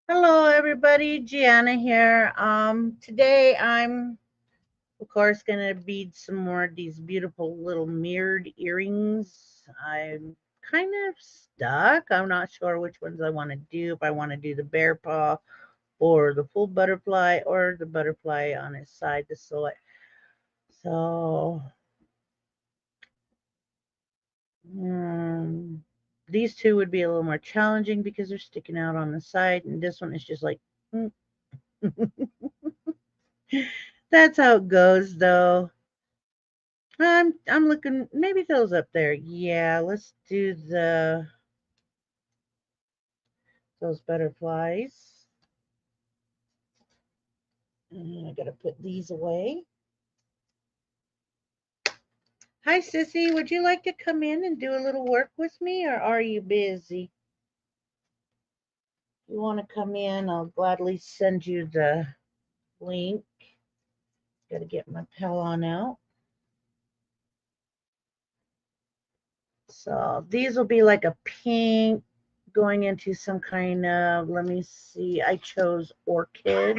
Hello everybody, Gianna here. Today I'm of course gonna bead some more of these beautiful little mirrored earrings. I'm kind of stuck. I'm not sure which ones I want to do, if I want to do the bear paw or the full butterfly or the butterfly on its side, the silhouette. So these two would be a little more challenging because they're sticking out on the side, and this one is just like that's how it goes though. I'm looking maybe those up there. Yeah, let's do those butterflies. I gotta put these away. Hi Sissy, would you like to come in and do a little work with me, or are you busy? If you want to come in, I'll gladly send you the link. Gotta get my pal on out. So these will be like a pink going into some kind of, let me see, I chose orchid,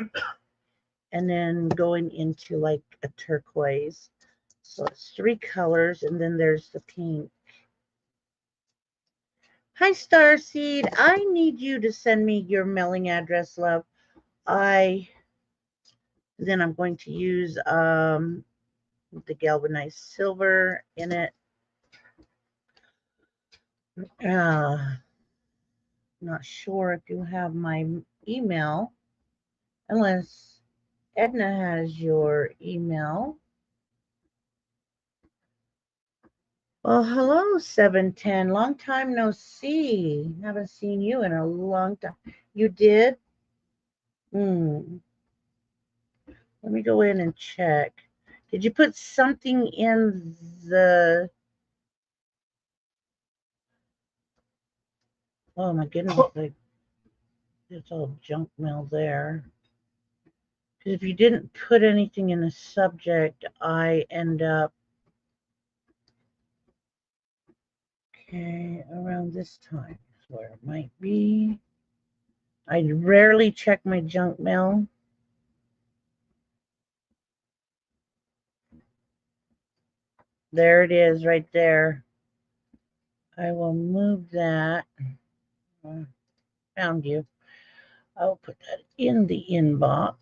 and then going into like a turquoise. So it's 3 colors, and then there's the pink. Hi Starseed, I need you to send me your mailing address, love. Then I'm going to use the galvanized silver in it. Not sure if you have my email, unless Edna has your email. Well, hello, 710. Long time no see. Haven't seen you in a long time. You did? Hmm. Let me go in and check. Did you put something in the... Oh my goodness, like, there's all junk mail there. Because if you didn't put anything in the subject, I end up... Okay, around this time is where it might be. I rarely check my junk mail. There it is right there. I will move that. Found you. I'll put that in the inbox.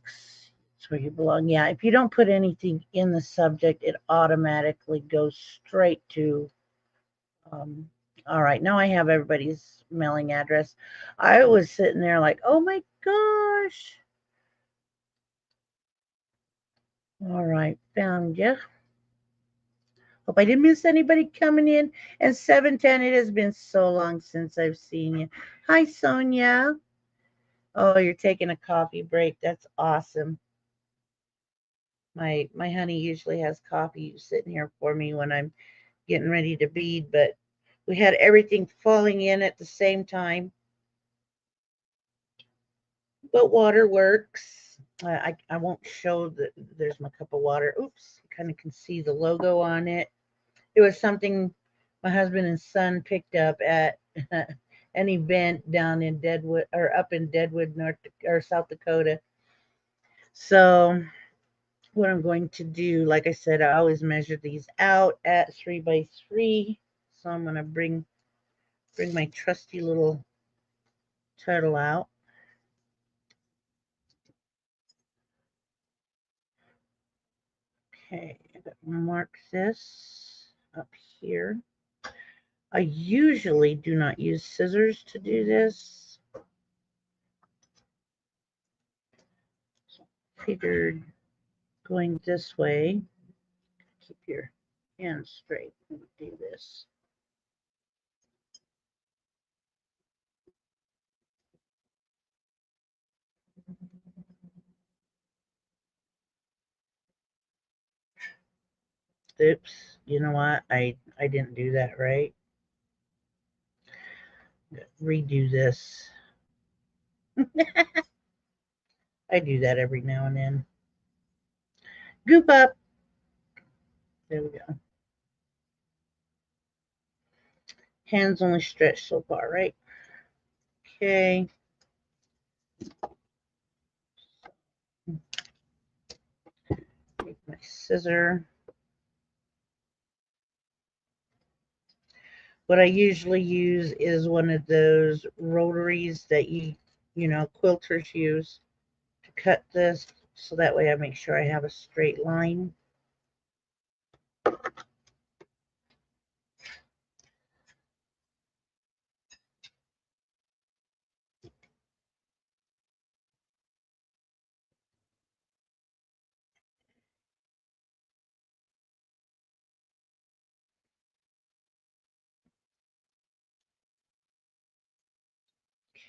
That's where you belong. Yeah, if you don't put anything in the subject, it automatically goes straight to... all right, now I have everybody's mailing address. I was sitting there like, oh my gosh. All right, found you. Hope I didn't miss anybody coming in. And 710, it has been so long since I've seen you. Hi, Sonia. Oh, you're taking a coffee break. That's awesome. My honey usually has coffee sitting here for me when I'm getting ready to bead, but we had everything falling in at the same time. But water works. I won't show that there's my cup of water. Oops, you kind of can see the logo on it. It was something my husband and son picked up at an event down in Deadwood, or up in Deadwood, North or South Dakota. So what I'm going to do, like I said, I always measure these out at 3 by 3. So I'm going to bring my trusty little turtle out. Okay, I'm going to mark this up here. I usually do not use scissors to do this. So figured going this way, keep your hands straight and do this. Oops, you know what? I didn't do that right. Redo this. I do that every now and then. Goop up. There we go. Hands only stretch so far, right? Okay. my scissor. What I usually use is one of those rotaries that you know, quilters use to cut this, so that way I make sure I have a straight line.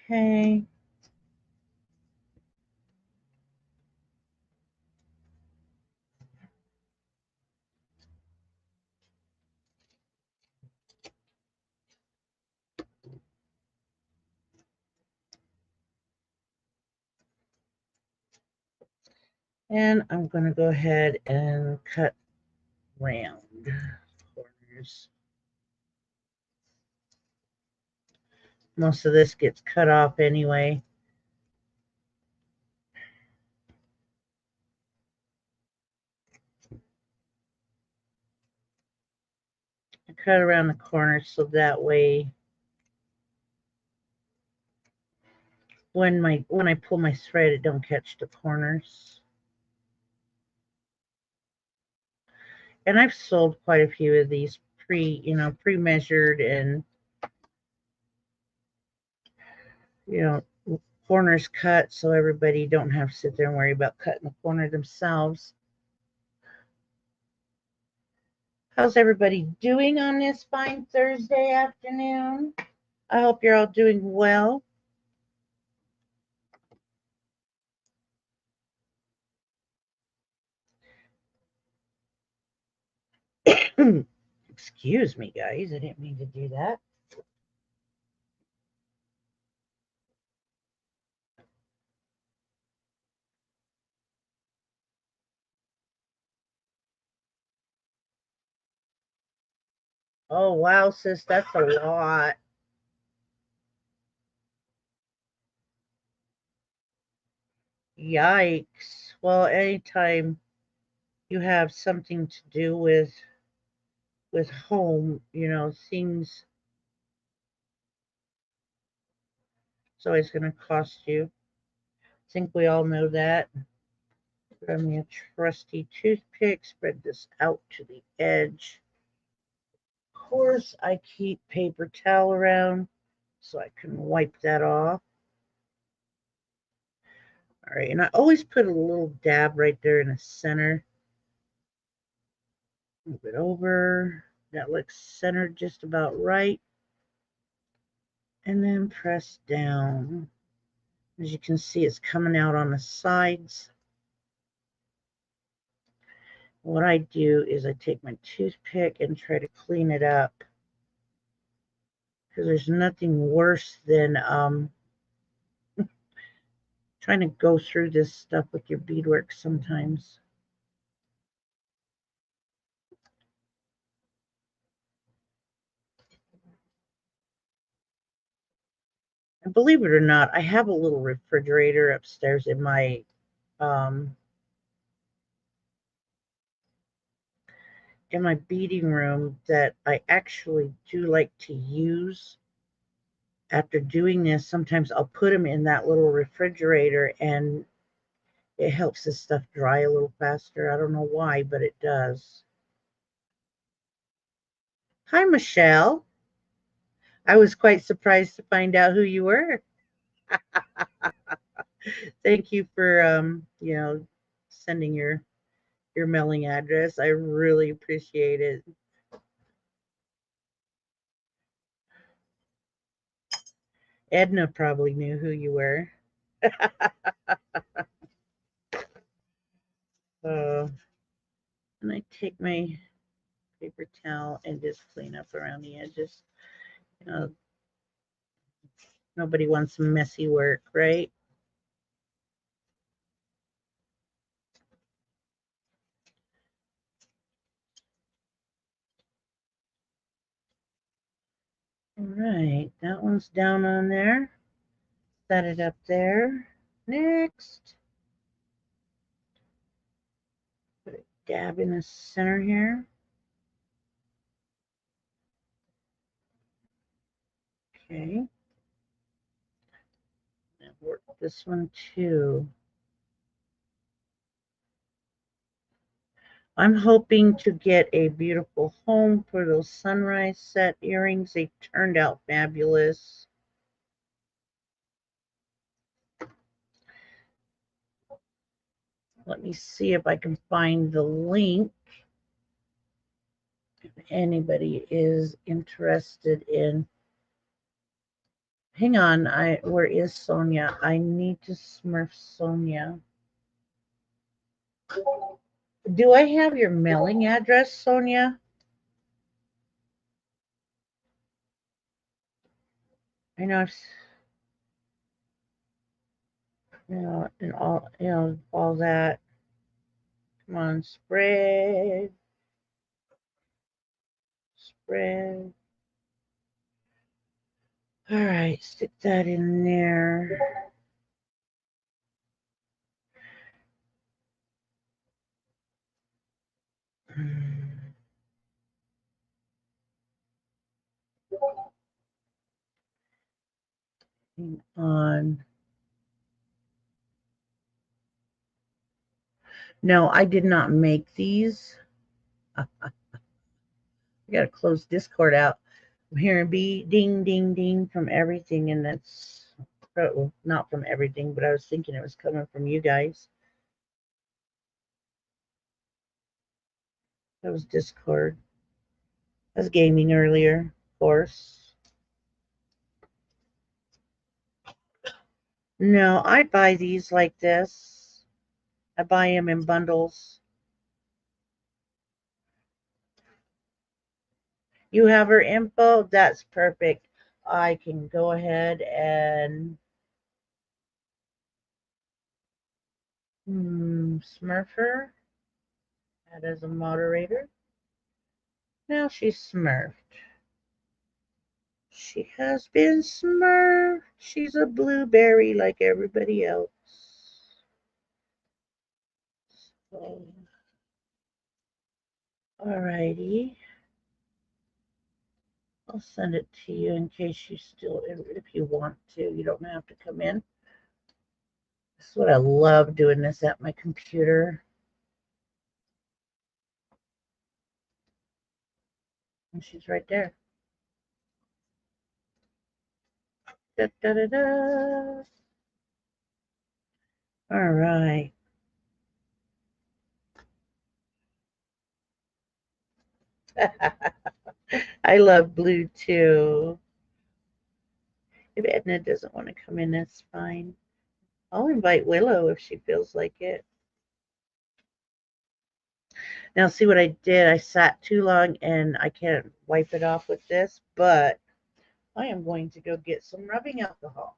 Okay. And I'm going to go ahead and cut round corners. Most of this gets cut off anyway. I cut around the corners so that way when I pull my thread, it don't catch the corners. And I've sold quite a few of these pre-measured and, you know, corners cut so everybody don't have to sit there and worry about cutting the corner themselves. How's everybody doing on this fine Thursday afternoon? I hope you're all doing well. Excuse me, guys. I didn't mean to do that. Oh, wow, sis, that's a lot. Yikes. Well, anytime you have something to do with home, you know, things, it's always going to cost you. I think we all know that. Grab me a trusty toothpick, spread this out to the edge. Of course, I keep paper towel around so I can wipe that off. All right, and I always put a little dab right there in the center. Move it over. That looks centered just about right. And then press down. As you can see, it's coming out on the sides. What I do is I take my toothpick and try to clean it up, because there's nothing worse than trying to go through this stuff with your beadwork sometimes. And believe it or not, I have a little refrigerator upstairs in my beading room that I actually do like to use. After doing this, sometimes I'll put them in that little refrigerator and it helps this stuff dry a little faster. I don't know why, but it does. Hi, Michelle. I was quite surprised to find out who you were. Thank you for sending your mailing address. I really appreciate it. Edna probably knew who you were. And I take my paper towel and just clean up around the edges. You know, nobody wants some messy work, right? All right, that one's down on there. Set it up there. Next. dab in the center here. Okay. And work this one too. I'm hoping to get a beautiful home for those sunrise set earrings. They turned out fabulous. Let me see if I can find the link. If anybody is interested in. Hang on, where is Sonia? I need to smurf Sonia. Do I have your mailing address, Sonia? I know I've, and all that. Come on, spread. Spread. All right, stick that in there. Hang on. No, I did not make these. I gotta close Discord out. I'm hearing ding, ding, ding from everything, and that's not from everything, but I was thinking it was coming from you guys. That was Discord. I was gaming earlier, of course. No, I buy these like this. I buy them in bundles. You have her info? That's perfect. I can go ahead and smurf her. Add as a moderator. Now she's smurfed. She has been smurfed. She's a blueberry like everybody else. So, alrighty. I'll send it to you in case you still, if you want to. You don't have to come in. This is what I love doing this at my computer. And she's right there. Da, da, da, da. All right. I love blue too. If Edna doesn't want to come in, that's fine. I'll invite Willow if she feels like it. Now, see what I did? I sat too long and I can't wipe it off with this, but I am going to go get some rubbing alcohol.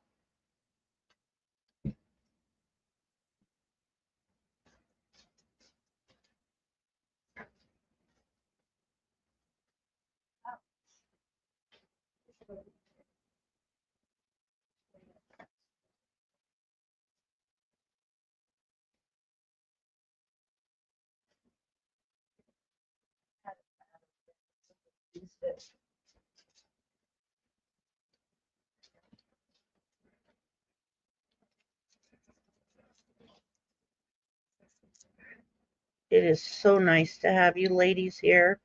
It is so nice to have you ladies here.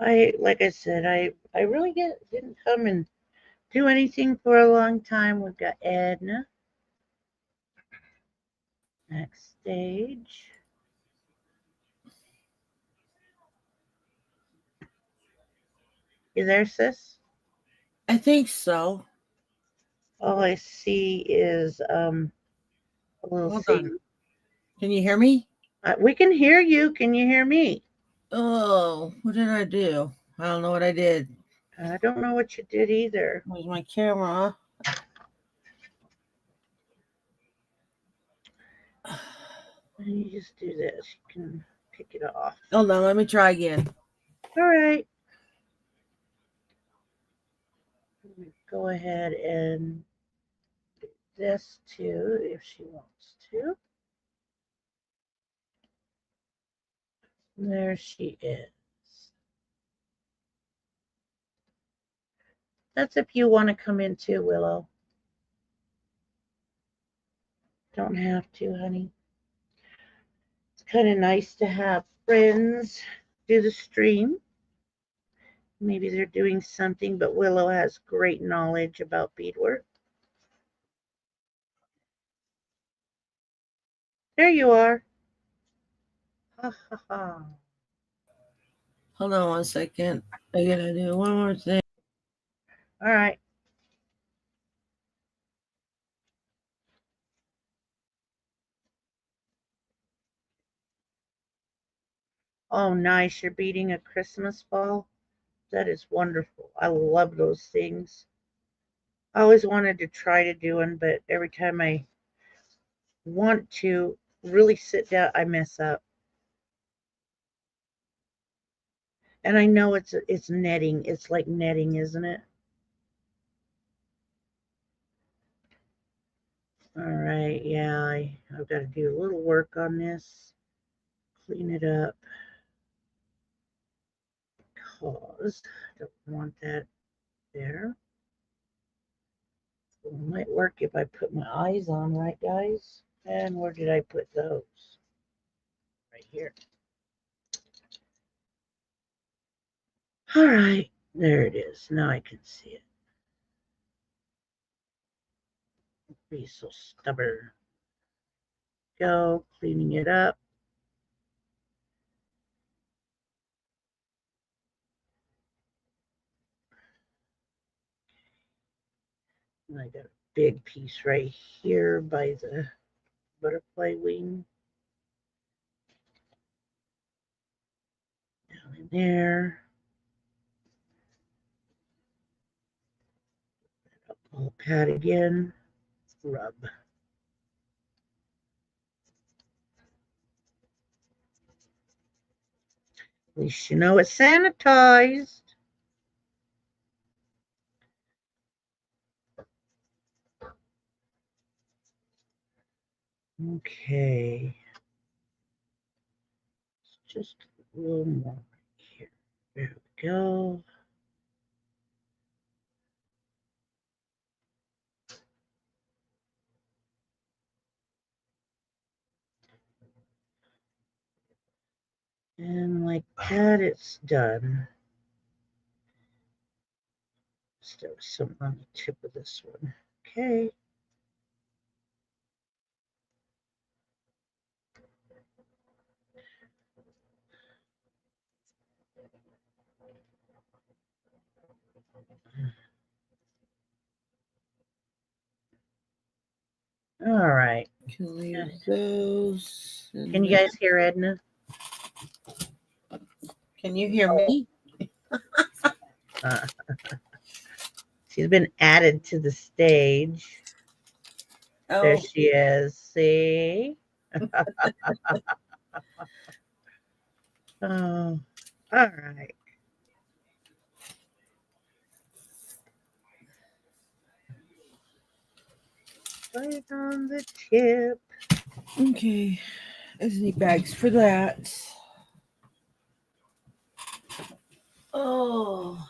Like I said, I really didn't come and do anything for a long time. We've got Edna. Next stage. You there, sis? I think so. All I see is a little Hold thing. on. Can you hear me? We can hear you. Can you hear me? Oh, what did I do? I don't know what I did. I don't know what you did either. Where's my camera? You just do this. You can pick it off. Hold on, let me try again. All right. Go ahead and do this too if she wants to. There she is. That's if you want to come in too, Willow. Don't have to, honey. It's kind of nice to have friends do the stream. Maybe they're doing something, but Willow has great knowledge about beadwork. There you are. Ha ha ha. Hold on 1 second. I gotta do one more thing. All right. Oh, nice. You're beading a Christmas ball. That is wonderful. I love those things. I always wanted to try to do one, but every time I want to really sit down, I mess up. And I know it's netting. It's like netting, isn't it? All right. Yeah, I've got to do a little work on this. Clean it up. Because I don't want that there. It might work if I put my eyes on, right, guys? And where did I put those? Right here. All right, there it is. Now I can see it. Be so stubborn. Go, cleaning it up. And I got a big piece right here by the butterfly wing. Down in there. I'll pat again. Rub. At least you know it's sanitized. Okay. Just a little more right here. There we go. And like that, it's done. Still some on the tip of this one. Okay. All right. Can leave those. Can you guys hear Edna? Can you hear me? She's been added to the stage. Oh, There she is. See? Oh, all right. Right on the tip. okay. I just need bags for that. Oh.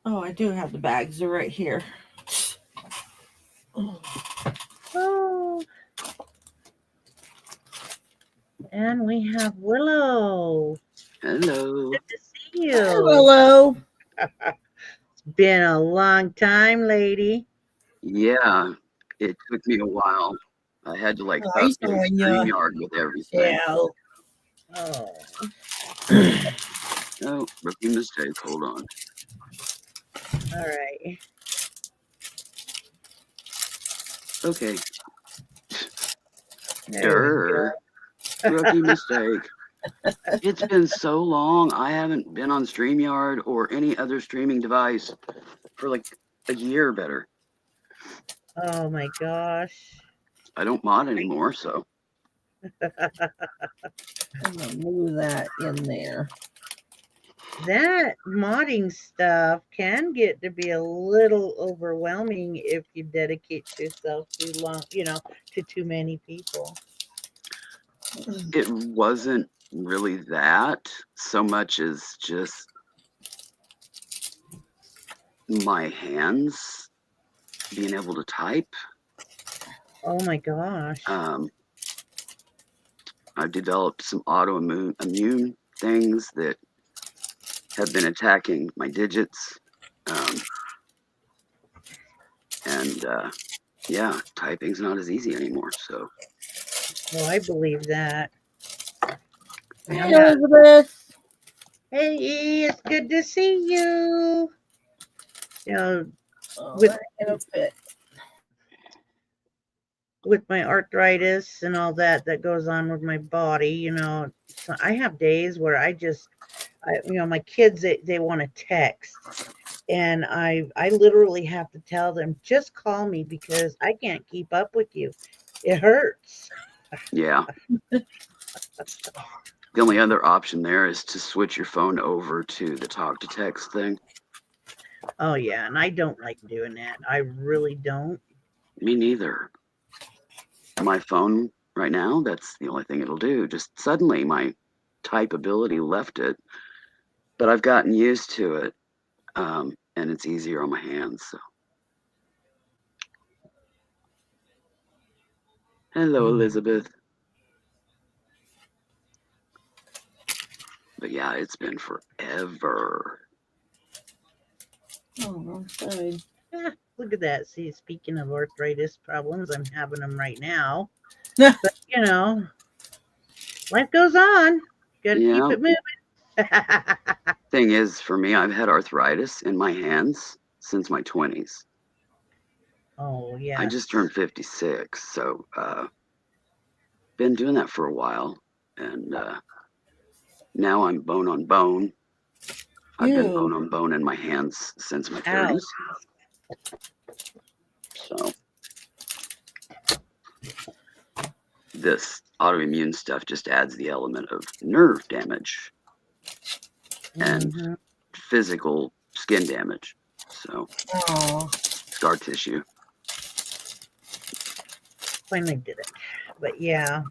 Oh, I do have the bags. They're right here. Oh. And we have Willow. Hello. Good to see you. Hello. It's been a long time, lady. Yeah, it took me a while. I had to like Nice update knowing ya. StreamYard with everything. Yeah. Oh. Oh, rookie mistake. Hold on. All right. Okay. There Rookie mistake. It's been so long. I haven't been on StreamYard or any other streaming device for like a year or better. Oh my gosh. I don't mod anymore, so. I'm gonna move that in there. that modding stuff can get to be a little overwhelming if you dedicate yourself too long, to too many people. It wasn't really that so much as just my hands being able to type. Oh my gosh. I've developed some autoimmune things that have been attacking my digits. Yeah, typing's not as easy anymore. So, Oh, I believe that. Hey, Yeah. Elizabeth. Hey, it's good to see you. Oh, With- that ain't gonna fit. with my arthritis and all that goes on with my body, so I have days where my kids, they want to text, and I literally have to tell them, just call me because I can't keep up with you. It hurts. yeah. The only other option there is to switch your phone over to the talk to text thing. Oh yeah, and I don't like doing that. I really don't. Me neither. My phone right now, that's the only thing it'll do. Just suddenly my type ability left it, but I've gotten used to it, and it's easier on my hands. So. Hello, Elizabeth. But yeah, it's been forever. Oh, I'm sorry. Look at that. See, speaking of arthritis problems, I'm having them right now. But life goes on. Got to keep it moving. Thing is, for me, I've had arthritis in my hands since my 20s. Oh yeah. I just turned 56, so been doing that for a while, and now I'm bone on bone. I've been bone on bone in my hands since my 30s. So this autoimmune stuff just adds the element of nerve damage and physical skin damage. So scar tissue. Finally did it. But yeah.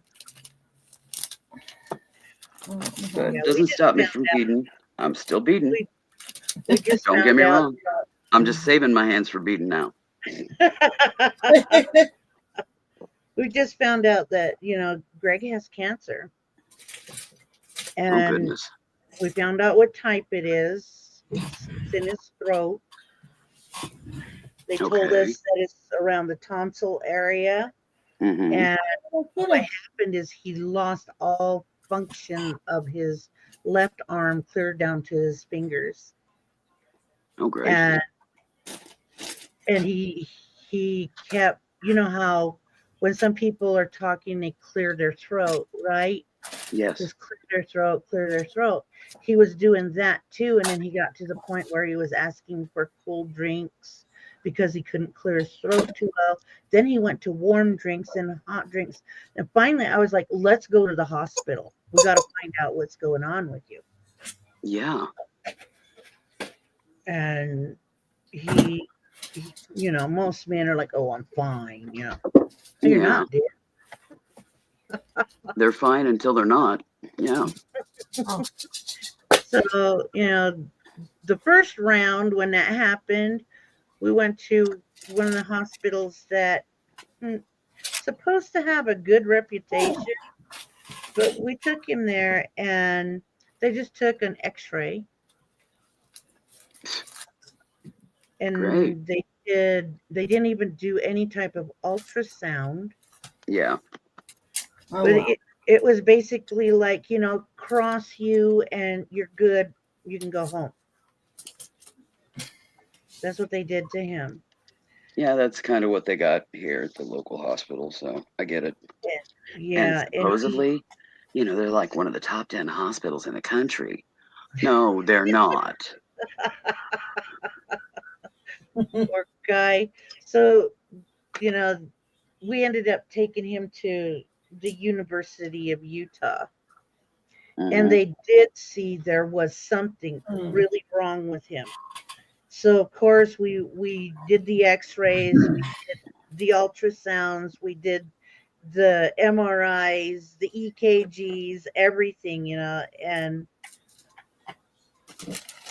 But it doesn't stop me from beading. I'm still beading. We just Don't get me wrong. I'm just saving my hands for beading now. We just found out that, Greg has cancer. And oh, goodness. We found out what type it is. It's in his throat. They told us that it's around the tonsil area. Mm-hmm. And what happened is he lost all function of his left arm clear down to his fingers. Oh, great. And he kept, how when some people are talking, they clear their throat, right? Yes. Just clear their throat. He was doing that too. And then he got to the point where he was asking for cold drinks because he couldn't clear his throat too well. Then he went to warm drinks and hot drinks. And finally I was like, let's go to the hospital. We got to find out what's going on with you. Yeah. And he most men are like, oh, I'm fine. You're not, dude. They're fine until they're not. Yeah. So, the first round when that happened, we went to one of the hospitals that supposed to have a good reputation, but we took him there and they just took an x-ray. And Great. they didn't even do any type of ultrasound. Yeah. Oh, but wow. it was basically like, cross you and you're good. You can go home. That's what they did to him. Yeah, that's kind of what they got here at the local hospital. So I get it. Yeah. And supposedly, they're like one of the top 10 hospitals in the country. No, they're not. Poor guy. So, we ended up taking him to the University of Utah. And Mhm. they did see there was something really wrong with him. So of course we did the x-rays, we did the ultrasounds, we did the MRIs, the EKGs, everything, and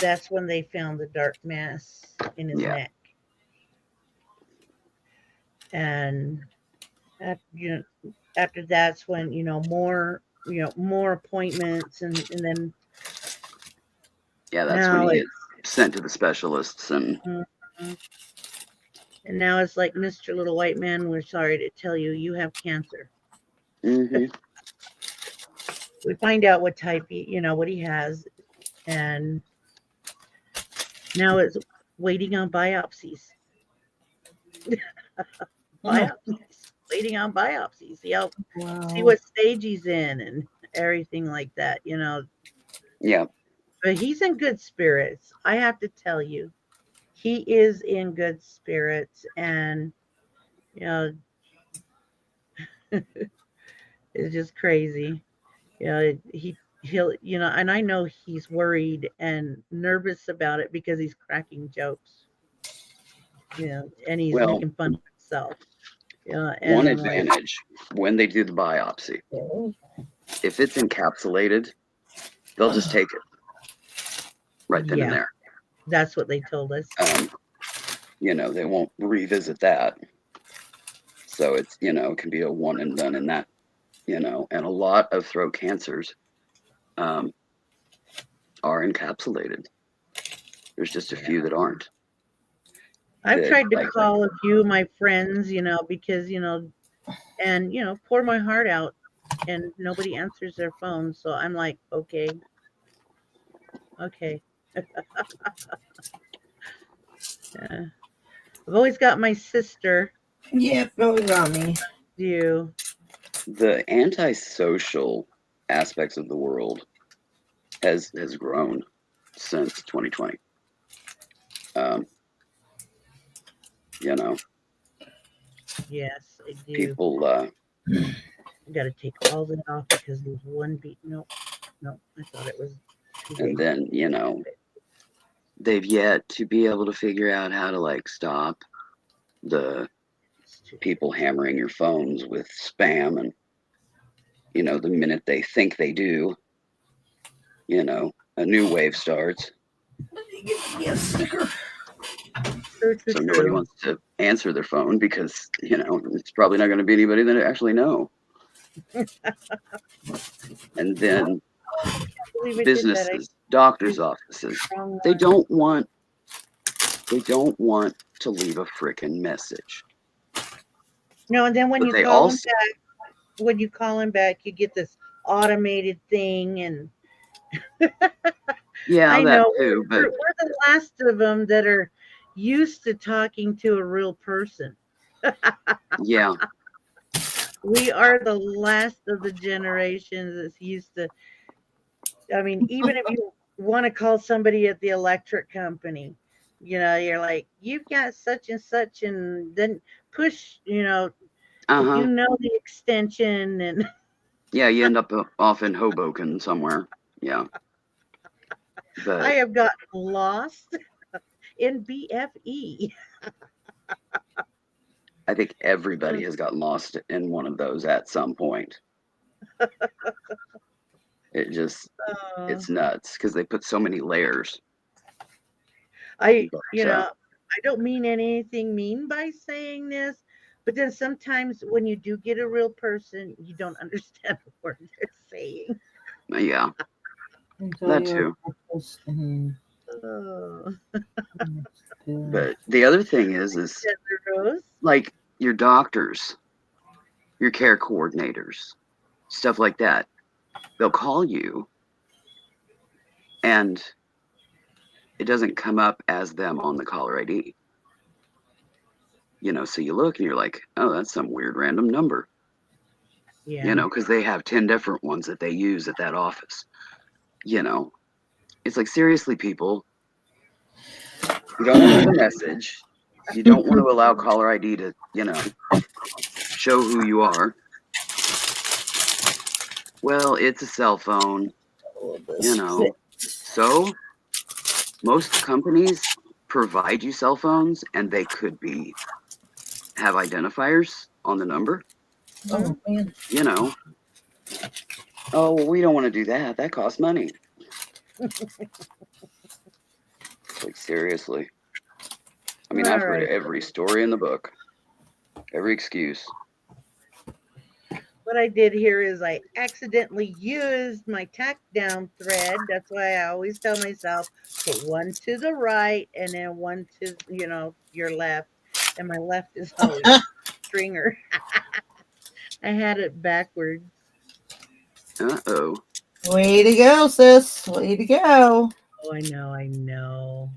that's when they found the dark mass in his Yeah. neck. And after that's when, more appointments, and then Yeah, that's when now he it's gets sent to the specialists and mhm. And now it's like, Mr. Little White Man, we're sorry to tell you, you have cancer. Mhm. We find out what type what he has, and now it's waiting on biopsies. Biopsies, waiting on biopsies. See what stage he's in and everything like that. Yeah. But he's in good spirits. I have to tell you, he is in good spirits, and you know, it's just crazy. He'll and I know he's worried and nervous about it because he's cracking jokes, and he's Well, making fun of himself. And one I'm like, advantage when they do the biopsy, if it's encapsulated, they'll just take it right then and yeah, there. that's what they told us. They won't revisit that. So it's, it can be a one and done in that, and a lot of throat cancers are encapsulated. There's just a few that aren't. I've That, tried to like, call a few of my friends, because, and, pour my heart out, and nobody answers their phone. So I'm like, okay. Yeah. I've always got my sister. Yep, no, got me. Do the antisocial aspects of the world has grown since 2020. You know, yes, I do. people. I got to take all that off because there's one beat. No, I thought it was too And big. then, they've yet to be able to figure out how to like stop the people hammering your phones with spam, and the minute they think they do, a new wave starts. So nobody wants to answer their phone because it's probably not going to be anybody that actually know. And then businesses, doctors' offices, they don't want to leave a frickin' message. No, and then when But you they call also, them back, you get this automated thing, and yeah, I that know too. But we're the last of them that are used to talking to a real person. yeah, We are the last of the generations that's used to. I mean, even if you want to call somebody at the electric company, you're like, you've got such and such, and then push, if you know the extension, and yeah, you end up off in Hoboken somewhere. Yeah, but I have gotten lost in BFE. I think everybody has gotten lost in one of those at some point. It just, it's nuts because they put so many layers. I don't mean anything mean by saying this, but then sometimes when you do get a real person, you don't understand the word they're saying. Yeah, that too. Oh. But the other thing is like your doctors, your care coordinators, stuff like that. They'll call you and it doesn't come up as them on the caller ID. So you look and you're like, oh, that's some weird random number. Yeah. Because they have 10 different ones that they use at that office. It's like, seriously, people, you don't want to leave a message. You don't want to allow caller ID to, show who you are. Well, it's a cell phone. All of this You know, so most companies provide you cell phones, and they could have identifiers on the number. Oh man. You know, oh, well, we don't want to do that. That costs money. Like, seriously. I mean, I've heard Alright. every story in the book, every excuse. What I did here is I accidentally used my tack down thread. That's why I always tell myself, put one to the right and then one to, your left. And my left is always stringer. I had it backwards. Uh-oh. Way to go, sis. Way to go. Oh, I know.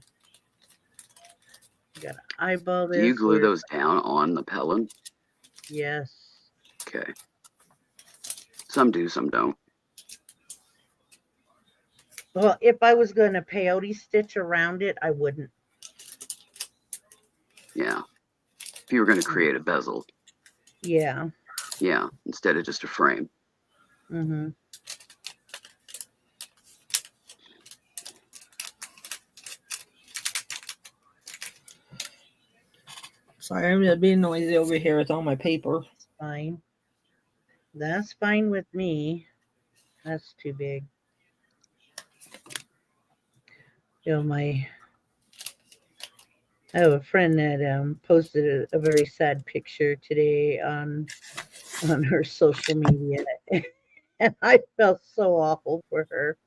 Gotta eyeball this. Do you glue those down on the Pellin? Yes. Okay. Some do, some don't. Well, if I was going to peyote stitch around it, I wouldn't. Yeah. If you were going to create a bezel. Yeah. Yeah, instead of just a frame. Mm-hmm. Sorry, I'm just being noisy over here with all my paper. That's fine. That's fine with me. That's too big. I have a friend that posted a very sad picture today on her social media, and I felt so awful for her.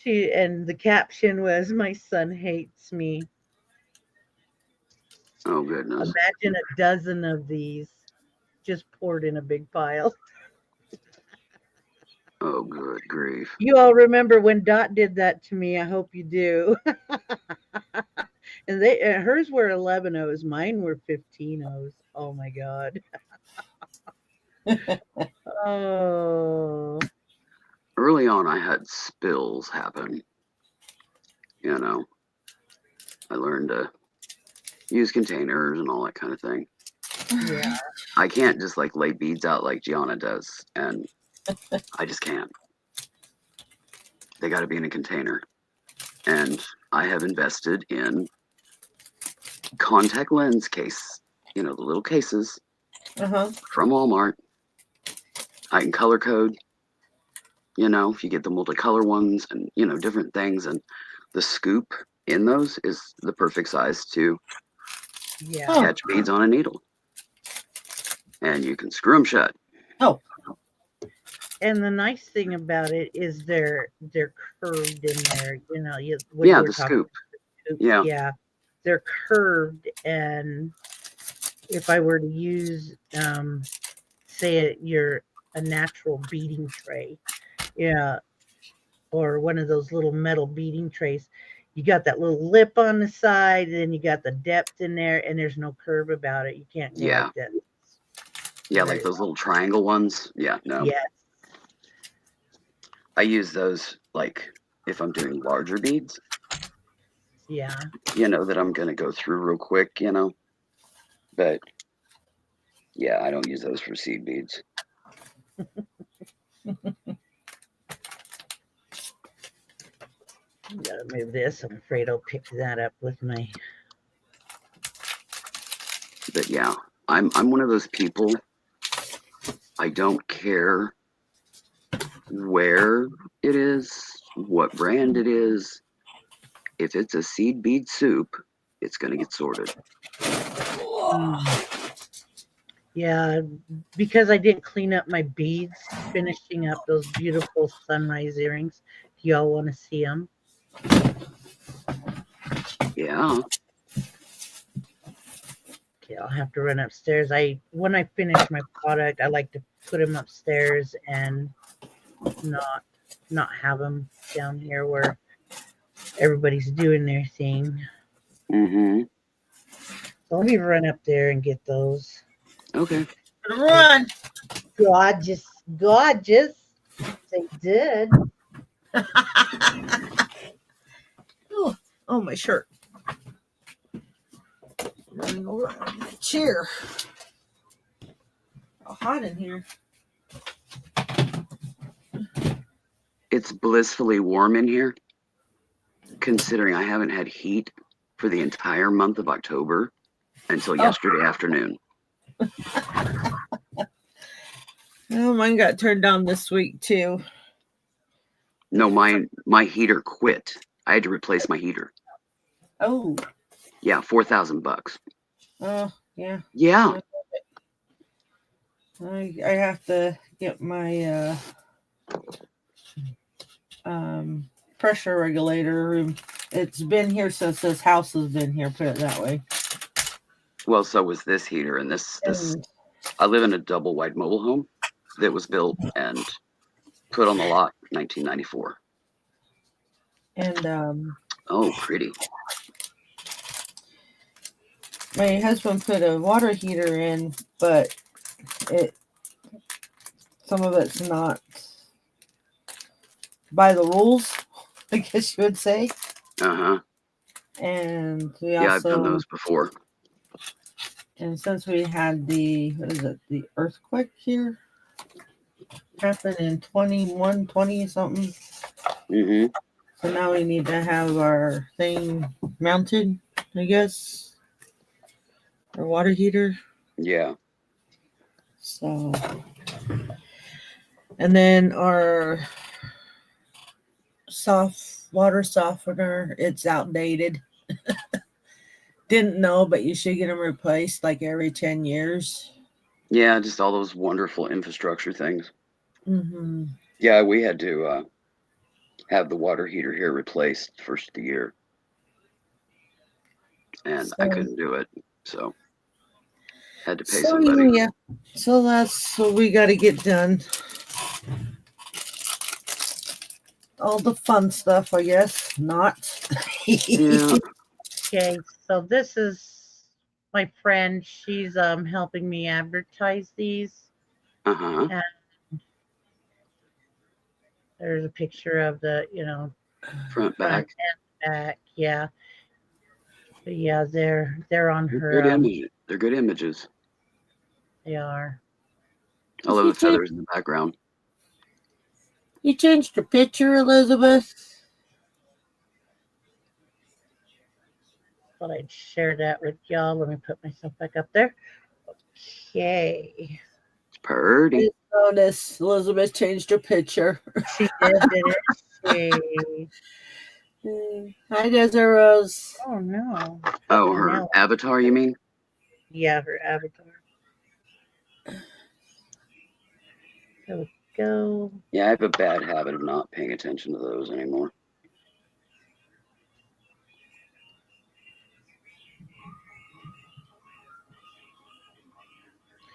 And the caption was, "My son hates me." Oh, goodness. Imagine a dozen of these just poured in a big pile. Oh, good grief. You all remember when Dot did that to me? I hope you do. And hers were 11 O's, mine were 15 O's. Oh my God. Oh. Early on, I had spills happen. You know, I learned to use containers and all that kind of thing. Yeah. I can't just like lay beads out like Gianna does, and I just can't. They got to be in a container. And I have invested in contact lens case, the little cases from Walmart. I can color code, if you get the multicolor ones and, different things. And the scoop in those is the perfect size to catch beads on a needle. And you can screw them shut. Oh. And the nice thing about it is they're curved in there, The scoop. Yeah. They're curved, and if I were to use, say a natural beading tray, or one of those little metal beading trays, you got that little lip on the side, and then you got the depth in there, and there's no curve about it. You can't go like that. Yeah, like those little triangle ones. Yeah, no. Yes. I use those like if I'm doing larger beads. Yeah. That I'm going to go through real quick, But, yeah, I don't use those for seed beads. Gotta move this. I'm afraid I'll pick that up with my... But, yeah, I'm one of those people. I don't care where it is, what brand it is. If it's a seed bead soup, it's going to get sorted. Yeah, because I didn't clean up my beads, finishing up those beautiful sunrise earrings. Do y'all want to see them? Yeah. Okay, I'll have to run upstairs. When I finish my product, I like to put them upstairs and not have them down here where everybody's doing their thing. Mm-hmm. So let me run up there and get those. Okay. Run. Gorgeous. They did. Oh, my shirt. Running over my chair. How hot in here. It's blissfully warm in here, considering I haven't had heat for the entire month of October until yesterday afternoon. Oh, mine got turned on this week too. No, my heater quit. I had to replace my heater. Oh. Yeah, $4,000. Oh, yeah. Yeah. I have to get my pressure regulator. It's been here since this house has been here, put it that way. Well, so was this heater, and this I live in a double wide mobile home that was built and put on the lot in 1994. And oh, pretty. My husband put a water heater in, but some of it's not by the rules, I guess you would say. Uh-huh. And we yeah, also, I've done those before. And since we had the earthquake here happened in 20 something. Mm-hmm. So now we need to have our thing mounted, I guess. Our water heater. Yeah. So, and then our water softener, it's outdated. Didn't know, but you should get them replaced like every 10 years. Yeah, just all those wonderful infrastructure things. Mm-hmm. Yeah, we had to have the water heater here replaced first of the year. And I couldn't do it, so had to pay somebody. Yeah, so that's what we got to get done. All the fun stuff, I guess. Not. Yeah. Okay, so this is my friend. She's helping me advertise these. Uh-huh. And there's a picture of the, front back. And back, yeah. But yeah, they're on her. Good images. They're good images. They are. I love the feathers in the background. You changed your picture, Elizabeth? Thought I'd share that with y'all. Let me put myself back up there. Okay. It's pretty. I noticed Elizabeth changed her picture. She did, didn't she? Hi, Desert Rose. Oh, no. Oh, her avatar, you mean? Yeah, her avatar. There we go. Yeah, I have a bad habit of not paying attention to those anymore.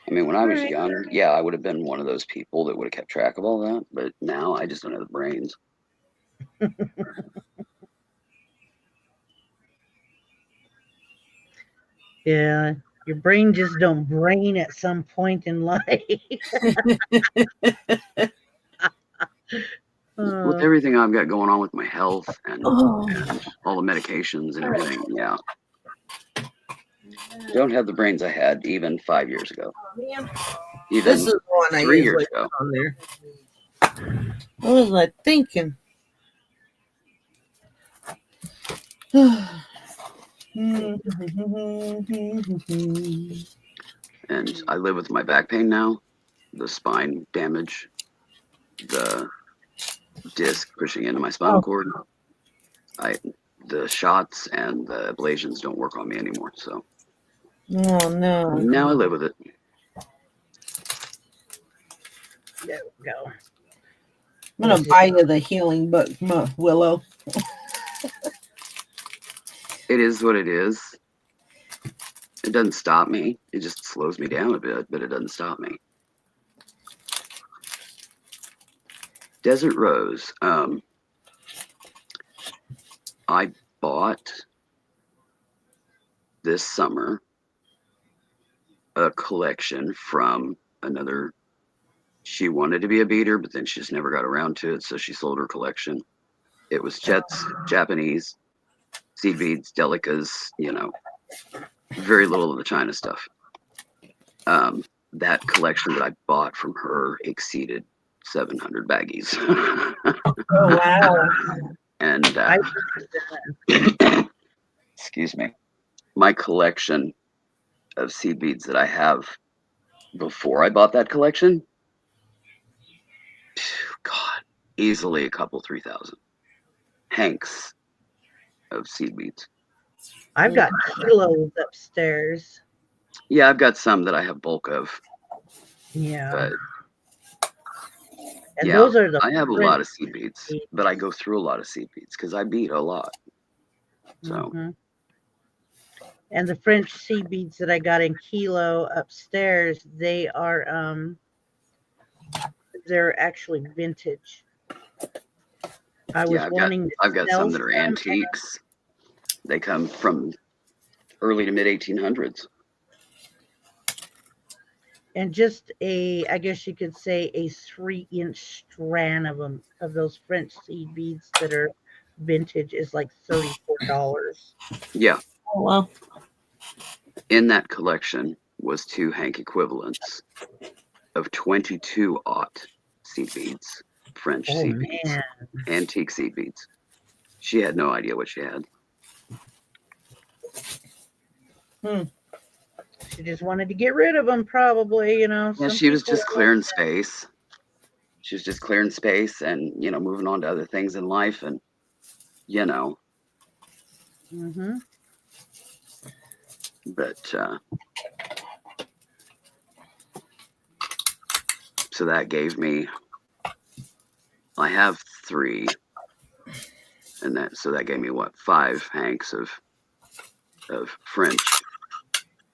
I mean, when I was young, yeah, I would have been one of those people that would have kept track of all that. But now I just don't have the brains. Yeah, your brain just don't brain at some point in life. With everything I've got going on with my health and all the medications and everything, yeah. Don't have the brains I had even 5 years ago. Even this is the one 3 years ago. On there. What was I thinking? And I live with my back pain now, the spine damage, the disc pushing into my spinal cord. The shots and the ablations don't work on me anymore. So oh no. Now I live with it. There we go. I'm gonna buy you the healing book, Willow. It is what it is. It doesn't stop me. It just slows me down a bit, but it doesn't stop me. Desert Rose. I bought this summer a collection from another. She wanted to be a beader, but then she just never got around to it, so she sold her collection. It was Chet's Japanese seed beads, delicas, very little of the China stuff. That collection that I bought from her exceeded 700 baggies. Oh wow. And I excuse me, my collection of seed beads that I have before I bought that collection, God, easily a couple 3,000 hanks of seed beads. I've got kilos upstairs. Yeah, I've got some that I have bulk of, Yeah. but And yeah, those are the I have a French lot of seed beads, but I go through a lot of seed beads because I bead a lot. So Mhm. And the French seed beads that I got in kilo upstairs, they are they're actually vintage. I was yeah, wanting to I've got sell some that are antiques. They come from early to mid 1800s. and just I guess you could say a 3-inch strand of them, of those French seed beads that are vintage, is like $34. Yeah, Oh well. in that collection was 2 hank equivalents of 22-aught seed beads, French Oh seed beads, man. antique seed beads. She had no idea what she had. She just wanted to get rid of them, probably, you know. Yeah, Some she was people just clearing space. She was just clearing space and, moving on to other things in life. And, Mhm. but, so that gave me, I have 3. And so that gave me 5 hanks of French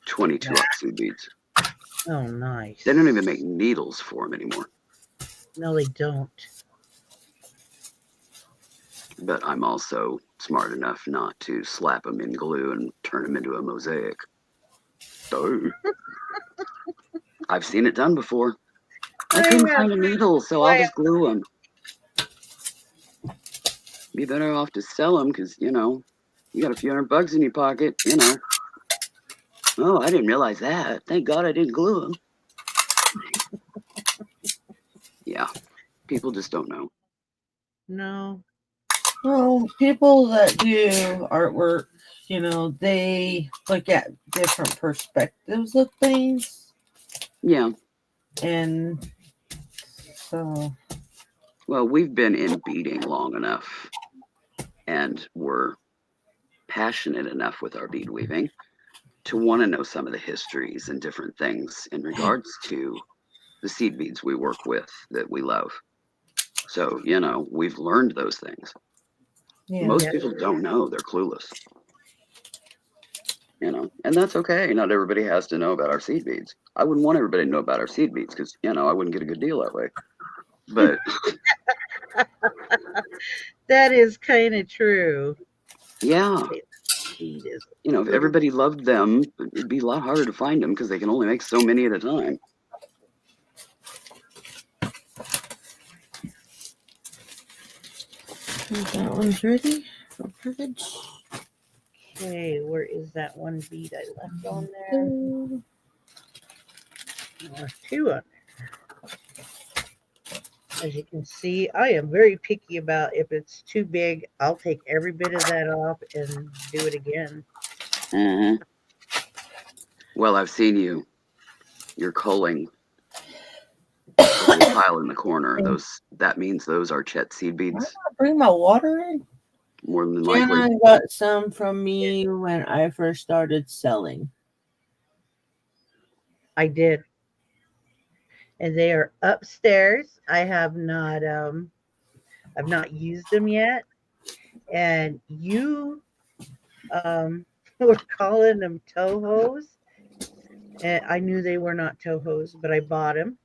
22-aught seed beads. Oh, nice. They don't even make needles for them anymore. No, they don't. But I'm also smart enough not to slap them in glue and turn them into a mosaic. So I've seen it done before. I couldn't find a needle, so I'll just glue them. Be better off to sell them because, you got a few $100 in your pocket, Oh, I didn't realize that. Thank God I didn't glue them. Yeah, people just don't know. No. Well, people that do artwork, they look at different perspectives of things. Yeah. And so. Well, we've been in beading long enough and we're passionate enough with our bead weaving to want to know some of the histories and different things in regards to the seed beads we work with that we love. So, we've learned those things. Yeah. Most people don't know. They're clueless. And that's okay. Not everybody has to know about our seed beads. I wouldn't want everybody to know about our seed beads because, I wouldn't get a good deal that way. But that is kind of true. Yeah. If everybody loved them, it'd be a lot harder to find them because they can only make so many at a time. That one's ready for package. Okay, where is that one bead I left on there? There's 2 on there. As you can see, I am very picky about if it's too big, I'll take every bit of that off and do it again. Mm-hmm. Well, I've seen you're culling a little pile in the corner. That means those are Chet seed beads. Why not bring my water in? More than likely. Jana got some from me when I first started selling. I did. And they are upstairs. I have not I've not used them yet. And you were calling them Tohos. And I knew they were not Tohos, but I bought them.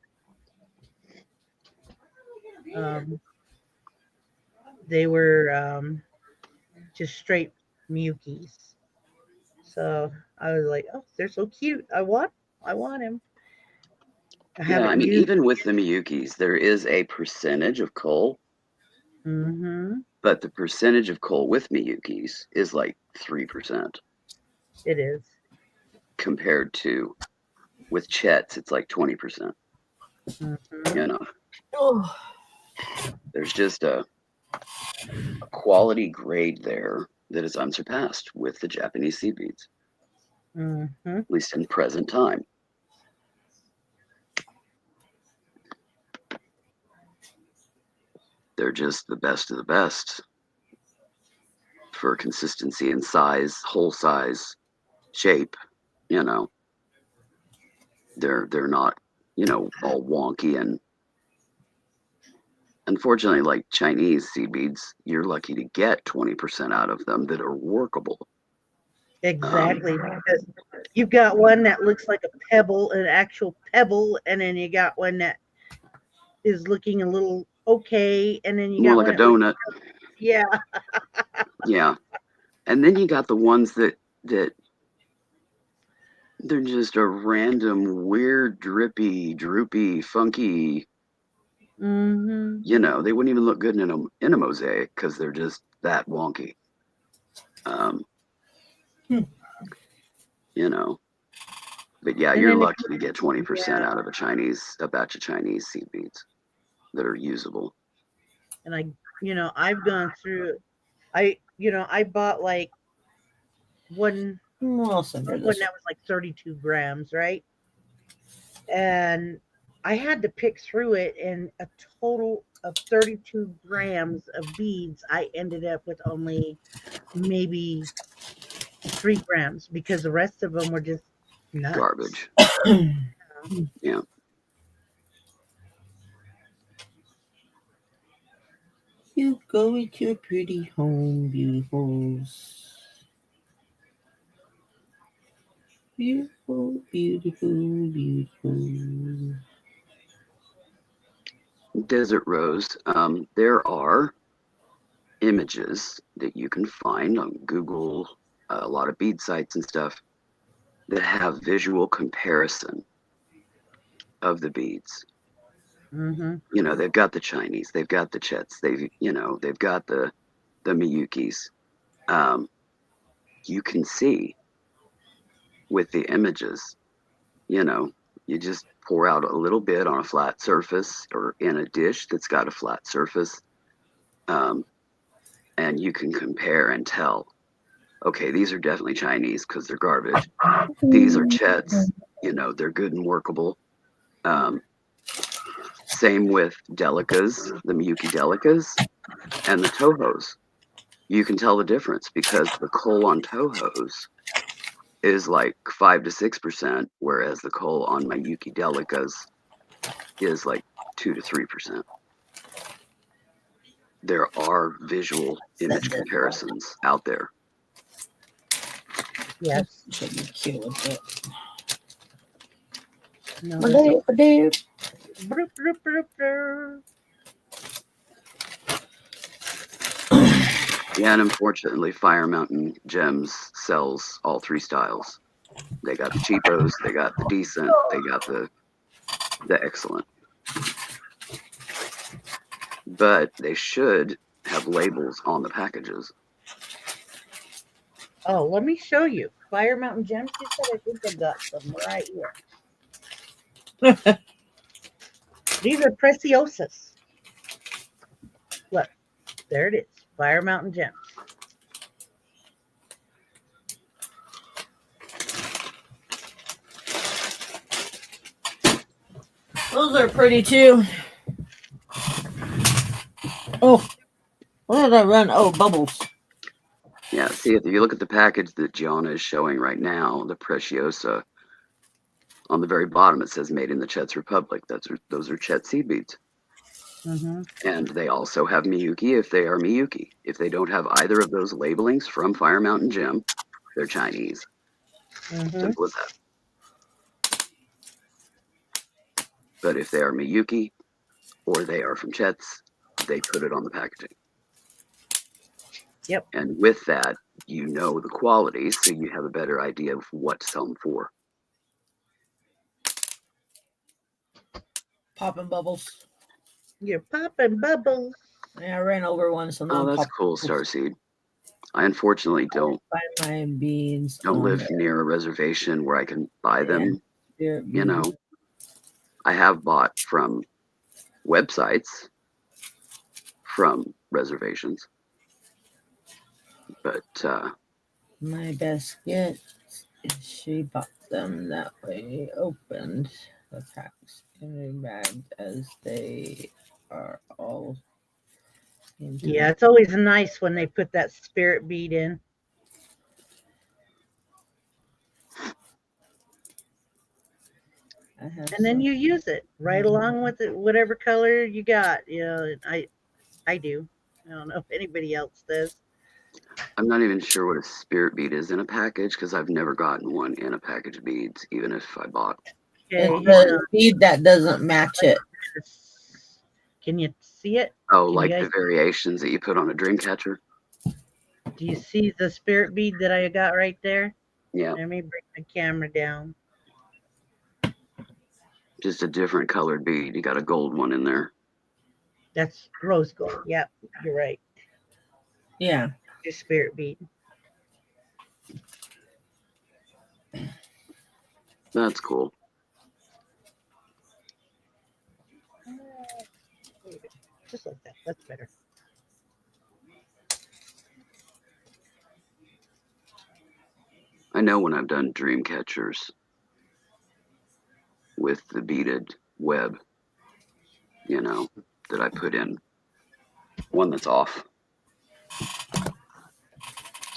They were just straight Miyukis. So I was like, oh, they're so cute. I want him. Even with the Miyukis, there is a percentage of coal. Mm-hmm. But the percentage of coal with Miyukis is like 3%. It is. Compared to with Chets, it's like 20%. Mm-hmm. Oh, There's just a quality grade there that is unsurpassed with the Japanese seed beads, Mm-hmm. at least in present time. They're just the best of the best for consistency and size, hole size, shape. You know, they're not, you know, all wonky. And unfortunately, like Chinese seed beads, you're lucky to get 20% out of them that are workable. Exactly. Because you've got one that looks like a pebble, an actual pebble, and then you got one that is looking a little okay, and then you More got like one a that looks, donut. yeah. Yeah. And then you got the ones that they're just a random, weird, drippy, droopy, funky. Mm-hmm. You know, they wouldn't even look good in a mosaic because they're just that wonky. You know, but yeah, And you're then if lucky to get 20% yeah, out of a batch of Chinese seed beads that are usable. and I've gone through. I bought like one I'll send her one this. that was like 32 grams, right? And I had to pick through it, and a total of 32 grams of beads, I ended up with only maybe 3 grams because the rest of them were just nuts. Garbage. Yeah. You go into your pretty home, beautifuls. Beautiful, beautiful, beautiful. Desert Rose. There are images that you can find on Google, a lot of bead sites and stuff that have visual comparison of the beads. Mm-hmm. You know, they've got the Chinese, they've got the Chits, they've got the Miyukis. You can see with the images, you know, you just pour out a little bit on a flat surface or in a dish that's got a flat surface, and you can compare and tell. Okay, these are definitely Chinese because they're garbage. These are Chets, you know, they're good and workable. Same with Delicas, the Miyuki Delicas, and the Tohos. You can tell the difference because the coal on Tohos is like 5 to 6%, whereas the coal on Miyuki Delicas is like 2 to 3%. There are visual image comparisons out there. Yes. Should be cute with it. No, Broop, broop, broop, broop. Yeah, and unfortunately, Fire Mountain Gems sells all three styles. They got the cheapos, they got the decent, they got the excellent. But they should have labels on the packages. Oh, let me show you. Fire Mountain Gems. You said I think I got some right here. These are preciosas. Look, there it is. Fire Mountain Gems. Those are pretty too. Oh, what did I run? Oh, bubbles. Yeah, see, if you look at the package that Gianna is showing right now, the Preciosa, on the very bottom it says made in the Chet's Republic. Those are Chet seed beads. Mm-hmm. And they also have Miyuki if they are Miyuki. If they don't have either of those labelings from Fire Mountain Gem, they're Chinese. Mm-hmm. Simple as that. But if they are Miyuki or they are from Chet's, they put it on the packaging. Yep. And with that, you know the quality, so you have a better idea of what to sell them for. Popping bubbles. You're popping bubbles. Yeah, I ran over one, so now Oh, I'm that's popping cool, bubbles. Starseed. I unfortunately don't Find my beans. live near a reservation where I can buy them. They're You know, I have bought from websites from reservations. But My best guess is she bought them that way, opened the packs in bags as they are all. Yeah, it's always nice when they put that spirit bead in. And then you use it right along with it, whatever color you got. You know, I do. I don't know if anybody else does. I'm not even sure what a spirit bead is in a package because I've never gotten one in a package of beads, even if I bought. Okay, It's the bead that doesn't match it. Can you see it? Oh, Can like you the guys, variations that you put on a dream catcher? do you see the spirit bead that I got right there? Yeah, Let me bring the camera down. just a different colored bead. You got a gold one in there. That's rose gold. Yep, you're right. Yeah. Your spirit bead. That's cool. Just like that. That's better. I know when I've done dream catchers with the beaded web, you know, that I put in one that's off.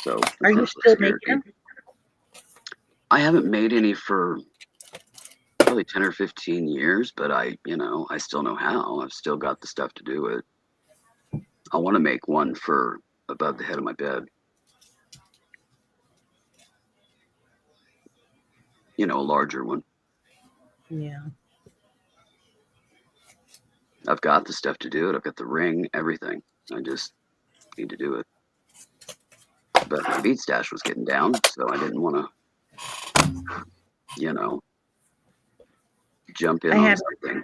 So Are you essentially still spirit making them? bead. I haven't made any for probably 10 or 15 years, but I still know how. I've still got the stuff to do it. I want to make one for above the head of my bed. You know, a larger one. Yeah. I've got the stuff to do it. I've got the ring, everything. I just need to do it. But my bead stash was getting down, so I didn't want to, jump in I on had something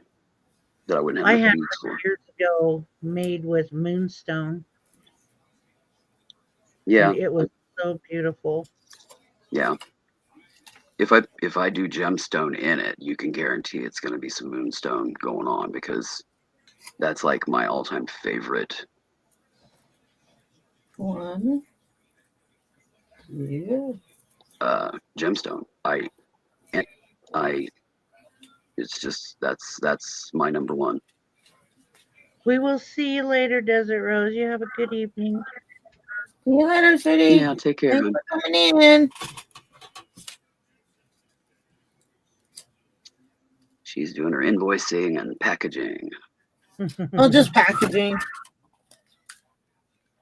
that I wouldn't I have enough had beads for. years ago made with moonstone, Yeah, and it was so beautiful. yeah. If I do gemstone in it, you can guarantee it's going to be some moonstone going on because that's like my all-time favorite. One. Yeah. Gemstone. I it's just that's my number one. We will see you later, Desert Rose. You have a good evening. See you later, sweetie. Yeah, take care. Thanks for coming in. She's doing her invoicing and packaging. Oh, just packaging.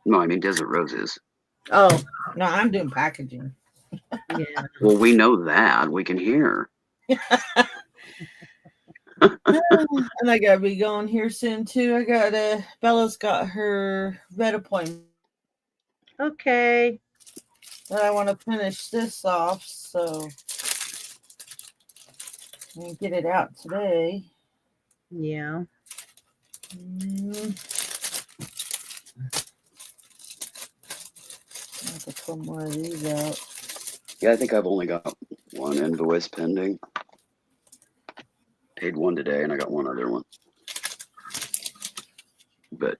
No, I mean Desert Roses. Oh, no, I'm doing packaging. Yeah. Well, we know that. We can hear. And I gotta be going here soon too. Bella's got her vet appointment. Okay. But I want to finish this off, so I can get it out today. Yeah. I have to pull more of these out. Yeah, I think I've only got one invoice pending. Paid one today, and I got one other one. But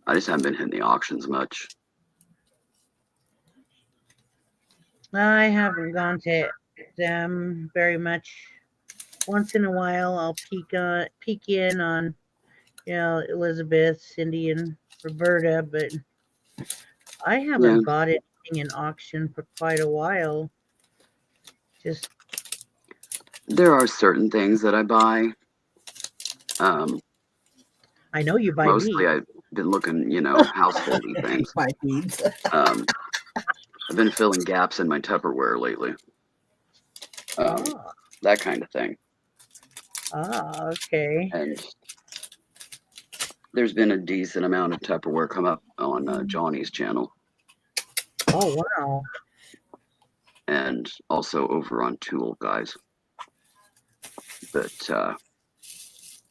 I just haven't been hitting the auctions much. I haven't gone to them very much. Once in a while, I'll peek in on, Elizabeth, Cindy, and Roberta, but I haven't bought anything in auction for quite a while. Just there are certain things that I buy. I know you buy Mostly beads. I've been looking, householdy things. My beads. I've been filling gaps in my Tupperware lately. That kind of thing. Okay. And there's been a decent amount of Tupperware come up on Johnny's channel. Oh, wow. And also over on Tool Guys. But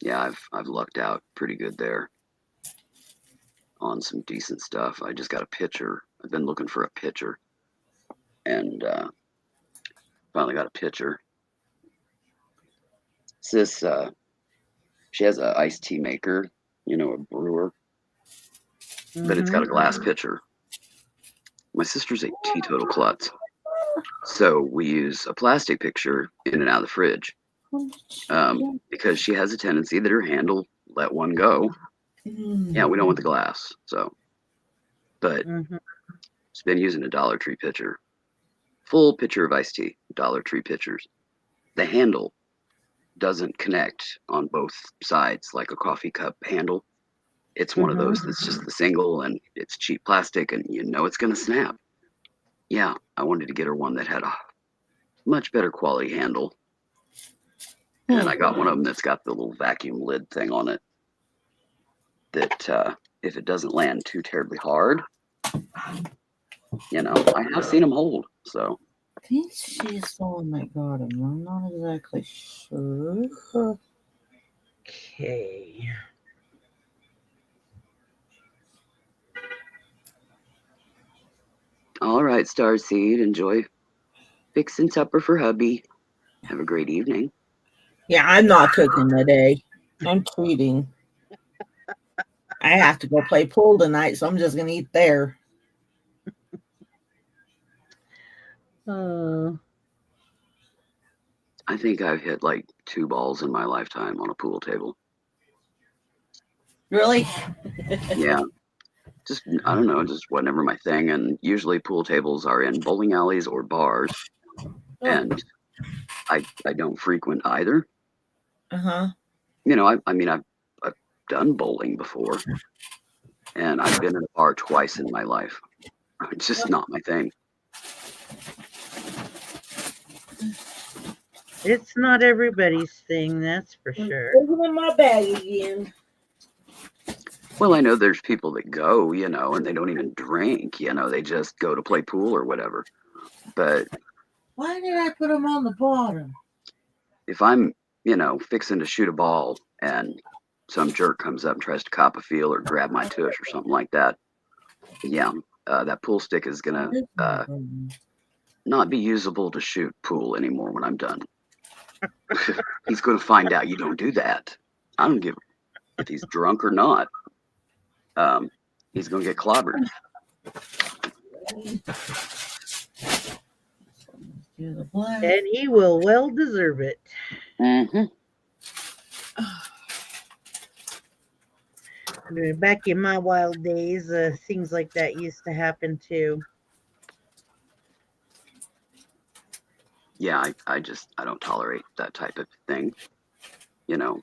yeah, I've lucked out pretty good there on some decent stuff. I just got a pitcher. I've been looking for a pitcher, and finally got a pitcher. It's this She has a iced tea maker, you know, a brewer, but it's got a Mhm. glass pitcher. My sister's a teetotal klutz, so we use a plastic pitcher in and out of the fridge because she has a tendency that her hand will let one go. Yeah, we don't want the glass, so. But Mhm. she's been using a Dollar Tree pitcher, full pitcher of iced tea, Dollar Tree pitchers. The handle doesn't connect on both sides like a coffee cup handle. It's one of those that's just the single, and it's cheap plastic, and you know it's gonna snap. Yeah, I wanted to get her one that had a much better quality handle, and I got one of them that's got the little vacuum lid thing on it. That if it doesn't land too terribly hard, you know, I have seen them hold. So I think she's the one that got him. I'm not exactly sure. Okay. all right, Starseed, enjoy fixing supper for hubby. Have a great evening. Yeah, I'm not cooking today. I'm treating. I have to go play pool tonight, so I'm just gonna eat there. Uh, I think I've hit like 2 balls in my lifetime on a pool table. Really? Yeah, just I don't know, just whatever my thing. And usually pool tables are in bowling alleys or bars, and I don't frequent either. Uh-huh. You know, I mean I've done bowling before, and I've been in a bar twice in my life. It's just not my thing. it's not everybody's thing, that's for sure. Put it in my bag again. Well, I know there's people that go, you know, and they don't even drink, you know, they just go to play pool or whatever. But Why did I put them on the bottom? if I'm, you know, fixing to shoot a ball and some jerk comes up and tries to cop a feel or grab my tush or something like that, yeah, that pool stick is gonna not be usable to shoot pool anymore when I'm done. He's gonna find out you don't do that. I don't give if he's drunk or not. He's gonna get clobbered. And he will well deserve it. Mm-hmm. Back in my wild days, things like that used to happen too. Yeah, I don't tolerate that type of thing. You know,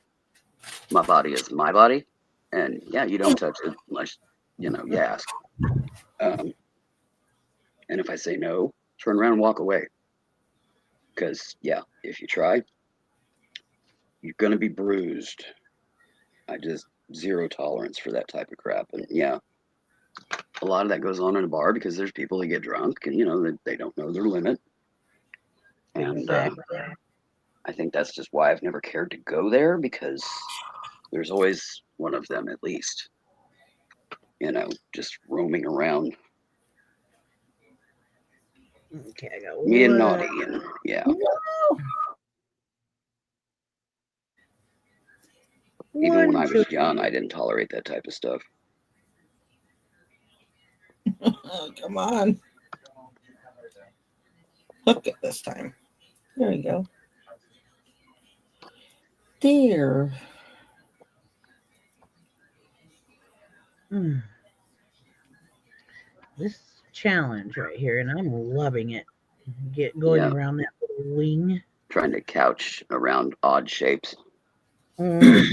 my body is my body, and yeah, you don't touch it unless you know you ask. And if I say no, turn around and walk away. Because yeah, if you try, you're gonna be bruised. I just zero tolerance for that type of crap, and yeah, a lot of that goes on in a bar because there's people that get drunk and you know they don't know their limit, and Exactly. I think that's just why I've never cared to go there because there's always one of them at least, you know, just roaming around, Okay, I got being one. naughty, and yeah. Even when I was young, I didn't tolerate that type of stuff. Oh, come on. Hook it this time. There we go. There. This challenge right here, and I'm loving it. Going around that little wing. Trying to couch around odd shapes. I'm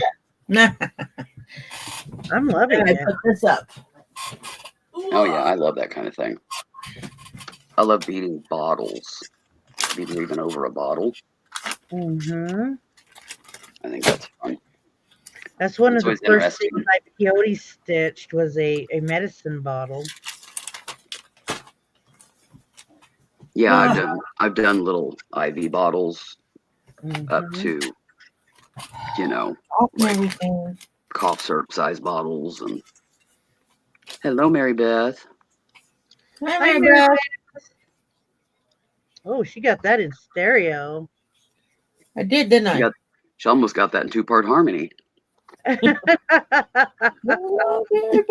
loving I it. put this up. Oh yeah, I love that kind of thing. I love beading bottles, beading even over a bottle. Mm-hmm. I think that's fun. That's one of the first things I peyote stitched was a medicine bottle. Yeah, I've done little IV bottles up to, you know, like cough syrup size bottles. And hello, Mary Beth. Hi, Mary Beth. Oh, she got that in stereo. I did, didn't I? She almost got that in 2-part harmony. Hello, baby.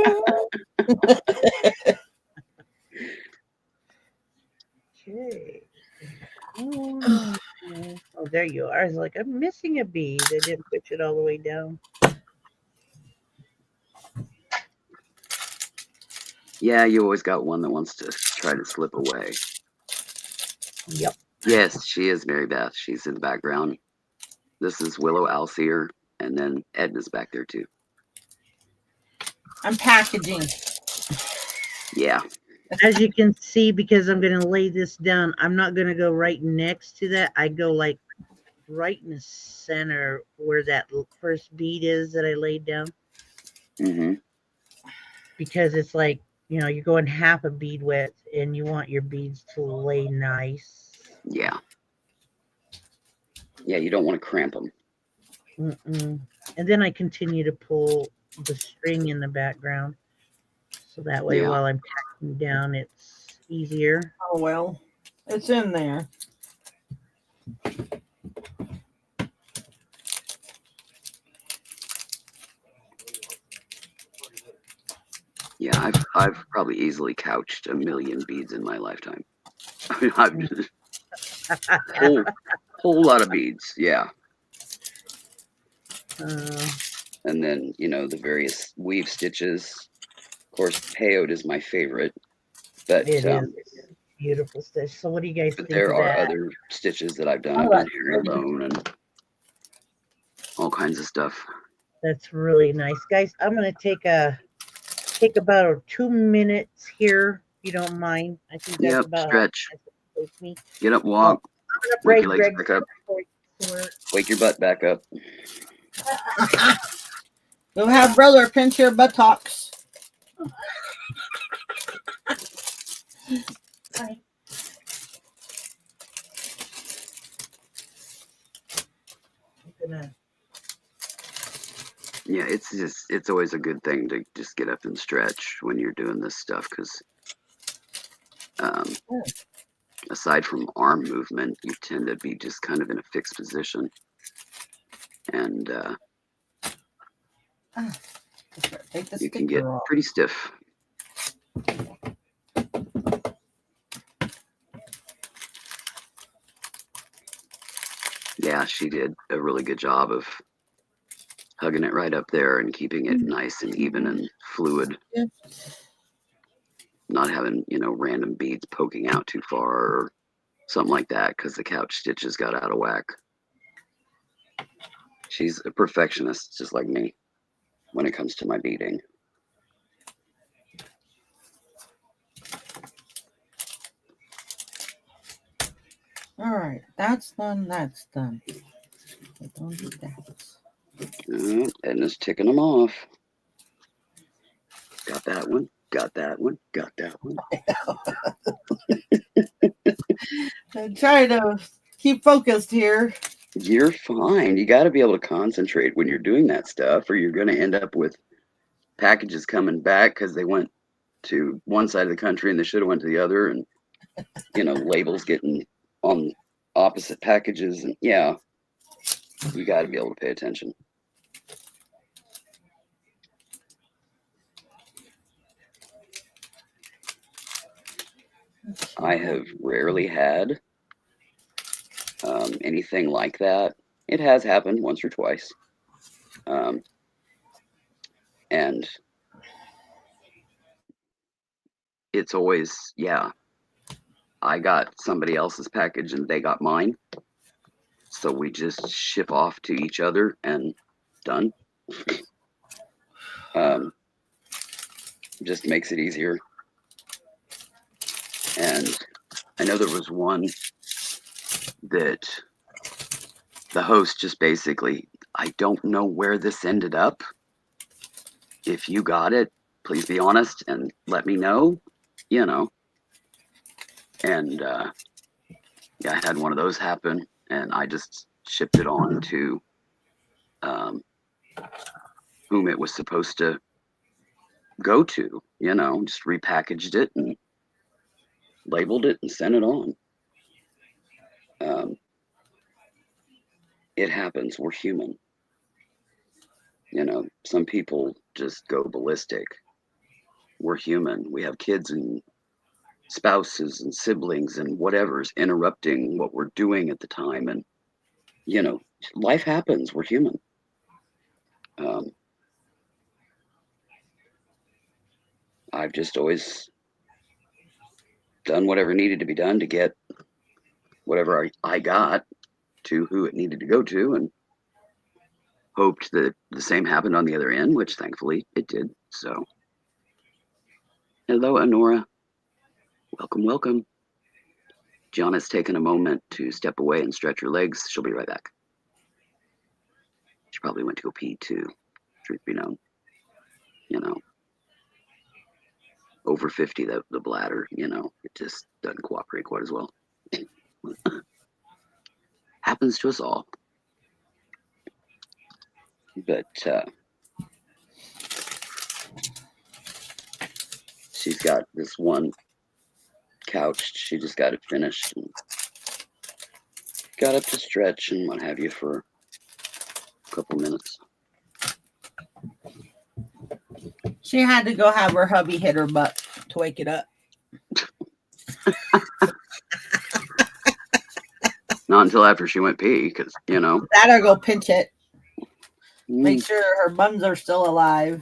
Okay. Oh, there you are. I was like, I'm missing a bead. I didn't push it all the way down. Yeah, you always got one that wants to try to slip away. Yep. Yes, she is Mary Beth. She's in the background. This is Willow Alcir, and then Edna's back there too. I'm packaging. Yeah. As you can see, because I'm going to lay this down, I'm not going to go right next to that. I go like right in the center where that first bead is that I laid down. Mm-hmm. Because it's like, you're going half a bead width and you want your beads to lay nice. Yeah. Yeah, you don't want to cramp them. Mm-mm. And then I continue to pull the string in the background. So that way, Yeah. while I'm packing down, it's easier. Oh, well, it's in there. Yeah, I've probably easily couched 1 million beads in my lifetime. I mean, I've just whole lot of beads, yeah. And then, the various weave stitches. Of course, peyote is my favorite, but It is beautiful stitch. So what do you guys but think there of are that? other stitches that I've done. Oh, I've done that's herringbone and all kinds of stuff. That's really nice, guys. I'm gonna take about 2 minutes here, if you don't mind. I think that's Yep, about stretch. how it takes me. Get up, walk, I'm gonna wake break your legs Greg's back up, to work. wake your butt back up. You'll have brother pinch your buttocks. Hi. I'm gonna. Yeah, it's always a good thing to just get up and stretch when you're doing this stuff because aside from arm movement, you tend to be just kind of in a fixed position. And Take the you can get sticker off. pretty stiff. Yeah, she did a really good job of hugging it right up there and keeping it nice and even and fluid. Yeah. Not having, random beads poking out too far or something like that because the couch stitches got out of whack. She's a perfectionist, just like me, when it comes to my beading. All right, that's done. That's done. Don't do that. Edna's ticking them off. Got that one. Got that one. Got that one. I try to keep focused here. You're fine. You got to be able to concentrate when you're doing that stuff, or you're going to end up with packages coming back because they went to one side of the country and they should have went to the other, and labels getting on opposite packages, and yeah, you got to be able to pay attention. I have rarely had anything like that. It has happened once or twice. And it's always, yeah, I got somebody else's package and they got mine. So we just ship off to each other and done. Just makes it easier. And I know there was one that the host just basically, I don't know where this ended up. If you got it, please be honest and let me know, And yeah, I had one of those happen and I just shipped it on to whom it was supposed to go to, just repackaged it and labeled it and sent it on. It happens. We're human. You know, some people just go ballistic. We're human. We have kids and spouses and siblings and whatever's interrupting what we're doing at the time. And, you know, life happens. We're human. I've just always done whatever needed to be done to get whatever I got to who it needed to go to, and hoped that the same happened on the other end, which thankfully it did. So, hello, Honora. Welcome, welcome. John has taken a moment to step away and stretch her legs. She'll be right back. She probably went to go pee too, truth be known. You know, over 50, the bladder, you know, it just doesn't cooperate quite as well. Happens to us all. But she's got this one couch. She just got it finished and got up to stretch and what have you for a couple minutes. She had to go have her hubby hit her butt to wake it up. Not until after she went pee, because, you know. That or go pinch it. Make sure her buns are still alive.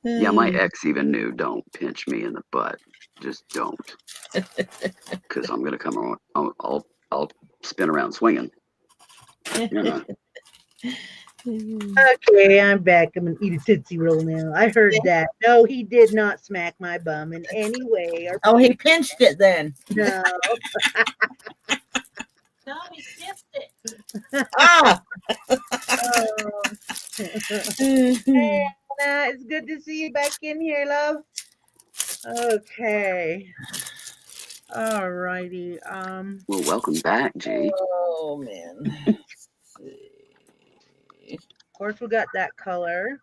Yeah, my ex even knew, don't pinch me in the butt. Just don't. Because I'm going to come around. I'll spin around swinging. You know. Okay, I'm back. I'm gonna eat a Tootsie Roll now. I heard that. No, he did not smack my bum in any way. Or Oh, he pinched it then. no. No, he skipped it. Ah! Oh. Hey, Anna, it's good to see you back in here, love. Okay. All righty. Well, welcome back, G. Oh, man. Of course, we got that color.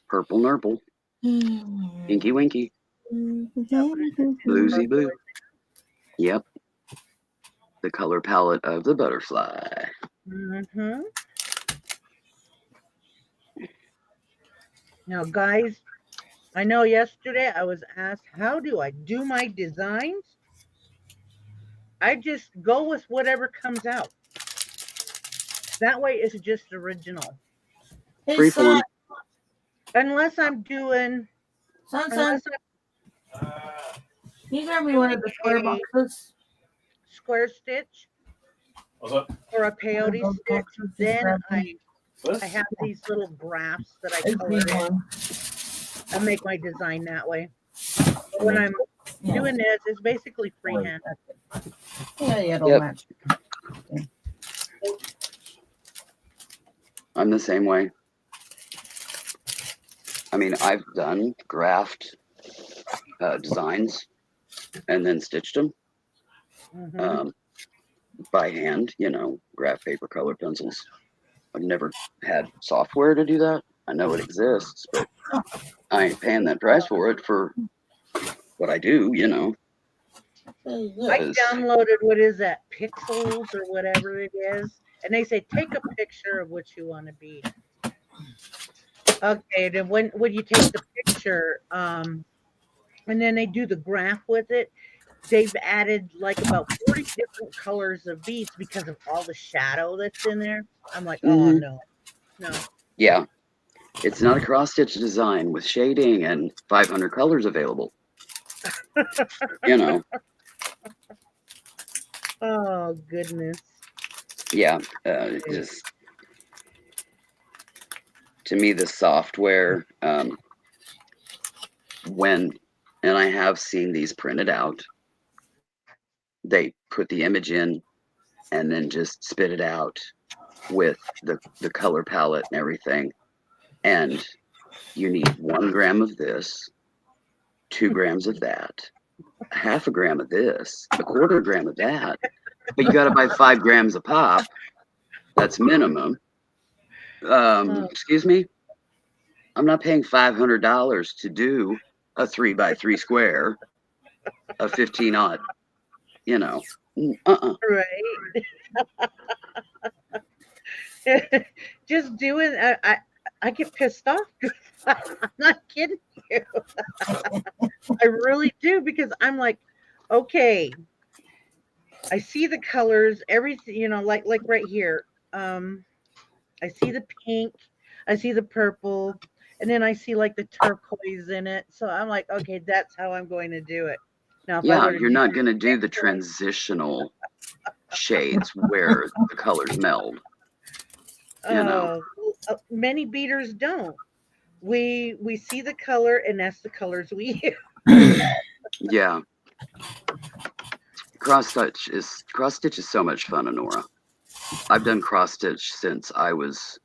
Purple nurple. Inky winky. Bluesy blue. Yep. The color palette of the butterfly. Mm-hmm. Now, guys, I know yesterday I was asked, how do I do my designs? I just go with whatever comes out. That way it's just original. Hey, Freeform. son. Unless I'm doing, Son, unless I'm can you grab me one of the square boxes? square stitch What's up? or a peyote Those stitch, boxes, just then grab I me. This? have these little graphs that I It's color big in. one. I make my design that way. But when I'm Yeah. doing this, it's basically freehand. Yeah, it'll Yep. match. I'm the same way. I mean, I've done graphed designs and then stitched them Mhm. by hand, you know, graph paper, color pencils. I've never had software to do that. I know it exists, but I ain't paying that price for it for what I do, you know. I Because downloaded, what is that, Pixels or whatever it is, and they say take a picture of what you want to be. Okay, then when you take the picture, and then they do the graph with it, they've added like about 40 different colors of beads because of all the shadow that's in there. I'm like, oh Mhm. no. yeah, it's not a cross-stitch design with shading and 500 colors available. You know, Oh goodness. yeah, just to me, the software, when, and I have seen these printed out, they put the image in and then just spit it out with the color palette and everything. And you need 1 gram of this, 2 grams of that, half a gram of this, a quarter gram of that. But you got to buy 5 grams of pop. That's minimum. Excuse me. I'm not paying $500 to do a 3x3 square, a 15-aught, you know. Right. Just doing, I get pissed off. I'm not kidding you. I really do because I'm like, okay, I see the colors, everything, like right here. I see the pink, I see the purple, and then I see like the turquoise in it. So I'm like, okay, that's how I'm going to do it. Now, if I Yeah, were to you're do not going to do the transitional shades where the colors meld. Many beaters don't. We see the color, and that's the colors we use. Yeah. Cross stitch is so much fun, Honora. I've done cross stitch since I was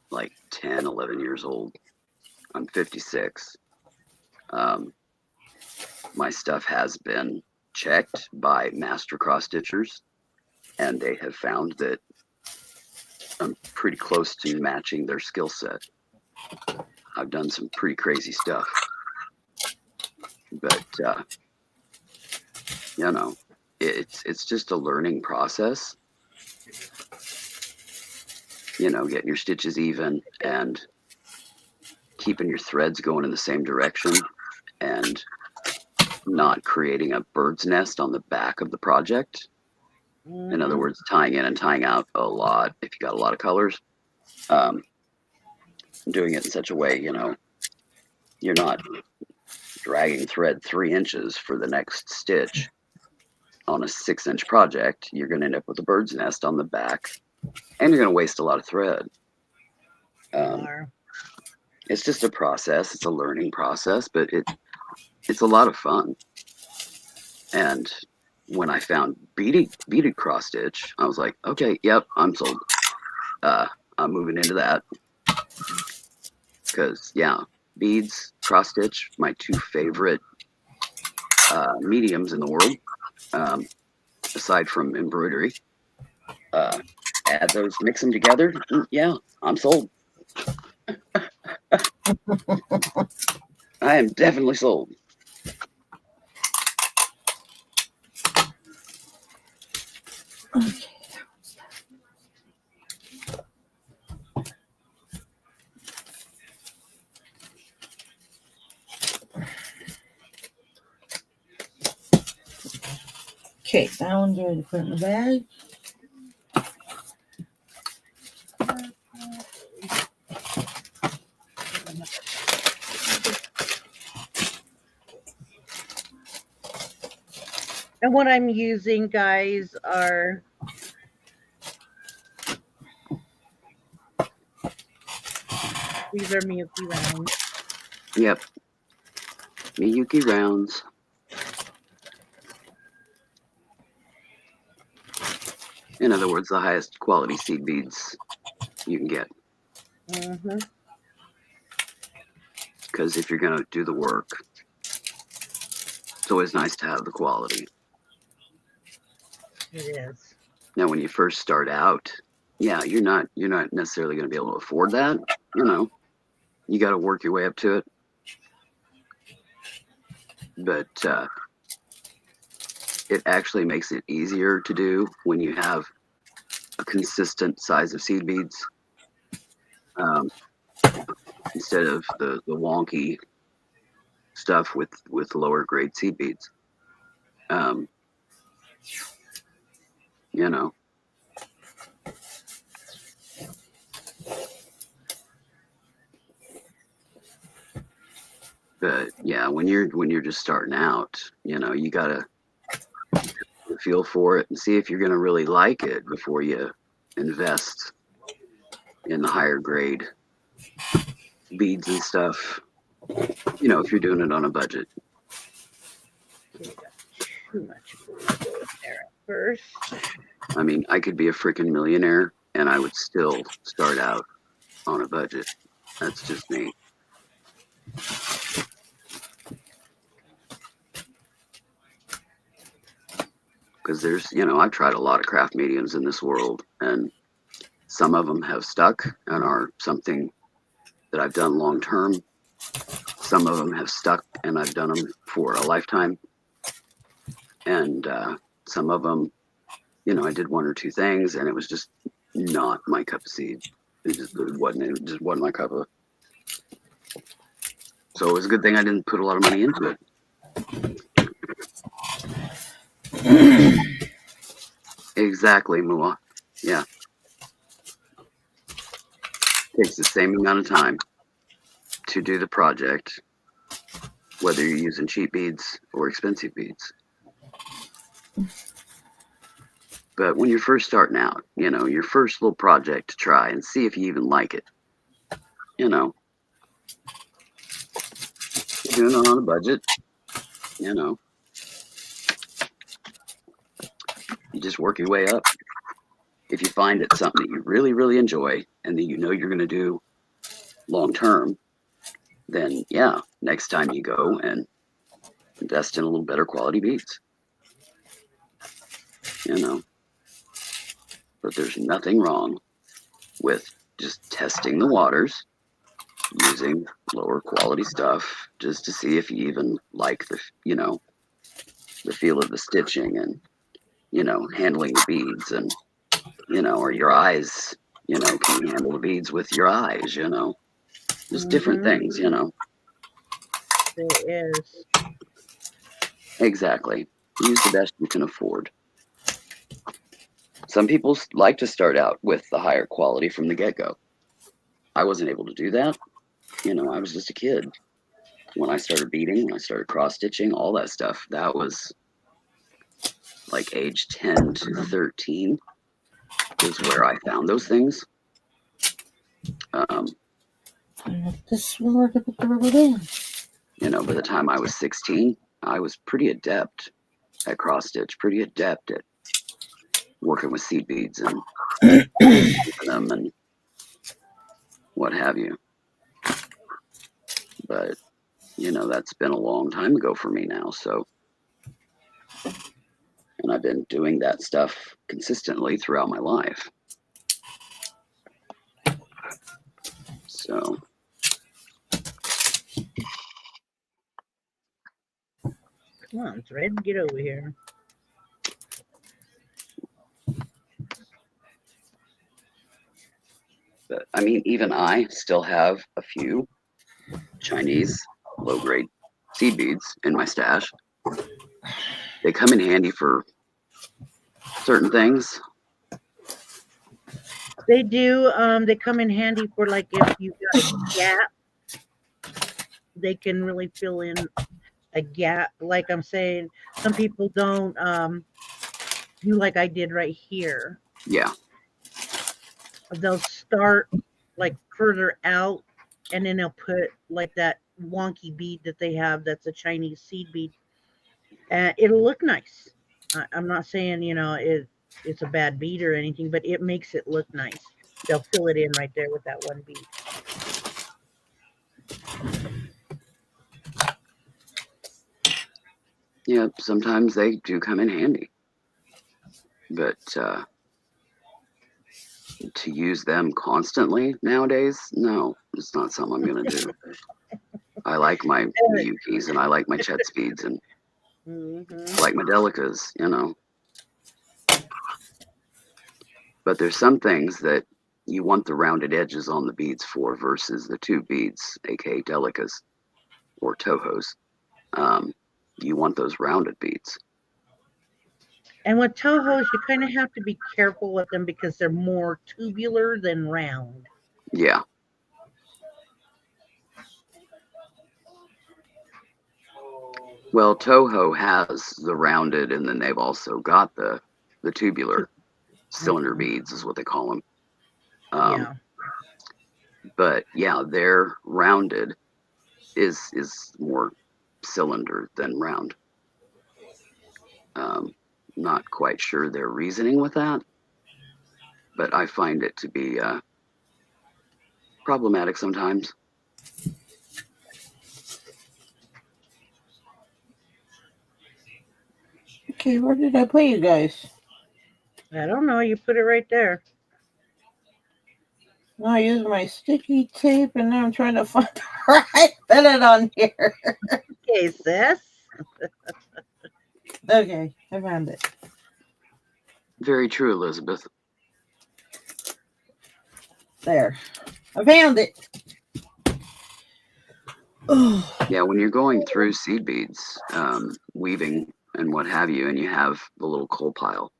like 10, 11 years old. I'm 56. My stuff has been checked by master cross stitchers, and they have found that I'm pretty close to matching their skill set. I've done some pretty crazy stuff, but it's just a learning process. Getting your stitches even and keeping your threads going in the same direction and not creating a bird's nest on the back of the project. In other words, tying in and tying out a lot if you got a lot of colors. Doing it in such a way, you're not dragging thread 3 inches for the next stitch on a 6-inch project. You're going to end up with a bird's nest on the back, and you're going to waste a lot of thread. It's just a process. It's a learning process, but it's a lot of fun. And when I found beaded cross stitch, I was like, okay, yep, I'm sold. I'm moving into that because beads, cross stitch, my 2 favorite mediums in the world, aside from embroidery. Add those, mix them together. Yeah, I'm sold. I am definitely sold. Okay, that one's ready to put in the bag. And what I'm using, guys, are these are Miyuki rounds. Yep. Miyuki rounds. In other words, the highest quality seed beads you can get. Because if you're going to do the work, it's always nice to have the quality. It is. Now, when you first start out, you're not necessarily going to be able to afford that. You got to work your way up to it. But it actually makes it easier to do when you have a consistent size of seed beads instead of the wonky stuff with lower grade seed beads. But when you're just starting out, you gotta feel for it and see if you're gonna really like it before you invest in the higher grade beads and stuff. If you're doing it on a budget. Too much there at first. I mean, I could be a freaking millionaire and I would still start out on a budget. That's just me. Because there's, I've tried a lot of craft mediums in this world, and some of them have stuck and are something that I've done long term. Some of them have stuck and I've done them for a lifetime. And some of them, I did 1 or 2 things and it was just not my cup of tea. It just wasn't my cup of. So it was a good thing I didn't put a lot of money into it. Exactly, Mua. Yeah. Takes the same amount of time to do the project, whether you're using cheap beads or expensive beads. But when you're first starting out, your first little project to try and see if you even like it, you're doing it on a budget, you just work your way up. If you find it's something that you really, really enjoy and that you're going to do long term, then yeah, next time you go and invest in a little better quality beads. But there's nothing wrong with just testing the waters, using lower quality stuff just to see if you even like the feel of the stitching and handling the beads and or your eyes, can you handle the beads with your eyes, just different things, There is. Exactly. Use the best you can afford. Some people like to start out with the higher quality from the get-go. I wasn't able to do that. I was just a kid. When I started beading, when I started cross-stitching, all that stuff, that was like age 10 to 13 is where I found those things. This word to put the rubber band. By the time I was 16, I was pretty adept at cross-stitch, pretty adept at working with seed beads and them and what have you. But, that's been a long time ago for me now, so. And I've been doing that stuff consistently throughout my life. So. Come on, it's Red, get over here. But, I mean, even I still have a few Chinese low-grade seed beads in my stash. They come in handy for certain things. They do. They come in handy for like if you got a gap, they can really fill in a gap. Like I'm saying, some people don't do like I did right here. Yeah. They'll start like further out, and then they'll put like that wonky bead that they have that's a Chinese seed bead. And it'll look nice. I'm not saying, it's a bad bead or anything, but it makes it look nice. They'll fill it in right there with that one bead. Yeah, sometimes they do come in handy. But to use them constantly nowadays, no, it's not something I'm going to do. I like my Yukis and I like my Chet speeds and I like my Delicas, But there's some things that you want the rounded edges on the beads for versus the tube beads, aka Delicas or Tohos. You want those rounded beads. And with Tohos, you kind of have to be careful with them because they're more tubular than round. Yeah. Well, Toho has the rounded, and then they've also got the tubular cylinder beads, is what they call them. Yeah. But yeah, their rounded is more cylinder than round. Not quite sure their reasoning with that, but I find it to be problematic sometimes. Okay, where did I put you guys? I don't know. You put it right there. No, I used my sticky tape, and now I'm trying to find where I put it on here. Okay, sis. Okay, I found it. Very true, Elizabeth. There. I found it. Oh. Yeah, when you're going through seed beads, weaving and what have you, and you have the little coal pile.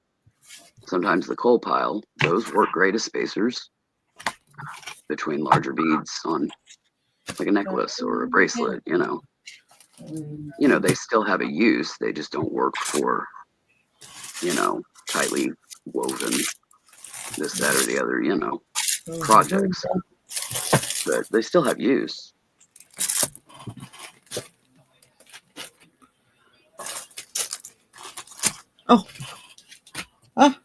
Sometimes the coal pile, those work great as spacers between larger beads on like a necklace or a bracelet, you know. You know, they still have a use. They just don't work for, you know, tightly woven this, that, or the other, you know, projects. But they still have use. Oh. Ah.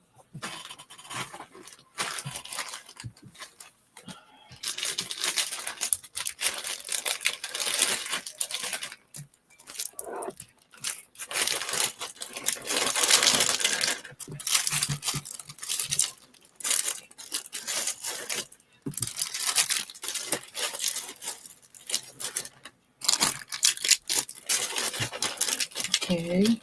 Okay.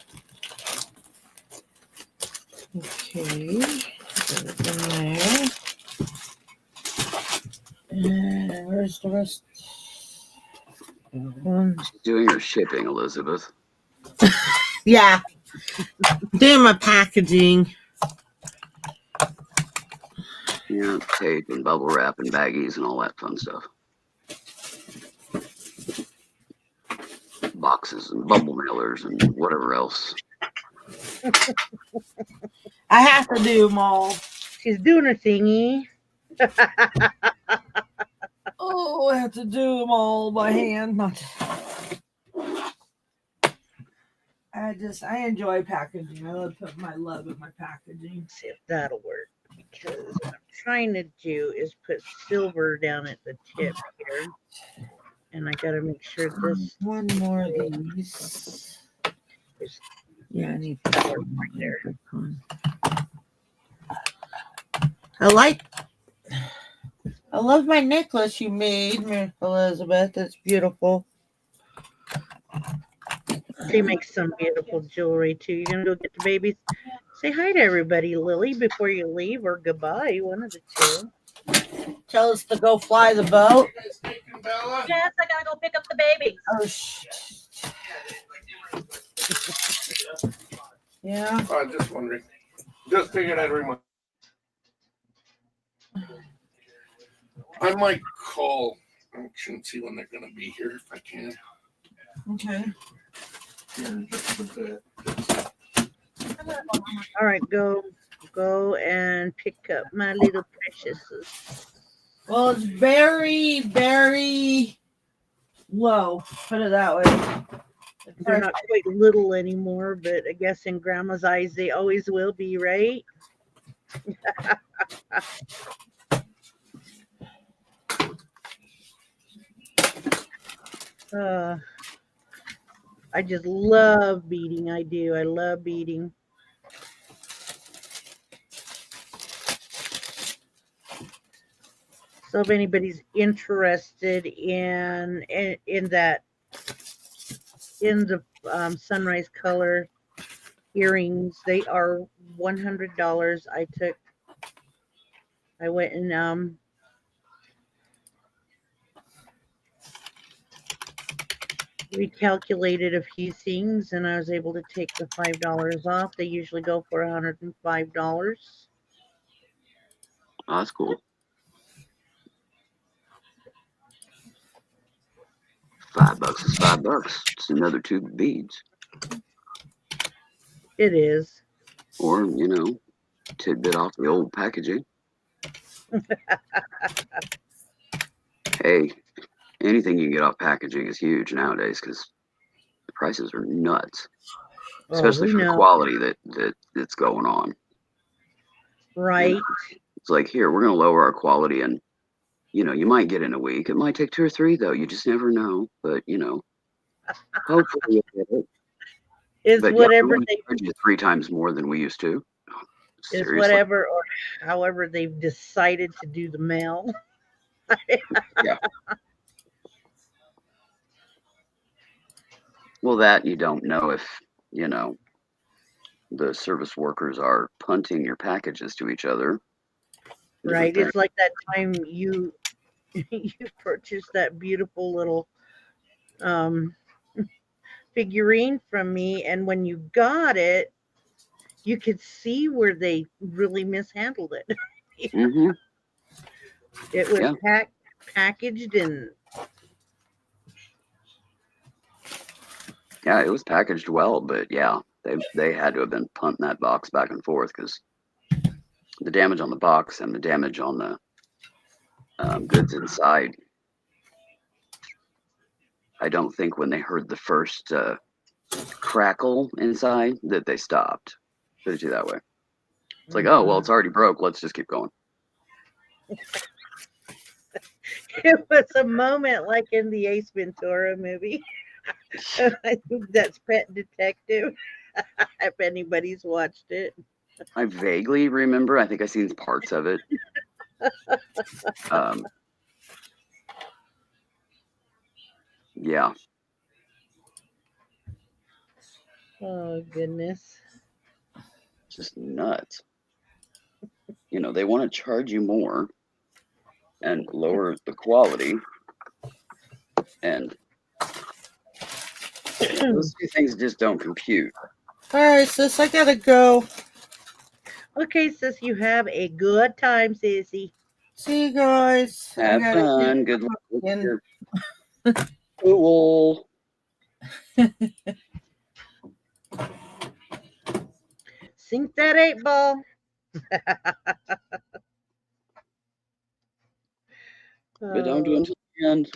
Okay. Put it in there. And where's the rest? She's doing her shipping, Elizabeth. Yeah. Doing my packaging. Yeah, tape and bubble wrap and baggies and all that fun stuff. Boxes and bubble mailers and whatever else. I have to do them all. She's doing her thingy. Oh, I have to do them all by hand. I enjoy packaging. I love putting my love in my packaging. See if that'll work. Because what I'm trying to do is put silver down at the tip here. And I gotta make sure this One more of these. is Yeah, I need right there. I love my necklace you made, Elizabeth. It's beautiful. She makes some beautiful jewelry too. You're gonna go get the babies. Say hi to everybody, Lily, before you leave, or goodbye, one of the two. Tell us to go fly the boat. Yes, I gotta go pick up the baby. Oh, shit. Yeah. Just wondering. Just figured I'd remind. I might call and see when they're going to be here if I can. Okay. Here in just a bit. All right, go and pick up my little preciouses. Well, it's very, very low. Put it that way. They're not quite little anymore, but I guess in Grandma's eyes they always will be, right? I just love beading. I do. I love beading. So if anybody's interested in the sunrise color earrings, they are $100. I went and recalculated a few things, and I was able to take the $5 off. They usually go for $105. Oh, that's cool. $5 is $5. It's another 2 beads. It is. Or, you know, tidbit off the old packaging. Hey, anything you can get off packaging is huge nowadays because the prices are nuts. Especially for the quality that's going on. Right. You know, it's like, here, we're going to lower our quality, and, you know, you might get in a week. It might take 2 or 3, though. You just never know. But, you know, hopefully you get it. Is but whatever they charge you 3 times more than we used to. Is whatever or however they've decided to do the mail. Yeah. Well, that you don't know if, you know, the service workers are punting your packages to each other, Right. thing. It's like that time you you purchased that beautiful little um figurine from me, and when you got it, you could see where they really mishandled it. Hmm. It was Yeah. packaged and Yeah, it was packaged well, but yeah, they had to have been punting that box back and forth because the damage on the box and the damage on the goods inside. I don't think when they heard the first crackle inside that they stopped. Put it to you that way. It's like, oh well, it's already broke. Let's just keep going. it was a moment like in the Ace Ventura movie. I think that's Pet Detective. If anybody's watched it. I vaguely remember. I think I seen parts of it. Yeah, Oh goodness. just nuts. You know, they want to charge you more and lower the quality, and those two things just don't compute. All right, sis, I gotta go. Okay, sis, you have a good time, sissy. See you guys. I Have gotta fun. Good luck with get your pool. Sink that 8 ball. But don't do it Oh, until the end.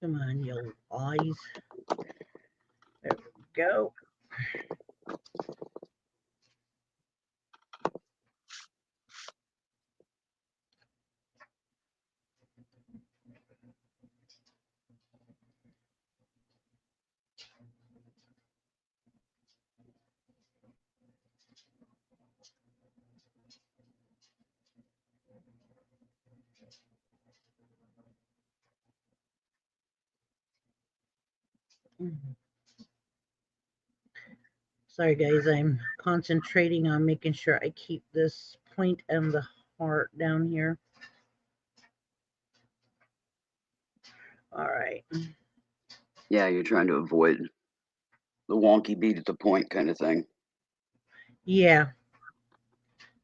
come on, you old eyes. There we go. Mhm. Sorry, guys. I'm concentrating on making sure I keep this point and the heart down here. All right. Yeah, you're trying to avoid the wonky bead at the point kind of thing. Yeah.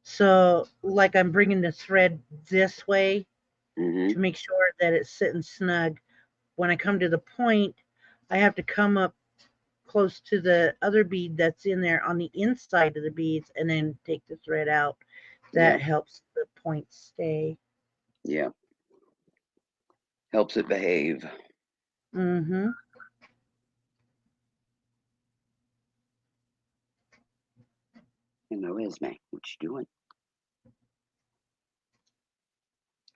So, like, I'm bringing the thread this way Hmm. to make sure that it's sitting snug. When I come to the point, I have to come up close to the other bead that's in there on the inside of the beads and then take the thread out. That Yeah, helps the point stay. yeah. Helps it behave. Mm-hmm. Hello, Esme. What you doing?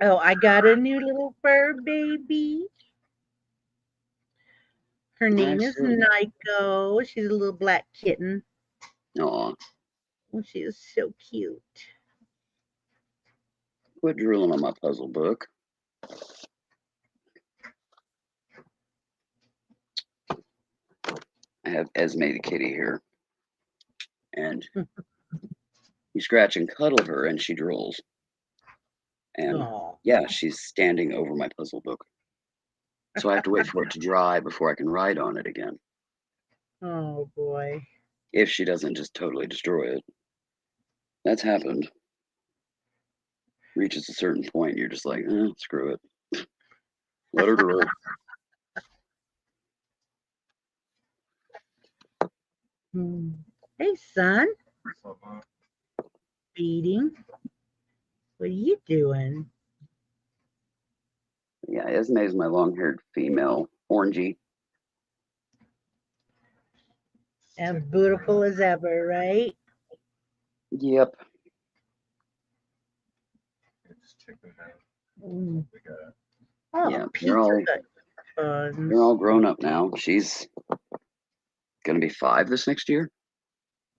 Oh, I got a new little fur baby. Her name is Actually, Nico. She's a little black kitten. aw, Oh, she is so cute. quit drooling on my puzzle book. I have Esme the kitty here, and you scratch and cuddle her, and she drools. And Oh, yeah, she's standing over my puzzle book. So I have to wait for it to dry before I can write on it again. oh boy. If she doesn't just totally destroy it. That's happened. Reaches a certain point, you're just like, screw it. Let her drool. Hmm. Hey, son. Beading. What are you doing? Yeah, Esme's my long-haired female, orangey. As beautiful as ever, right? Yep. Mm. Oh, Yeah, pizza Hut buns. they're all grown up now. She's gonna be 5 this next year.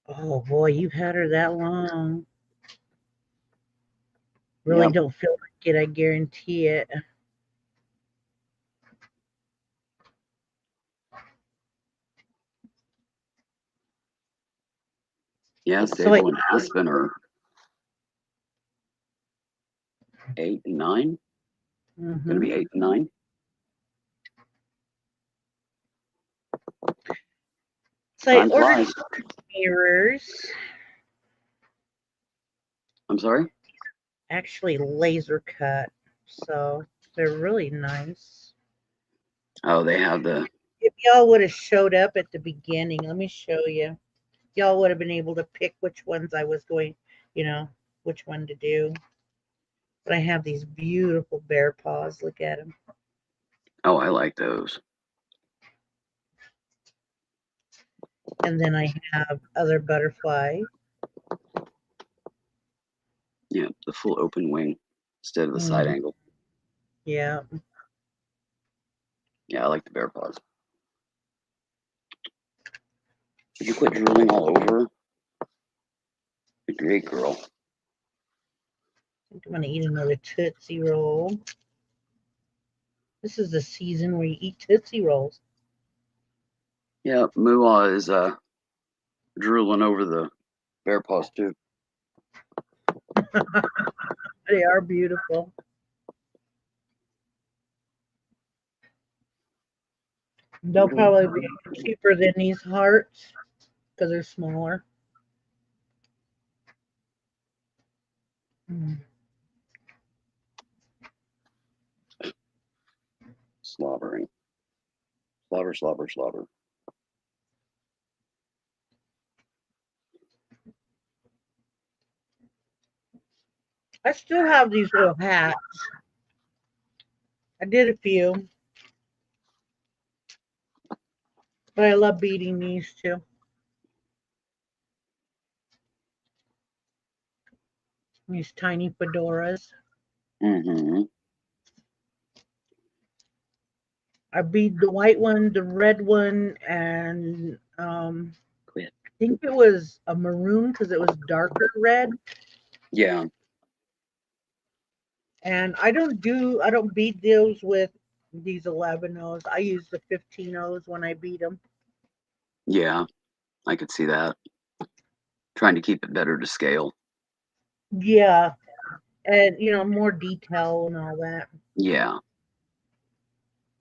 Oh boy, you've had her that long. Really Yep. don't feel like it, I guarantee it. Yeah, So Sable and Aspen are 8 and 9. Going to be 8 and 9. So I Time ordered flies. mirrors, I'm sorry? actually laser cut, so they're really nice. Oh, they have the. If y'all would have showed up at the beginning, let me show you. Y'all would have been able to pick which ones I was going, which one to do. But I have these beautiful bear paws. Look at them. Oh, I like those. And then I have other butterfly. Yeah, the full open wing instead of the side angle. Yeah. Yeah, I like the bear paws. Would you quit drooling all over? Good great girl. I think I'm going to eat another Tootsie Roll. This is the season where you eat Tootsie Rolls. Yeah, Moolah is drooling over the bear paws too. They are beautiful. They'll probably be cheaper than these hearts because they're smaller. Slobbering. Slobber, slobber, slobber. I still have these little hats. I did a few. But I love beading these too. These tiny fedoras. Mm-hmm. I bead the white one, the red one, and Quit. I think it was a maroon because it was darker red. Yeah. And I don't bead those with these 11-0s. I use the 15-0s when I bead them. Yeah, I could see that. Trying to keep it better to scale. Yeah. And more detail and all that. Yeah.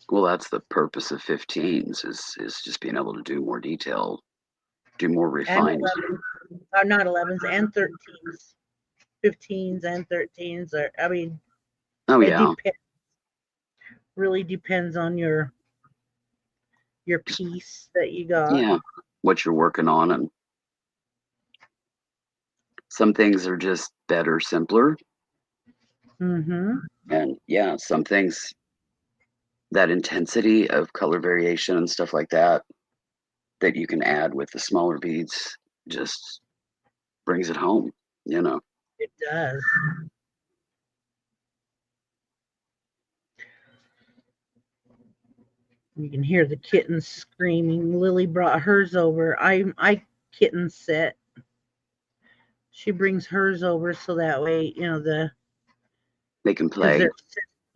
Well, that's the purpose of 15s is just being able to do more detail, do more And refined. 11s, not 11s, and 13s. 15s and 13s are, Oh it yeah. really depends on your piece that you got. Yeah. What you're working on, and some things are just better, simpler. Mm-hmm. And yeah, some things, that intensity of color variation and stuff like that you can add with the smaller beads just brings it home, It does. You can hear the kittens screaming. Lily brought hers over. I kitten sit. She brings hers over so that way, They can because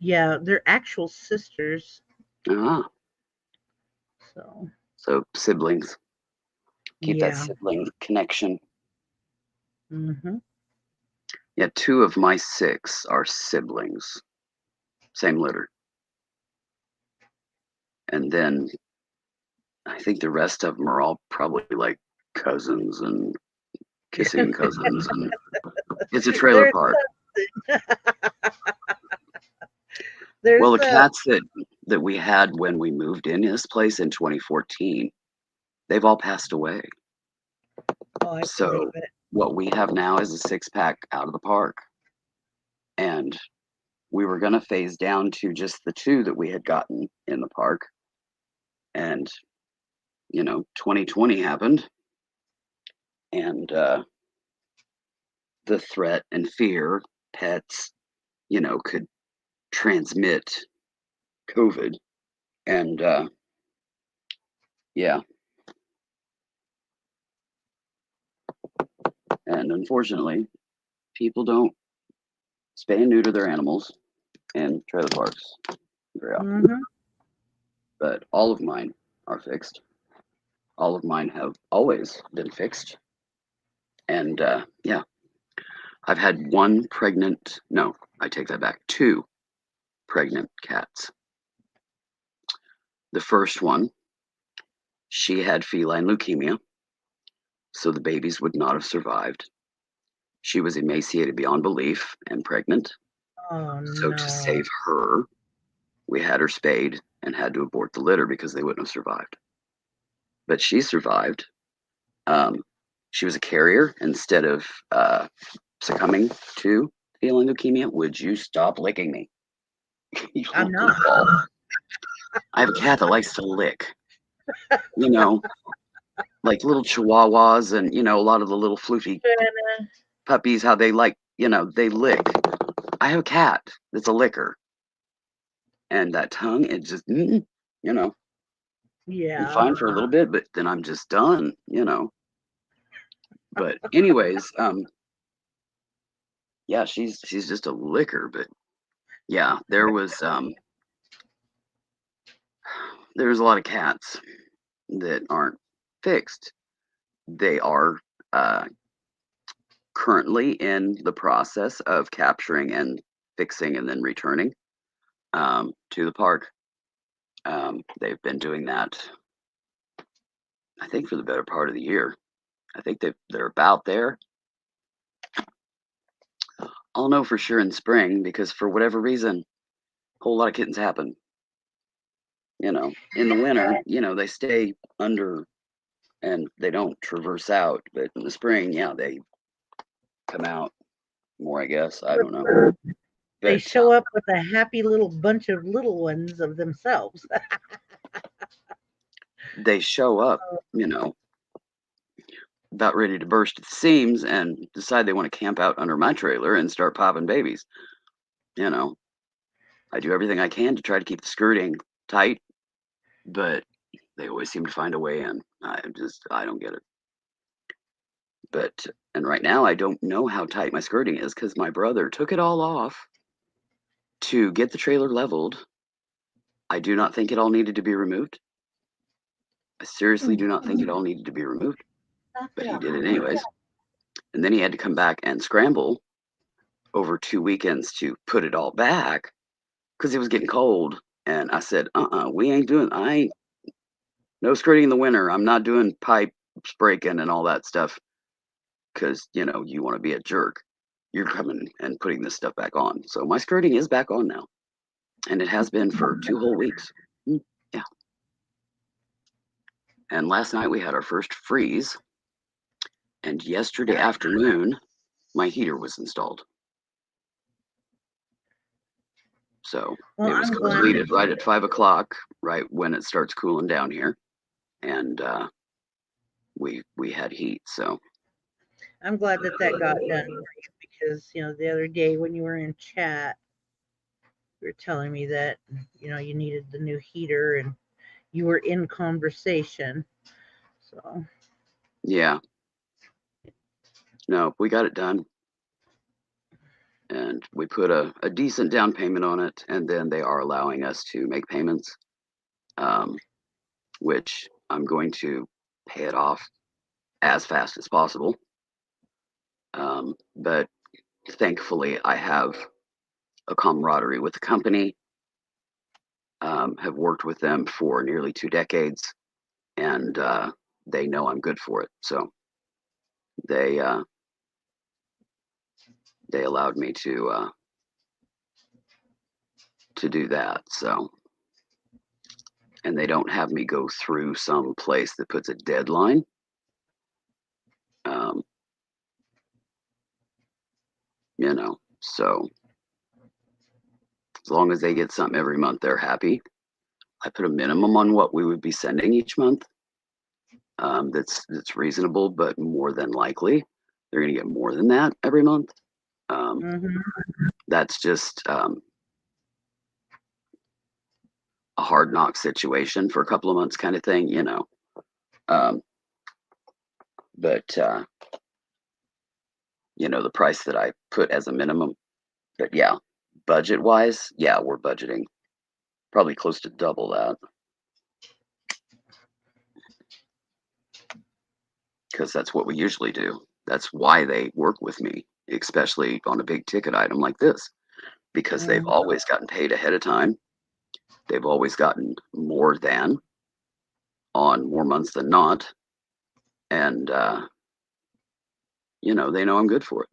play. they're actual sisters. Ah, So siblings. Keep that yeah. sibling connection. Mm-hmm. Yeah, 2 of my 6 are siblings. Same litter. And then I think the rest of them are all probably like cousins and kissing cousins. And it's a trailer park. Well, the cats that we had when we moved into this place in 2014, they've all passed away. I So believe it. what we have now is a 6-pack out of the park. And we were going to phase down to just the 2 that we had gotten in the park. And, 2020 happened. And the threat and fear pets, could transmit COVID. And yeah. And unfortunately, people don't spay and neuter their animals in trailer parks very often. Mm-hmm. But all of mine are fixed. All of mine have always been fixed. And yeah, I've had I take that back, 2 pregnant cats. The first one, she had feline leukemia, so the babies would not have survived. She was emaciated beyond belief and pregnant. Oh So to no. save her, we had her spayed and had to abort the litter because they wouldn't have survived. But she survived. She was a carrier instead of succumbing to feline leukemia. Would you stop licking me? You I'm little not. ball. I have a cat that likes to lick. You know, like little chihuahuas and, a lot of the little floofy puppies, how they like, they lick. I have a cat that's a licker. And that tongue, it just, I'm Yeah. fine for a little bit, but then I'm just done, But anyways, yeah, she's just a licker, but yeah, there was a lot of cats that aren't fixed. They are currently in the process of capturing and fixing and then returning to the park. They've been doing that, I think, for the better part of the year. I think they're about there. I'll know for sure in spring because for whatever reason, a whole lot of kittens happen. In the winter, they stay under and they don't traverse out. But in the spring, yeah, they come out more, I guess. I don't know. They But show up with a happy little bunch of little ones of themselves. they show up, about ready to burst at the seams and decide they want to camp out under my trailer and start popping babies. I do everything I can to try to keep the skirting tight, but they always seem to find a way in. I don't get it. And right now I don't know how tight my skirting is because my brother took it all off to get the trailer leveled. I do not think it all needed to be removed. I seriously do not think it all needed to be removed, but he did it anyways. And then he had to come back and scramble over 2 weekends to put it all back because it was getting cold. And I said, we ain't doing, no skirting in the winter. I'm not doing pipe breaking and all that stuff because, you want to be a jerk. You're coming and putting this stuff back on. So my skirting is back on now. And it has been for 2 whole weeks. Yeah. And last night we had our first freeze. And yesterday afternoon, my heater was installed. So Well, it was I'm glad completed right at 5 o'clock, right when it starts cooling down here. And we had heat. So I'm glad that got done for you because the other day when you were in chat, you were telling me that you needed the new heater and you were in conversation. So yeah. No, we got it done. And we put a decent down payment on it, and then they are allowing us to make payments, which I'm going to pay it off as fast as possible. But thankfully, I have a camaraderie with the company, have worked with them for nearly 2 decades, and they know I'm good for it. So they allowed me to do that. So, and they don't have me go through some place that puts a deadline. So as long as they get something every month, they're happy. I put a minimum on what we would be sending each month. That's reasonable, but more than likely they're going to get more than that every month. That's just a hard knock situation for a couple of months kind of thing, but you know, the price that I put as a minimum. But yeah, budget wise, yeah, we're budgeting probably close to double that because that's what we usually do. That's why they work with me, especially on a big ticket item like this, because they've Mm. always gotten paid ahead of time. They've always gotten more than on more months than not. And, you know, they know I'm good for it.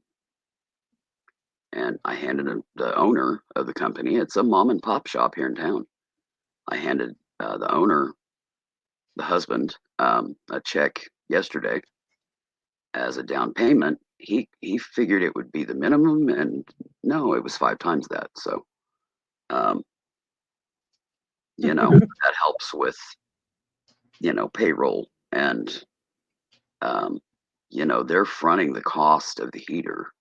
And I handed the owner of the company, it's a mom and pop shop here in town. I handed the owner, the husband, a check yesterday as a down payment. He figured it would be the minimum, and no, it was 5 times that. So, um, you know, that helps with, you know, payroll and, um, you know, they're fronting the cost of the heater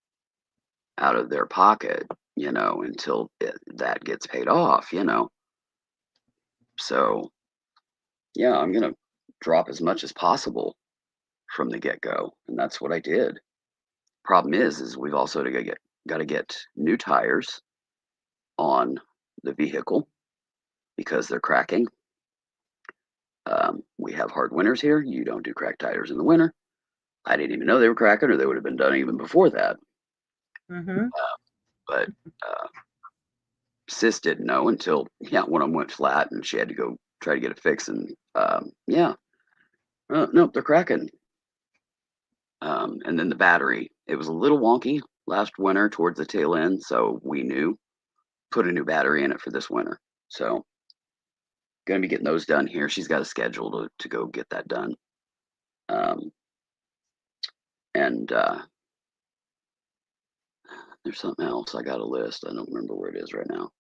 out of their pocket, you know, until that gets paid off, you know. So, yeah, I'm going to drop as much as possible from the get go. And that's what I did. Problem is we've also got to get new tires on the vehicle because they're cracking. We have hard winters here. You don't do cracked tires in the winter. I didn't even know they were cracking, or they would have been done even before that. Mm-hmm. But Sis didn't know until one of them went flat, and she had to go try to get it fixed. And nope, they're cracking. And then the battery, it was a little wonky last winter towards the tail end, so we knew put a new battery in it for this winter. So gonna be getting those done here. She's got a schedule to go get that done. And there's something else I got a list. I don't remember where it is right now.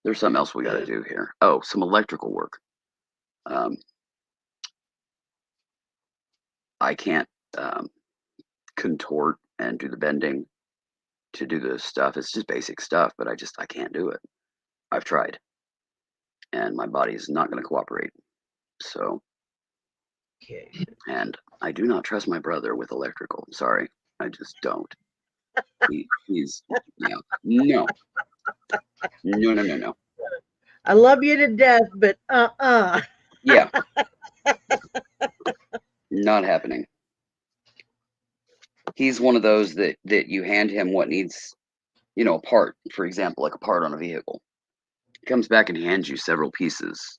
There's something else we got to do here. Oh, some electrical work. I can't contort and do the bending to do the stuff. It's just basic stuff, but I can't do it. I've tried, and my body is not going to cooperate. So, Okay. and I do not trust my brother with electrical. Sorry, I just don't. He's no, no, no, no, no, no. I love you to death, but Yeah, not happening. He's one of those that you hand him what needs, you know, a part, for example, like a part on a vehicle. He comes back and hands you several pieces.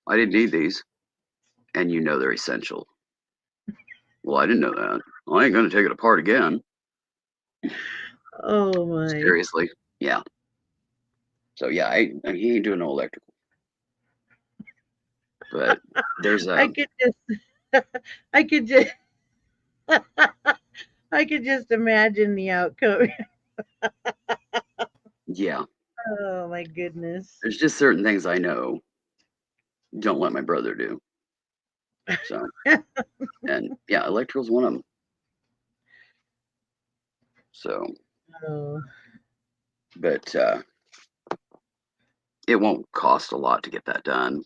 I didn't need these, and you know they're essential. Well, I didn't know that. I ain't gonna take it apart again. Oh my. Seriously, yeah. So yeah, he ain't doing no electrical. But there's I could just I could just I could just imagine the outcome. yeah, Oh my goodness. there's just certain things I know don't let my brother do. So and yeah, electrical's one of them. So, Oh. but it won't cost a lot to get that done.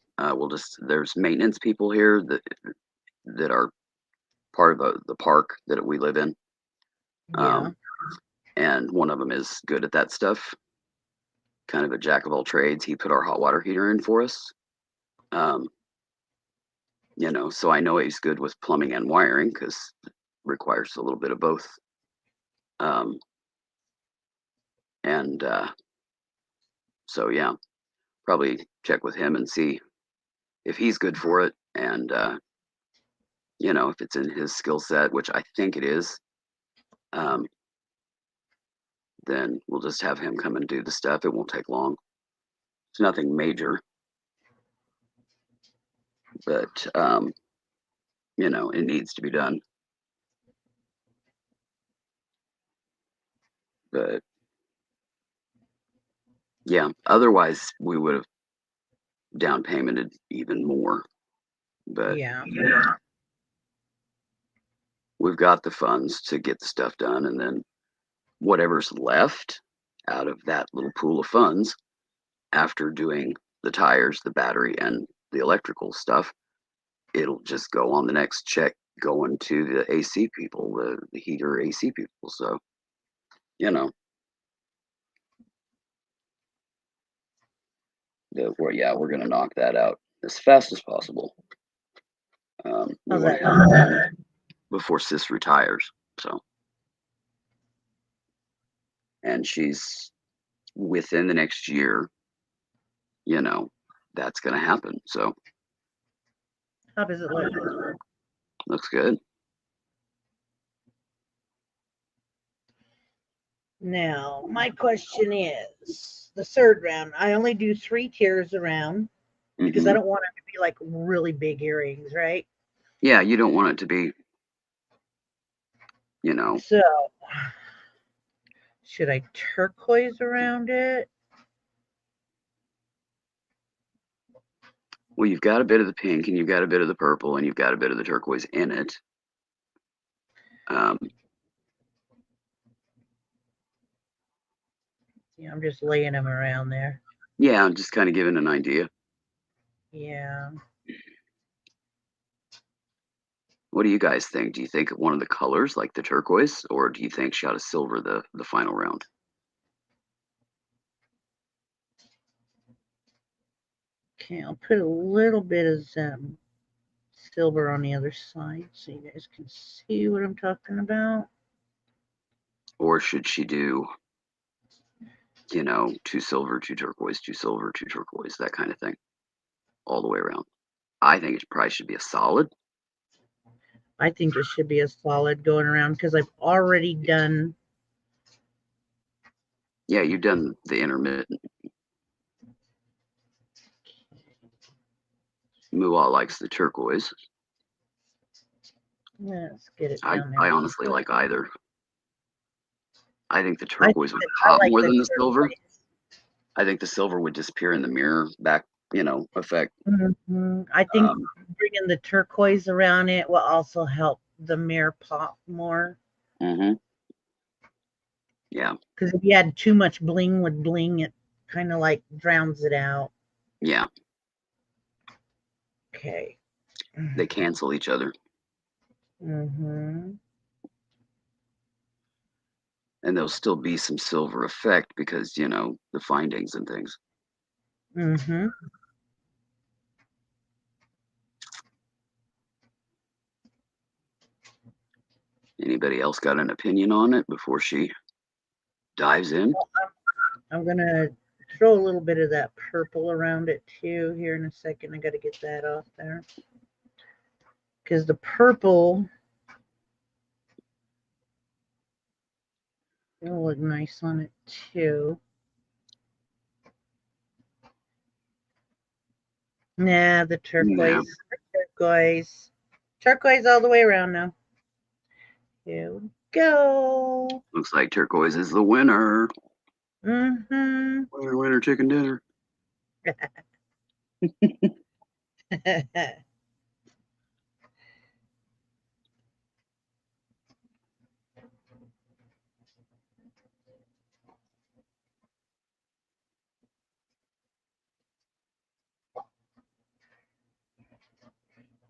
There's maintenance people here that are part of the park that we live in. Yeah. And one of them is good at that stuff, kind of a jack of all trades. He put our hot water heater in for us. You know, so I know he's good with plumbing and wiring because it requires a little bit of both. And so yeah, probably check with him and see if he's good for it, and you know, if it's in his skill set, which I think it is. Then we'll just have him come and do the stuff. It won't take long. It's nothing major, but you know, it needs to be done. But yeah, otherwise we would have down paymented even more. But Yeah. we've got the funds to get the stuff done, and then whatever's left out of that little pool of funds after doing the tires, the battery, and the electrical stuff, it'll just go on the next check going to the AC people, the heater AC people. So you know, we're gonna knock that out as fast as possible. We How's want that? to get it done before Sis retires. So, and she's within the next year, you know, that's gonna happen. So, How does it look? looks good. Now, my question is the third round. I only do 3 tiers around because I Mhm. don't want it to be like really big earrings, right? Yeah, you don't want it to be, you know, So, should I turquoise around it? well, you've got a bit of the pink and you've got a bit of the purple and you've got a bit of the turquoise in it. Yeah, I'm just laying them around there. Yeah, I'm just kind of giving an idea. Yeah. What do you guys think? Do you think one of the colors, like the turquoise, or do you think she ought to silver the final round? Okay, I'll put a little bit of silver on the other side so you guys can see what I'm talking about. Or should she do, you know, 2 silver, 2 turquoise, 2 silver, 2 turquoise, that kind of thing, all the way around? I think it probably should be a solid. I think it should be a solid going around because I've already done. Yeah, you've done the intermittent. Moolah likes the turquoise. Let's get it I down there. honestly like either. I think the I turquoise would I pop like more the than the silver. turquoise. I think the silver would disappear in the mirror back, you know, effect. I think Um, bringing the turquoise around it will also help the mirror pop more. mhm. Yeah, Because if you add too much bling with bling, it kind of like drowns it out. yeah, Okay. they cancel each other. Mm-hmm. And there'll still be some silver effect because, you know, the findings and things. Mm-hmm. Anybody else got an opinion on it before she dives in? I'm gonna throw a little bit of that purple around it too here in a second. I got to get that off there because the purple will look nice on it too. Nah, the turquoise, turquoise all the way around now. Here we go. Looks like turquoise is the winner. Mm-hmm. Winner, winner, chicken dinner.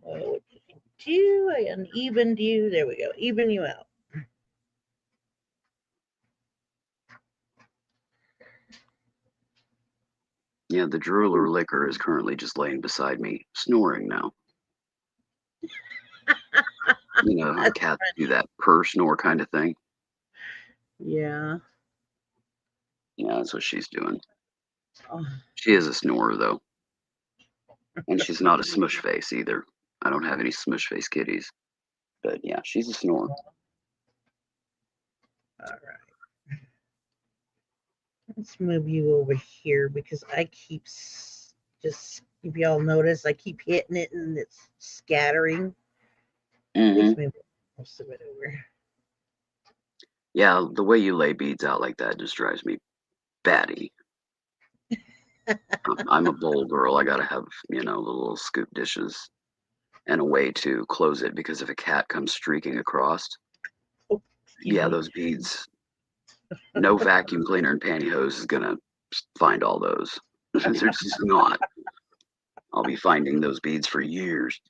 Oh, what did I do? I unevened you. There we go. Even you out. Yeah, the drooler liquor is currently just laying beside me, snoring now. You know how That's cats do funny. that purr snore kind of thing? Yeah. Yeah, that's what she's doing. Oh, She is a snorer, though. And she's not a smush face either. I don't have any smush face kitties. But yeah, she's a snorer. all right. Let's move you over here because I keep just, if y'all notice, I keep hitting it and it's scattering. Mm-hmm. Let's move most of it over. Yeah, the way you lay beads out like that just drives me batty. I'm a bowl girl. I gotta have, you know, the little scoop dishes and a way to close it because if a cat comes streaking across, Oh, yeah, me. those beads, no vacuum cleaner and pantyhose is gonna find all those. They're just not. I'll be finding those beads for years.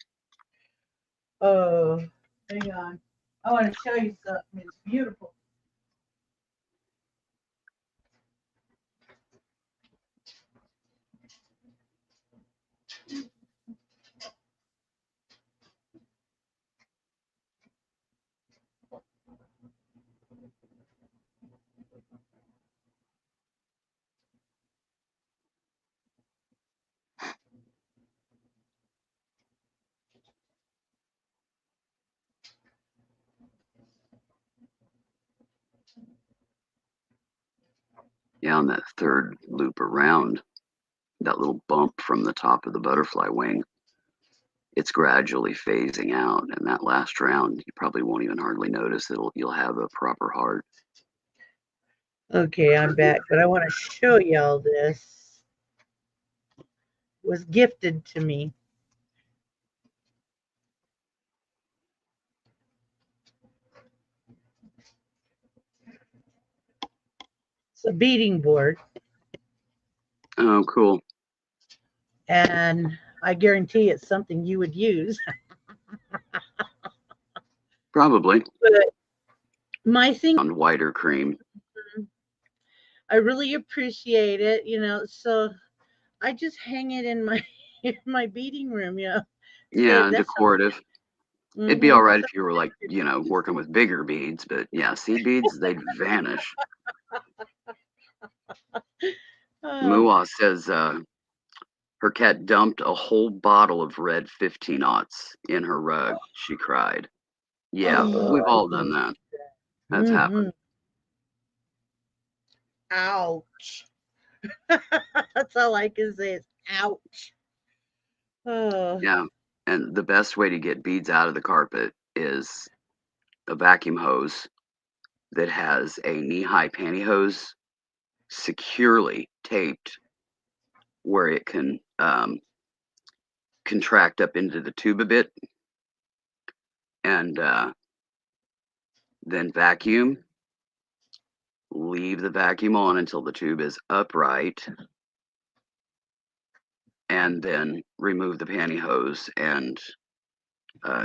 Oh, hang on. I want to show you something. It's beautiful. down that third loop around, that little bump from the top of the butterfly wing, it's gradually phasing out. And that last round, you probably won't even hardly notice you'll have a proper heart. Okay, I'm back, but I want to show y'all this. It was gifted to me. It's a beading board. Oh, cool. And I guarantee it's something you would use. Probably. But my thing On whiter cream. I really appreciate it, so I just hang it in my in my beading room, Yeah, that's decorative. It'd be all right if you were like, working with bigger beads, but yeah, seed beads, they'd vanish. Muah says her cat dumped a whole bottle of red 15-aughts in her rug. She cried. Yeah, we've all done that. That's happened. Ouch. That's all I can say is ouch. Oh. Yeah, and the best way to get beads out of the carpet is a vacuum hose that has a knee-high pantyhose securely taped where it can contract up into the tube a bit, and then vacuum. Leave the vacuum on until the tube is upright, and then remove the pantyhose and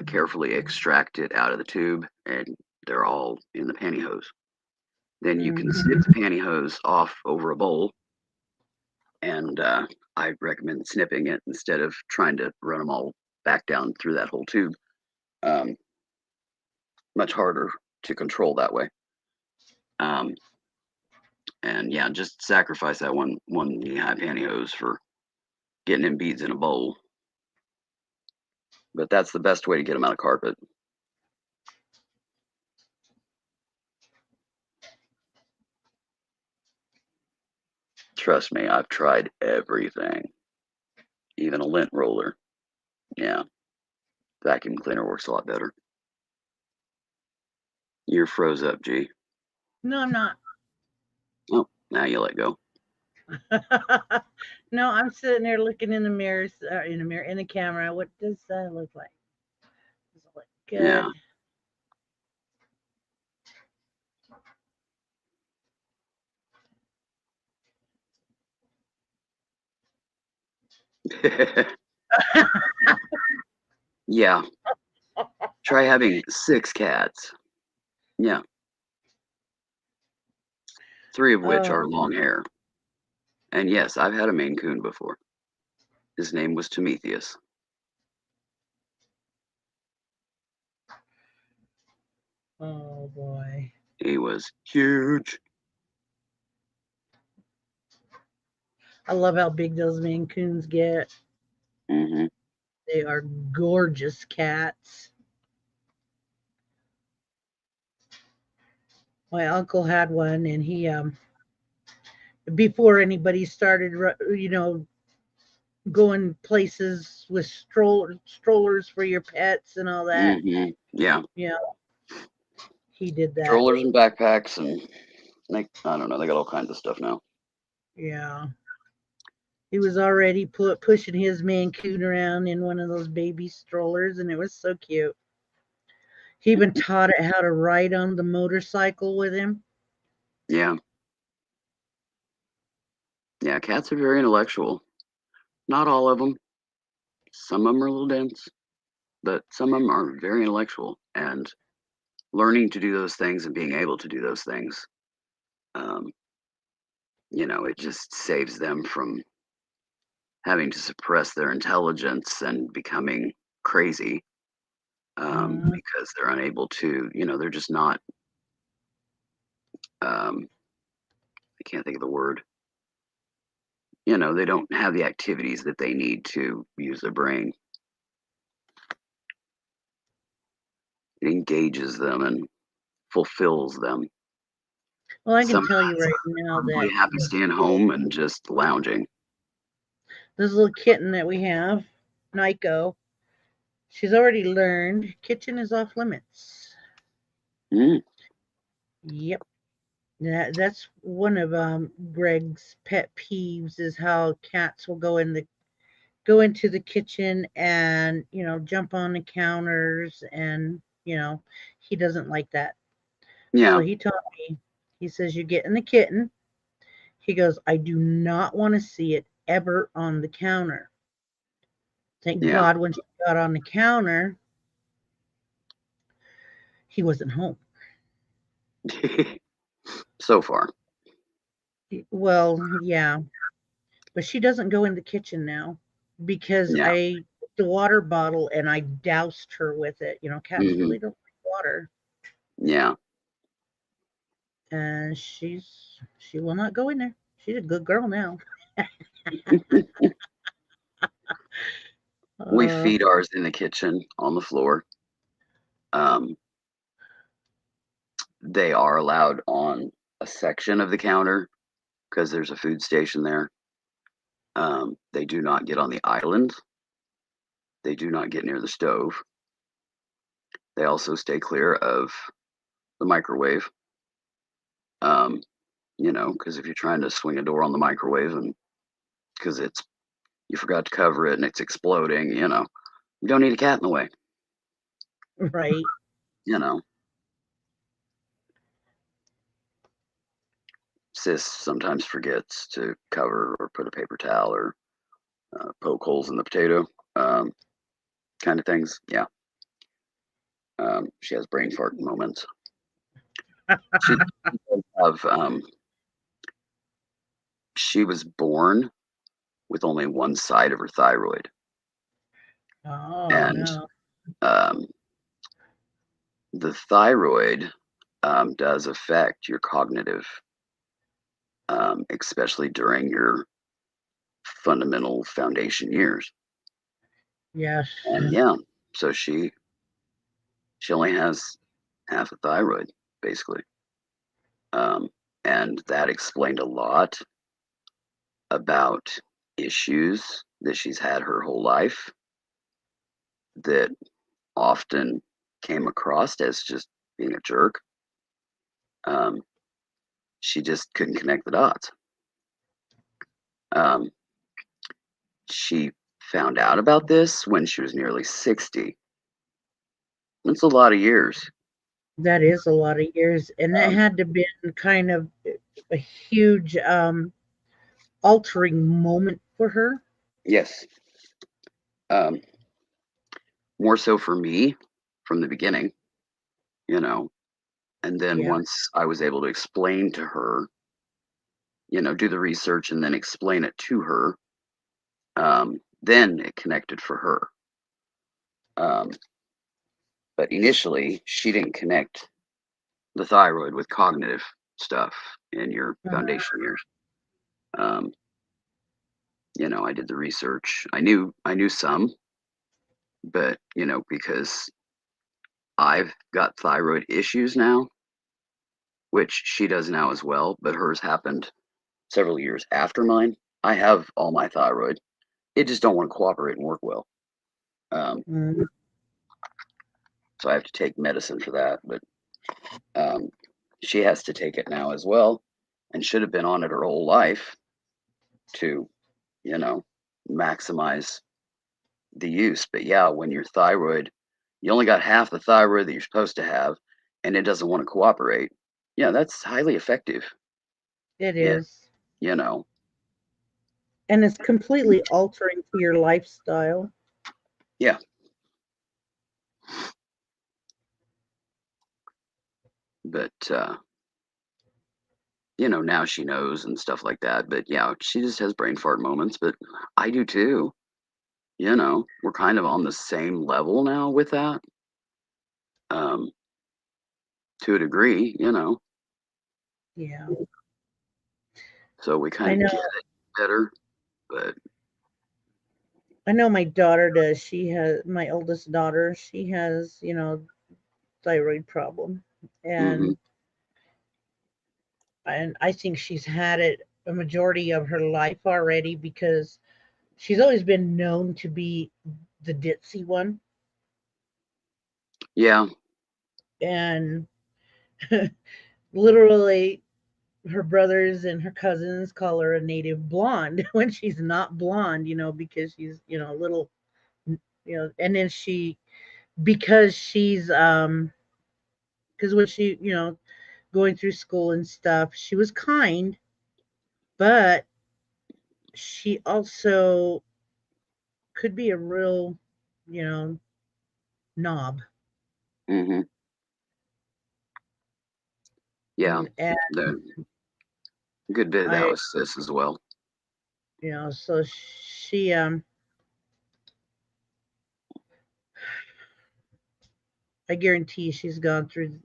carefully extract it out of the tube, and they're all in the pantyhose. Then you can snip the pantyhose off over a bowl, and I recommend snipping it instead of trying to run them all back down through that whole tube. Much harder to control that way. And yeah, just sacrifice that one knee-high pantyhose for getting in beads in a bowl. But that's the best way to get them out of carpet. Trust me, I've tried everything. Even a lint roller. Yeah. Vacuum cleaner works a lot better. You're froze up, G. No, I'm not. Oh, now you let go. No, I'm sitting there looking in the mirrors, in the camera. What does that look like? Does it look good? Yeah. Yeah. Try having 6 cats. Yeah. 3 of which are long hair. And yes, I've had a Maine Coon before. His name was Prometheus. Oh boy. He was huge. I love how big those Maine Coons get. Mm-hmm. They are gorgeous cats. My uncle had one, and he before anybody started, going places with strollers for your pets and all that. Mm-hmm. Yeah. Yeah, he did that. Strollers and backpacks, and I don't know, they got all kinds of stuff now. Yeah. He was already pushing his Maine Coon around in one of those baby strollers, and it was so cute. He even taught it how to ride on the motorcycle with him. Yeah. Yeah, cats are very intellectual. Not all of them. Some of them are a little dense, but some of them are very intellectual. And learning to do those things and being able to do those things, it just saves them from having to suppress their intelligence and becoming crazy because they're unable to, they're just not, I can't think of the word. They don't have the activities that they need to use their brain. It engages them and fulfills them. Well, I can Some tell you right now probably that happy staying home and just lounging. this little kitten that we have, Nico, she's already learned kitchen is off limits. Mm, Yep. That's one of Greg's pet peeves is how cats will go into the kitchen and jump on the counters, and he doesn't like that. So yeah, he taught me. He says you get in the kitten. He goes, I do not want to see it ever on the counter. Thank yeah. God when she got on the counter, he wasn't home. So far. Well, yeah, but she doesn't go in the kitchen now because Yeah. I took the water bottle and I doused her with it. Cats Hmm. really don't like water, Yeah. and she will not go in there. She's a good girl now. We Uh, feed ours in the kitchen on the floor. Um, they are allowed on a section of the counter because there's a food station there. They do not get on the island. They do not get near the stove. They also stay clear of the microwave. Um, because if you're trying to swing a door on the microwave and because you forgot to cover it and it's exploding, you don't need a cat in the way, right. you know. Sis sometimes forgets to cover or put a paper towel or poke holes in the potato, kind of things. Yeah. She has brain fart moments. She does have, she was born with only one side of her thyroid. Oh And no. um, the thyroid does affect your cognitive, especially during your fundamental foundation years. Yes. And yeah, so she only has half a thyroid, basically. Um, and that explained a lot about issues that she's had her whole life that often came across as just being a jerk. Um, she just couldn't connect the dots. Um, she found out about this when she was nearly 60. That's a lot of years. That is a lot of years, and that Um, had to been kind of a huge altering moment for her. yes. Um, more so for me from the beginning, you know. And then Yeah. once I was able to explain to her, do the research and then explain it to her, then it connected for her. Um, but initially, she didn't connect the thyroid with cognitive stuff in your foundation years. Um, I did the research. I knew some, but because I've got thyroid issues now, which she does now as well, but hers happened several years after mine. I have all my thyroid. It just don't want to cooperate and work well. Um, Mhm. so I have to take medicine for that. But she has to take it now as well, and should have been on it her whole life to, you know, maximize the use. But yeah, when your thyroid, you only got half the thyroid that you're supposed to have, and it doesn't want to cooperate. Yeah, that's highly effective. It Yeah, is. you know, And it's completely altering to your lifestyle. yeah. But now she knows and stuff like that. But yeah, she just has brain fart moments. But I do too. We're kind of on the same level now with that. Um, to a degree. Yeah. So we kind I of know get it better. But I know my daughter does. She has my oldest daughter, she has, thyroid problem. hmm And and I think she's had it a majority of her life already because she's always been known to be the ditzy one. Yeah. And literally, her brothers and her cousins call her a native blonde when she's not blonde, because she's, a little, and then because she's, because when she, going through school and stuff, she was kind, but she also could be a real, you know, knob. Hmm. Yeah. And The good bit of that I, was sis as well. so she, I guarantee she's gone through,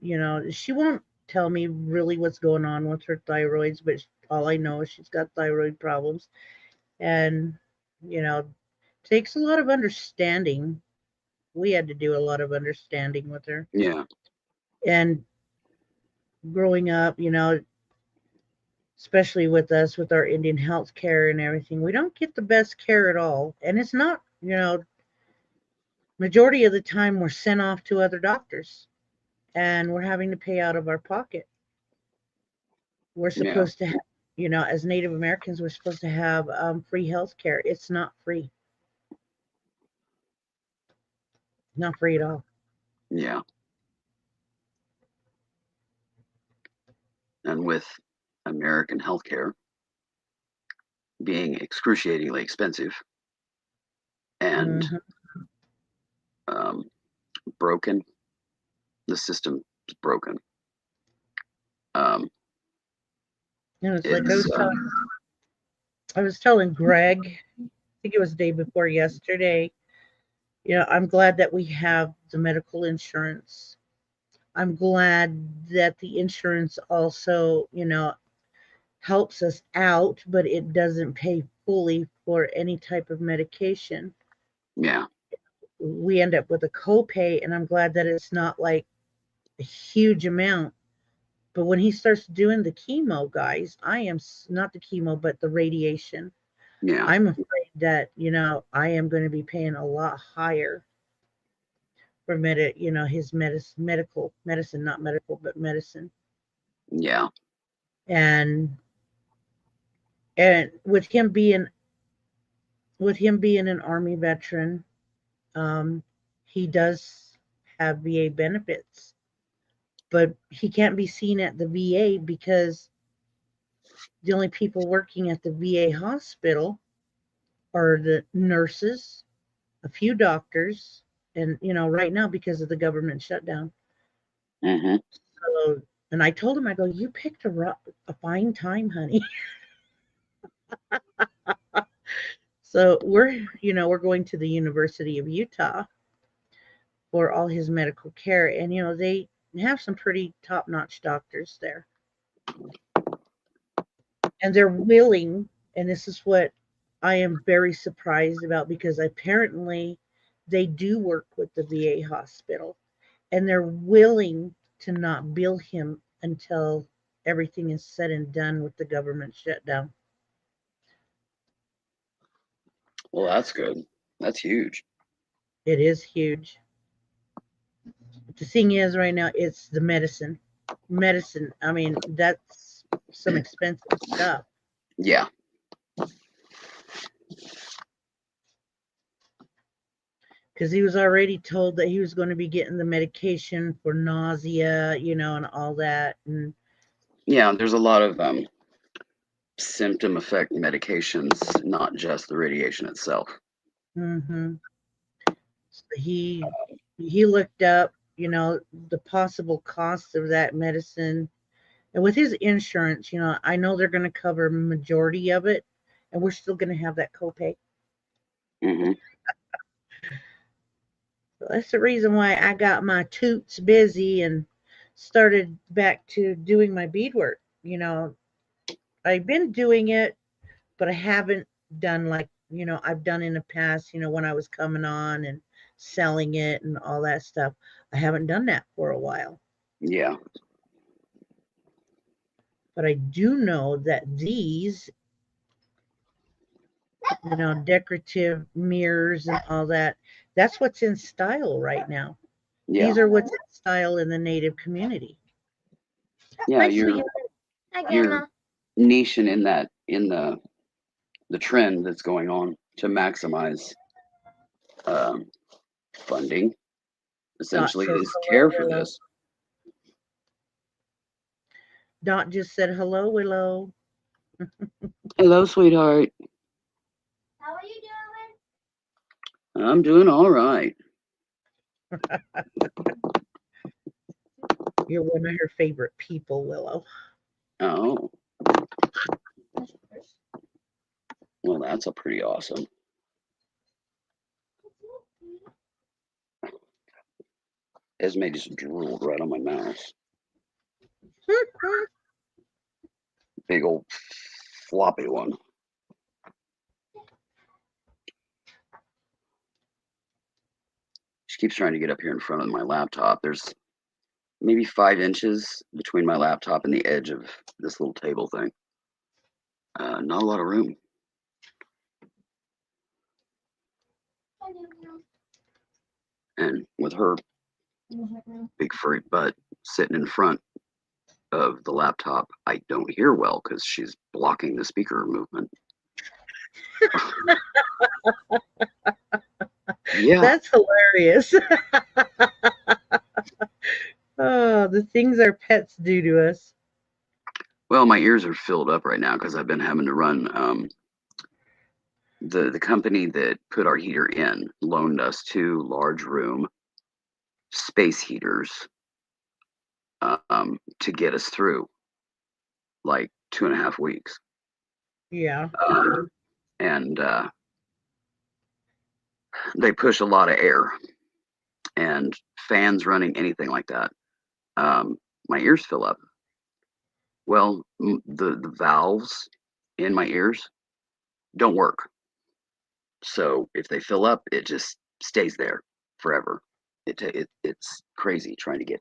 she won't tell me really what's going on with her thyroids, but all I know is she's got thyroid problems. And, takes a lot of understanding. We had to do a lot of understanding with her. Yeah. And growing up, especially with us, with our Indian health care and everything, we don't get the best care at all. And it's not, majority of the time we're sent off to other doctors and we're having to pay out of our pocket. We're Yeah. supposed to have, as Native Americans, we're supposed to have free health care. It's not free. Not free at all. Yeah. And with American healthcare being excruciatingly expensive and Hmm. broken, the system is broken. And it's like It's I was telling Greg, I think it was the day before yesterday, I'm glad that we have the medical insurance. I'm glad that the insurance also, helps us out, but it doesn't pay fully for any type of medication. yeah, We end up with a copay, and I'm glad that it's not like a huge amount. But when he starts doing the chemo, guys, I am not the chemo, but the radiation. yeah, I'm afraid that, I am going to be paying a lot higher for his medical medicine, not medical, but medicine. yeah, And and with him being an army veteran, um, he does have VA benefits, but he can't be seen at the VA because the only people working at the VA hospital are the nurses, a few doctors, and right now because of the government shutdown. hmm, So, and I told him, I go, you picked a fine time, honey. So we're going to the University of Utah for all his medical care, and they have some pretty top-notch doctors there, and they're willing. And this is what I am very surprised about because apparently they do work with the VA hospital, and they're willing to not bill him until everything is said and done with the government shutdown. well, that's good. That's huge. It is huge. The thing is, right now, it's the medicine. Medicine, I mean, that's some expensive stuff Yeah, because he was already told that he was going to be getting the medication for nausea, and all that. And yeah. There's a lot of symptom effect medications, not just the radiation itself. hmm so he looked up, the possible cost of that medicine. And with his insurance, I know they're going to cover majority of it, and we're still going to have that copay. Hmm. So that's the reason why I got my toots busy and started back to doing my beadwork. I've been doing it, but I haven't done like, I've done in the past, when I was coming on and selling it and all that stuff. I haven't done that for a while. Yeah, But I do know that these, decorative mirrors and all that, that's what's in style right now. Yeah, These are what's in style in the Native community. yeah, Hi, you're sweetheart. Hi, you're Grandma. niching in that in the trend that's going on to maximize funding. Dot Essentially, says is hello, care for Willow. this. Dot just said hello, Willow. Hello, sweetheart. How are you doing? I'm doing all right. You're one of her favorite people, Willow. Oh, well, that's a pretty awesome. Esme just drooled right on my mouse. Big old floppy one. She keeps trying to get up here in front of my laptop. There's maybe 5 inches between my laptop and the edge of this little table thing. Not a lot of room. And with her big furry butt sitting in front of the laptop, I don't hear well because she's blocking the speaker movement. Yeah. That's hilarious. Oh, the things our pets do to us. Well, my ears are filled up right now because I've been having to run. The company that put our heater in loaned us 2 large room space heaters to get us through like 2.5 weeks. Yeah. And they push a lot of air and fans running, anything like that. My ears fill up. Well, the valves in my ears don't work. So if they fill up, it just stays there forever. It's crazy trying to get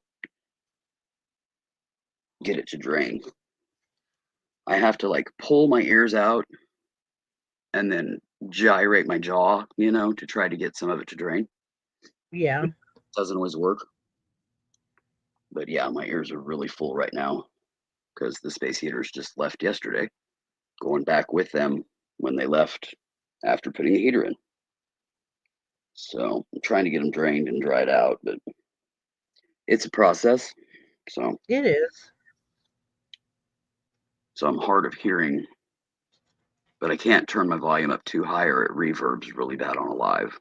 it to drain. I have to like pull my ears out and then gyrate my jaw, to try to get some of it to drain. Yeah. Doesn't always work. But yeah, my ears are really full right now because the space heaters just left yesterday. Going back with them when they left after putting the heater in. So I'm trying to get them drained and dried out, but it's a process. So It is. I'm hard of hearing, but I can't turn my volume up too high or it reverbs really bad on a live.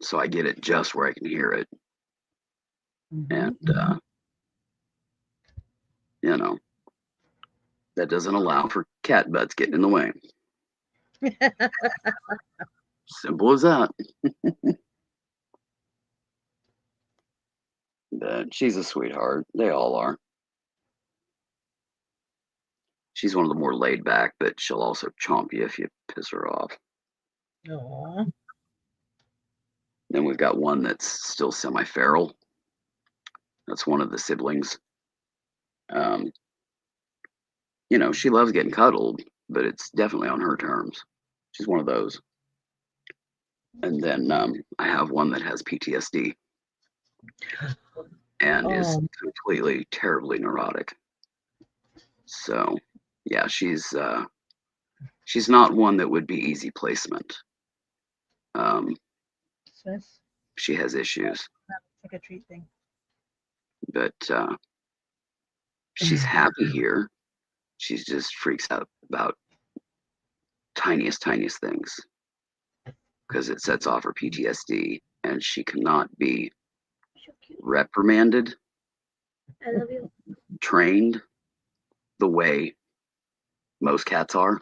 So I get it just where I can hear it. And that doesn't allow for cat butts getting in the way. Simple as that. But she's a sweetheart. They all are. She's one of the more laid back, but she'll also chomp you if you piss her off. Aw. Then we've got one that's still semi-feral. That's one of the siblings. She loves getting cuddled, but it's definitely on her terms. She's one of those. And then I have one that has PTSD and is completely, terribly neurotic. So, yeah, she's not one that would be easy placement. Sis, She has issues, trick or treat thing. but she's happy here. She just freaks out about tiniest things because it sets off her PTSD, and she cannot be reprimanded, I love you. trained the way most cats are.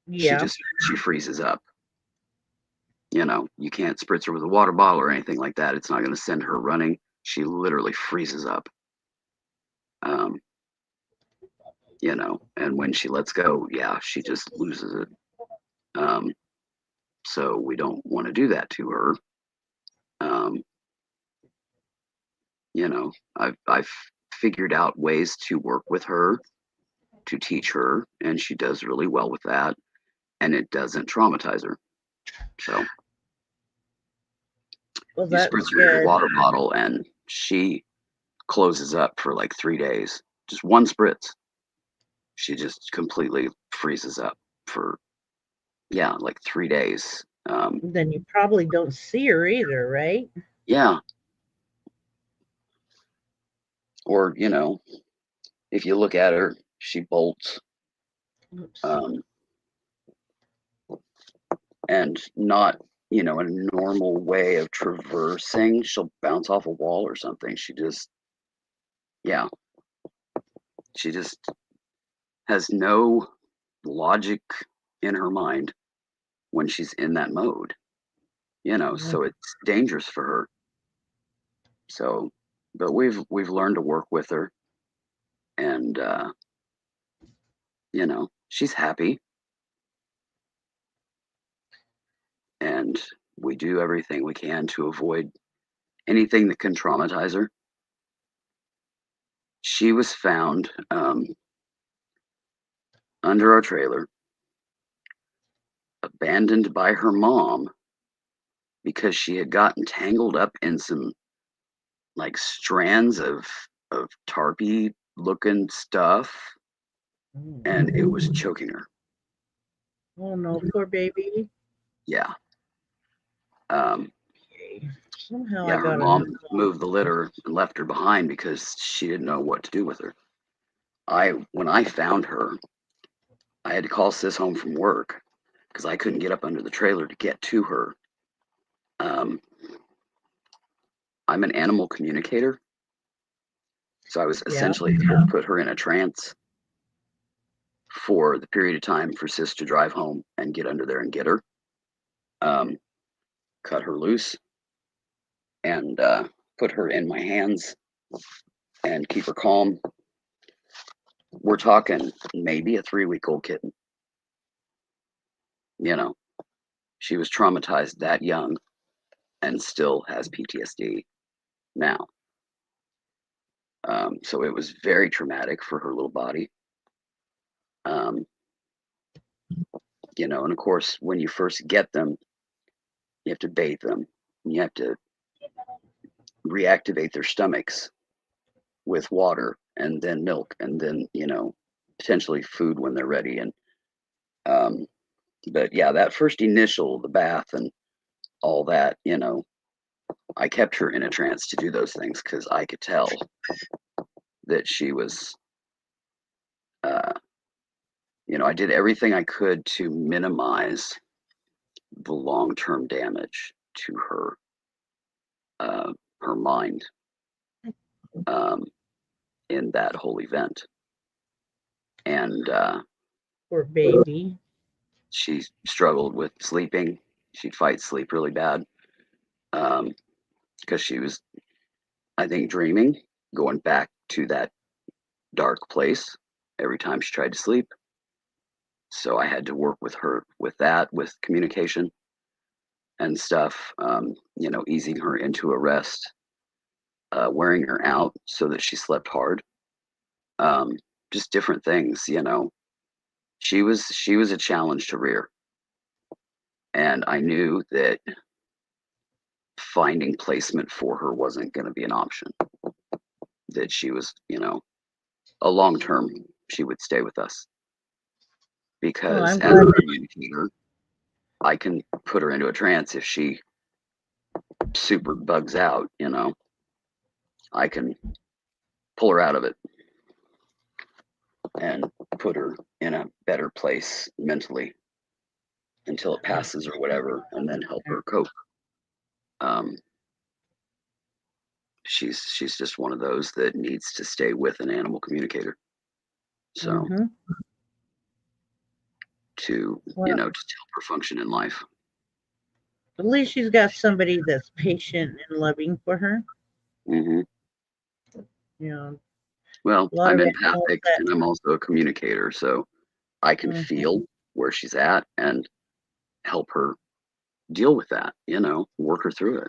Yeah. She freezes up. You can't spritz her with a water bottle or anything like that. It's not going to send her running. She literally freezes up. And when she lets go, yeah, she just loses it. So we don't want to do that to her. I've figured out ways to work with her, to teach her, and she does really well with that, and it doesn't traumatize her. So Well, you that's spritz her in a good. water bottle, and she closes up for like 3 days. Just one spritz. She just completely freezes up for, yeah, like 3 days. Then you probably don't see her either, right? Yeah. Or, you know, if you look at her, she bolts. Oops. And not, you know, a normal way of traversing. She'll bounce off a wall or something. She just, yeah, she just has no logic in her mind when she's in that mode, you know, so it's dangerous for her. So, but we've learned to work with her, and you know, she's happy, and we do everything we can to avoid anything that can traumatize her. She was found under our trailer, abandoned by her mom because she had gotten tangled up in some like strands of tarpy looking stuff, and it was choking her. Oh no, poor baby. Yeah. Um, Okay. Somehow yeah, I her got mom enough. moved the litter and left her behind because she didn't know what to do with her. When I found her, I had to call sis home from work because I couldn't get up under the trailer to get to her. Um, I'm an animal communicator, so I was Yeah. essentially able to put her in a trance for the period of time for sis to drive home and get under there and get her, cut her loose, and put her in my hands and keep her calm. We're talking maybe a 3-week-old kitten. You know, she was traumatized that young and still has PTSD now. So it was very traumatic for her little body. You know, and of course, when you first get them, you have to bathe them. You have to reactivate their stomachs with water and then milk and then, you know, potentially food when they're ready. And but yeah, that first initial, the bath and all that, you know, I kept her in a trance to do those things because I could tell that she was, you know, I did everything I could to minimize the long-term damage to her mind, um, in that whole event. And Poor baby. she struggled with sleeping. She'd fight sleep really bad because she was, I think, dreaming, going back to that dark place every time she tried to sleep. So I had to work with her with that, with communication and stuff, you know, easing her into a rest, wearing her out so that she slept hard, just different things, you know. She was a challenge to rear, and I knew that finding placement for her wasn't going to be an option. That she was, you know, a long term, she would stay with us Well, because I'm as glad a that communicator, I can put her into a trance if she super bugs out, you know. I can pull her out of it and put her in a better place mentally until it passes or whatever, and then help her cope. Um, she's just one of those that needs to stay with an animal communicator. So to, you well, know, to help her function in life. at least she's got somebody that's patient and loving for her. Hmm. You know, Well, a lot I'm of animals empathic that. and I'm also a communicator, so I can feel where she's at and help her deal with that, you know, work her through it.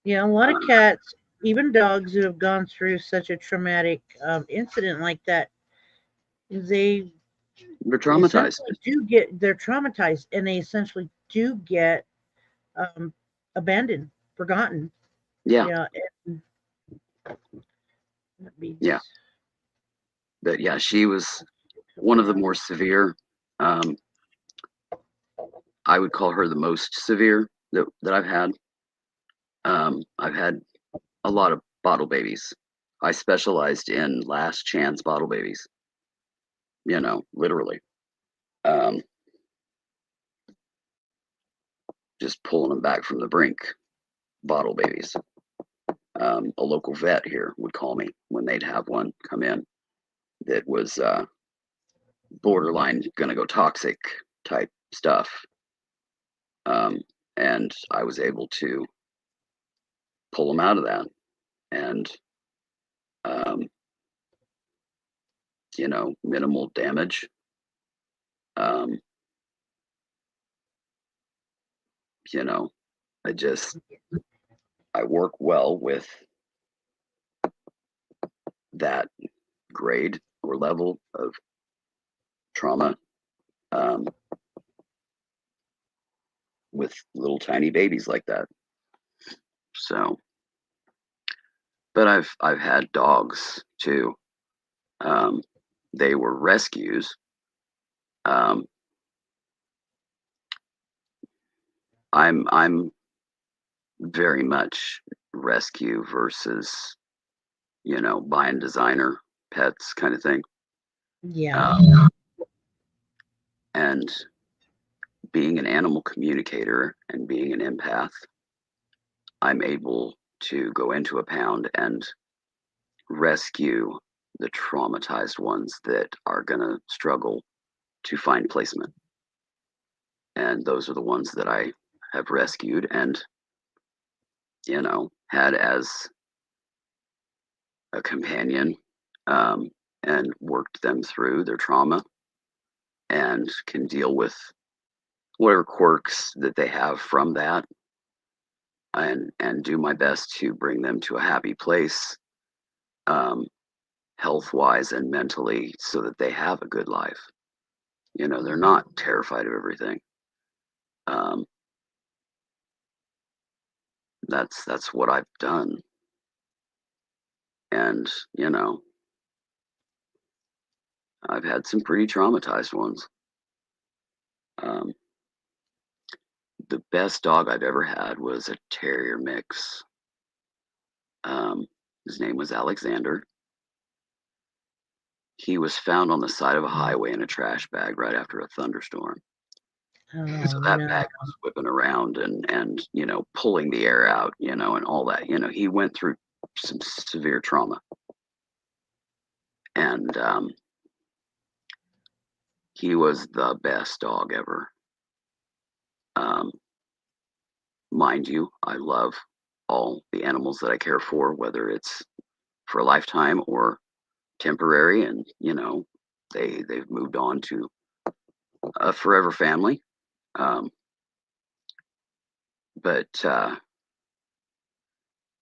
Yeah, a lot of cats even dogs who have gone through such a traumatic incident like that, they They're traumatized. essentially they're traumatized, and they essentially do get um, abandoned, forgotten. Yeah. Yeah, and that means Yeah. But yeah, she was one of the more severe. Um, I would call her the most severe that I've had. I've had a lot of bottle babies. I specialized in last chance bottle babies, literally. Um, just pulling them back from the brink, bottle babies. A local vet here would call me when they'd have one come in that was borderline going to go toxic type stuff. And I was able to pull them out of that. And, minimal damage. Um, I work well with that grade or level of trauma with little tiny babies like that. So, but I've had dogs too. They were rescues. I'm very much rescue versus buying designer pets kind of thing. yeah. And being an animal communicator and being an empath, I'm able to go into a pound and rescue the traumatized ones that are going to struggle to find placement. And those are the ones that I have rescued and, had as a companion, and worked them through their trauma and can deal with whatever quirks that they have from that, and do my best to bring them to a happy place, health wise and mentally, so that they have a good life. They're not terrified of everything. That's what I've done. And, I've had some pretty traumatized ones. The best dog I've ever had was a terrier mix. His name was Alexander. He was found on the side of a highway in a trash bag right after a thunderstorm. Oh, So that no. bag was whipping around and pulling the air out, and all that. He went through some severe trauma. And he was the best dog ever. Mind you, I love all the animals that I care for, whether it's for a lifetime or temporary, and they've moved on to a forever family. But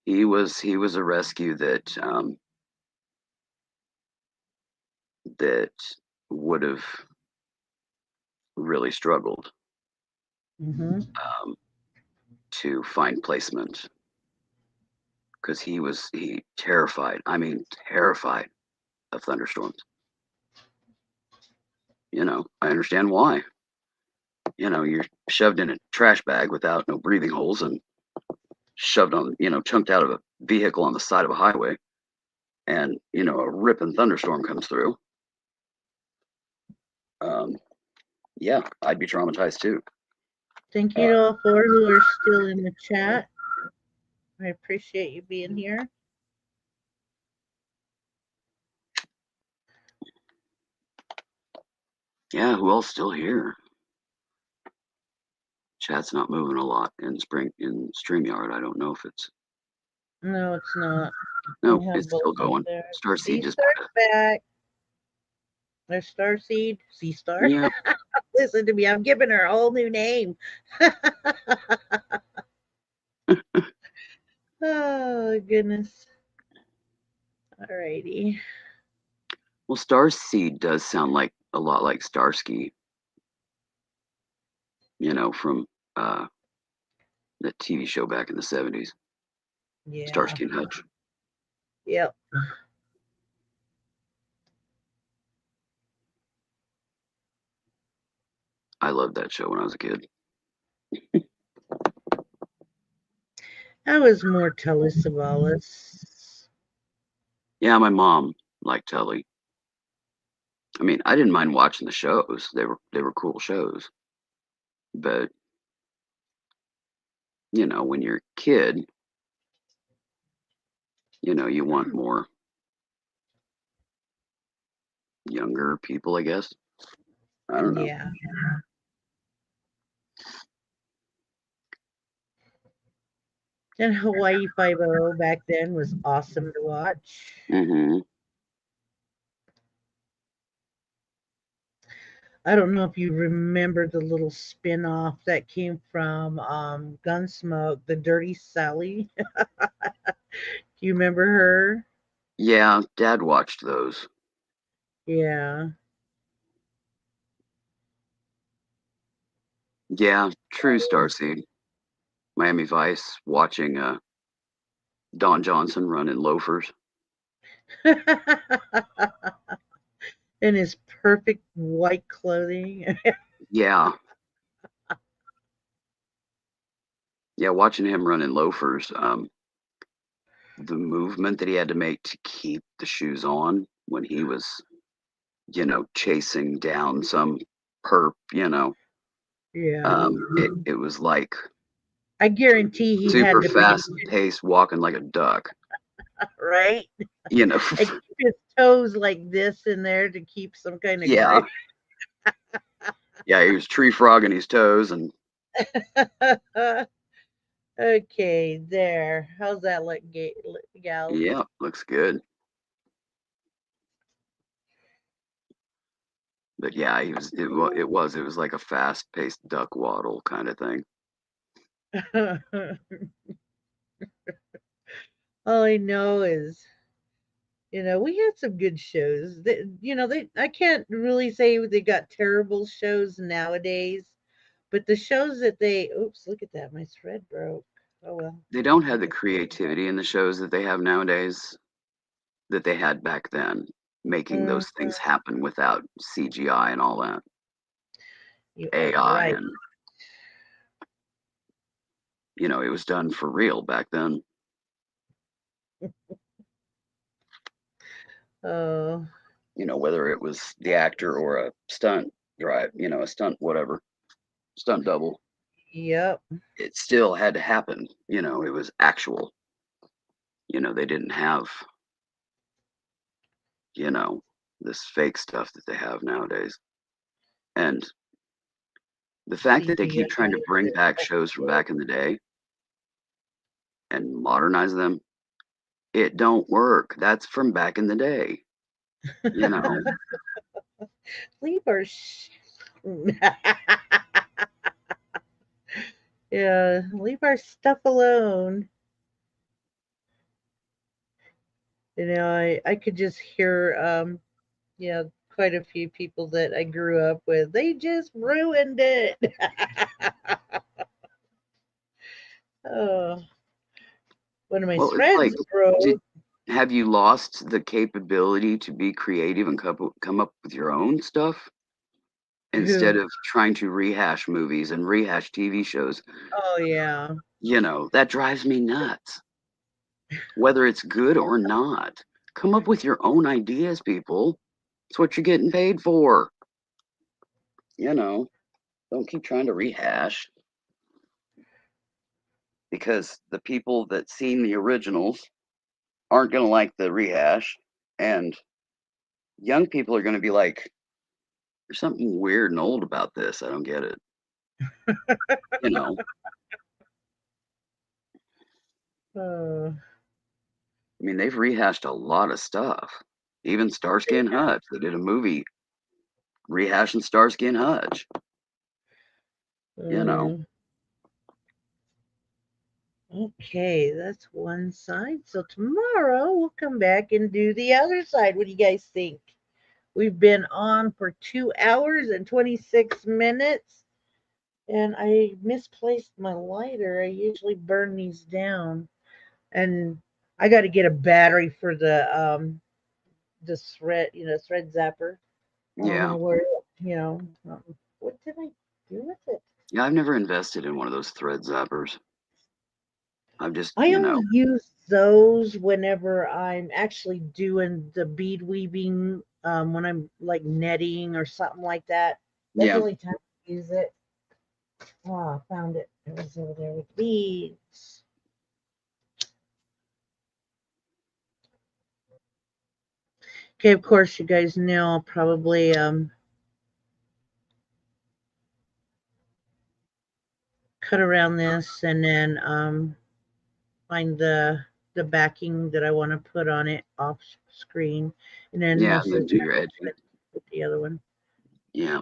he was a rescue that that would have really struggled Mm-hmm. to find placement, because he terrified. I mean, terrified of thunderstorms. I understand why. You're shoved in a trash bag without no breathing holes and shoved on, chunked out of a vehicle on the side of a highway, and a ripping thunderstorm comes through. Yeah, I'd be traumatized too. Thank you to all four who are still in the chat. I appreciate you being here. Yeah, who else still here? Chat's not moving a lot in StreamYard. I don't know if it's. No, it's not. No, We have it's still both up going. there. Starseed just. Star's back. There's Starseed. Sea Star. Yeah. Listen to me. I'm giving her a whole new name. Oh, goodness. Alrighty. Well, Starseed does sound like a lot like Starsky, from the TV show back in the 70s, Yeah. Starsky and Hutch. Yep. I loved that show when I was a kid. I was more Telly Savalas. Yeah, my mom liked Telly. I mean, I didn't mind watching the shows. They were cool shows. But when you're a kid, you want more younger people, I guess. I don't know. Yeah. And Hawaii Five-0 back then was awesome to watch. Mm-hmm. I don't know if you remember the little spin-off that came from Gunsmoke, the Dirty Sally. Do you remember her? Yeah, Dad watched those. Yeah. Yeah, true Starseed. Miami Vice, watching Don Johnson run in loafers. In his perfect white clothing. Yeah. Yeah, watching him run in loafers, the movement that he had to make to keep the shoes on when he was, chasing down some perp, Yeah. it was like I guarantee he had super to fast pace walking like a duck, right? you know. And keep his toes like this in there to keep some kind of Yeah. grip. Yeah, he was tree frogging his toes and Okay, there. How's that look, gal? yeah, looks good. But yeah, it was like a fast paced duck waddle kind of thing. All I know is, we had some good shows. I can't really say they got terrible shows nowadays, but the shows that oops, look at that, my thread broke. Oh well. They don't have the creativity in the shows that they have nowadays that they had back then, making Mhm. those things happen without CGI and all that You are AI, right. and it was done for real back then. Oh, Whether it was the actor or a stunt drive, a stunt whatever, stunt double, yep. it still had to happen. It was actual. They didn't have, this fake stuff that they have nowadays. And the fact that they keep trying to bring back shows from back in the day and modernize them, it don't work. That's from back in the day. Leave our yeah, leave our stuff alone. I could just hear quite a few people that I grew up with. They just ruined it. Oh, one of my Well, it's like, threads broke. have you lost the capability to be creative and come up with your own stuff instead Who? of trying to rehash movies and rehash TV shows? Oh yeah. That drives me nuts. Whether it's good or not, come up with your own ideas, people. It's what you're getting paid for. Don't keep trying to rehash, because the people that seen the originals aren't going to like the rehash, and young people are going to be like, there's something weird and old about this. I don't get it. You know, Uh, I mean, they've rehashed a lot of stuff. Even Starsky and Hutch. They did a movie rehashing Starsky and Hutch. uh, Okay, that's one side. So tomorrow we'll come back and do the other side. What do you guys think? We've been on for 2 hours and 26 minutes, and I misplaced my lighter. I usually burn these down, and I got to get a battery for the thread, thread zapper. I don't Yeah. know where, what did I do with it? Yeah, I've never invested in one of those thread zappers. I've just, I only use those whenever I'm actually doing the bead weaving, when I'm like netting or something like that. That's the yeah. only time I use it. Oh, I found it. It was over there with beads. Okay, of course, you guys know I'll probably cut around this and then find the backing that I want to put on it off screen, and then Yeah, most and then of do the your time edging. with the other one. Yeah,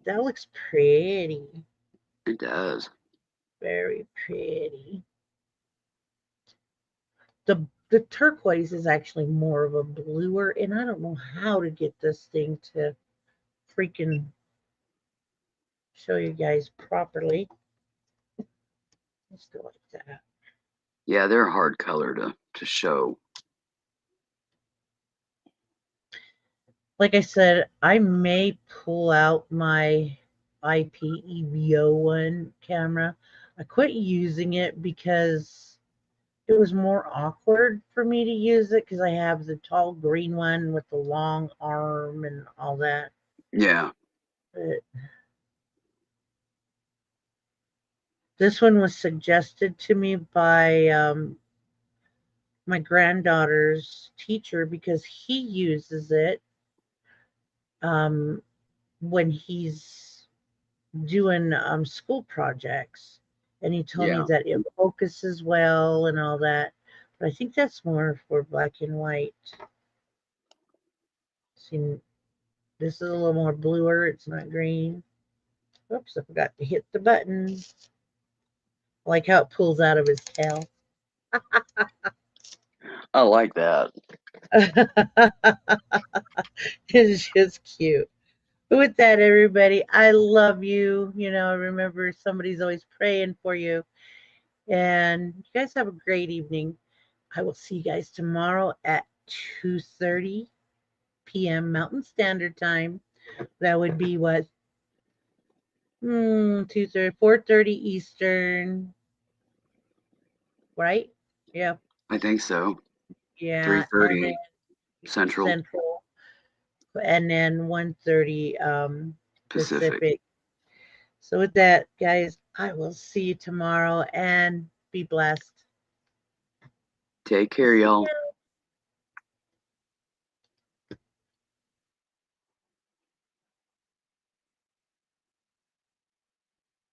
That looks pretty, it does. very pretty. The turquoise is actually more of a bluer, and I don't know how to get this thing to freaking show you guys properly. Let's go like that. Yeah, they're a hard color to show. Like I said, I may pull out my IPEVO1 camera. I quit using it because it was more awkward for me to use it because I have the tall green one with the long arm and all that. Yeah, But this one was suggested to me by my granddaughter's teacher because he uses it um, when he's doing school projects. And he told me yeah. that it focuses well and all that. But I think that's more for black and white. See, this is a little more bluer. It's not green. Oops, I forgot to hit the button. I like how it pulls out of his tail. I like that. It's just cute. With that, everybody, I love you. Remember somebody's always praying for you. And you guys have a great evening. I will see you guys tomorrow at 2:30 p.m. Mountain Standard Time. That would be what? 2:30, 4:30 Eastern, right? Yeah, I think so. yeah, and then 3:30 Central Central, and then 1:30 Pacific. Pacific. So with that, guys, I will see you tomorrow and be blessed. Take care, y'all. See ya.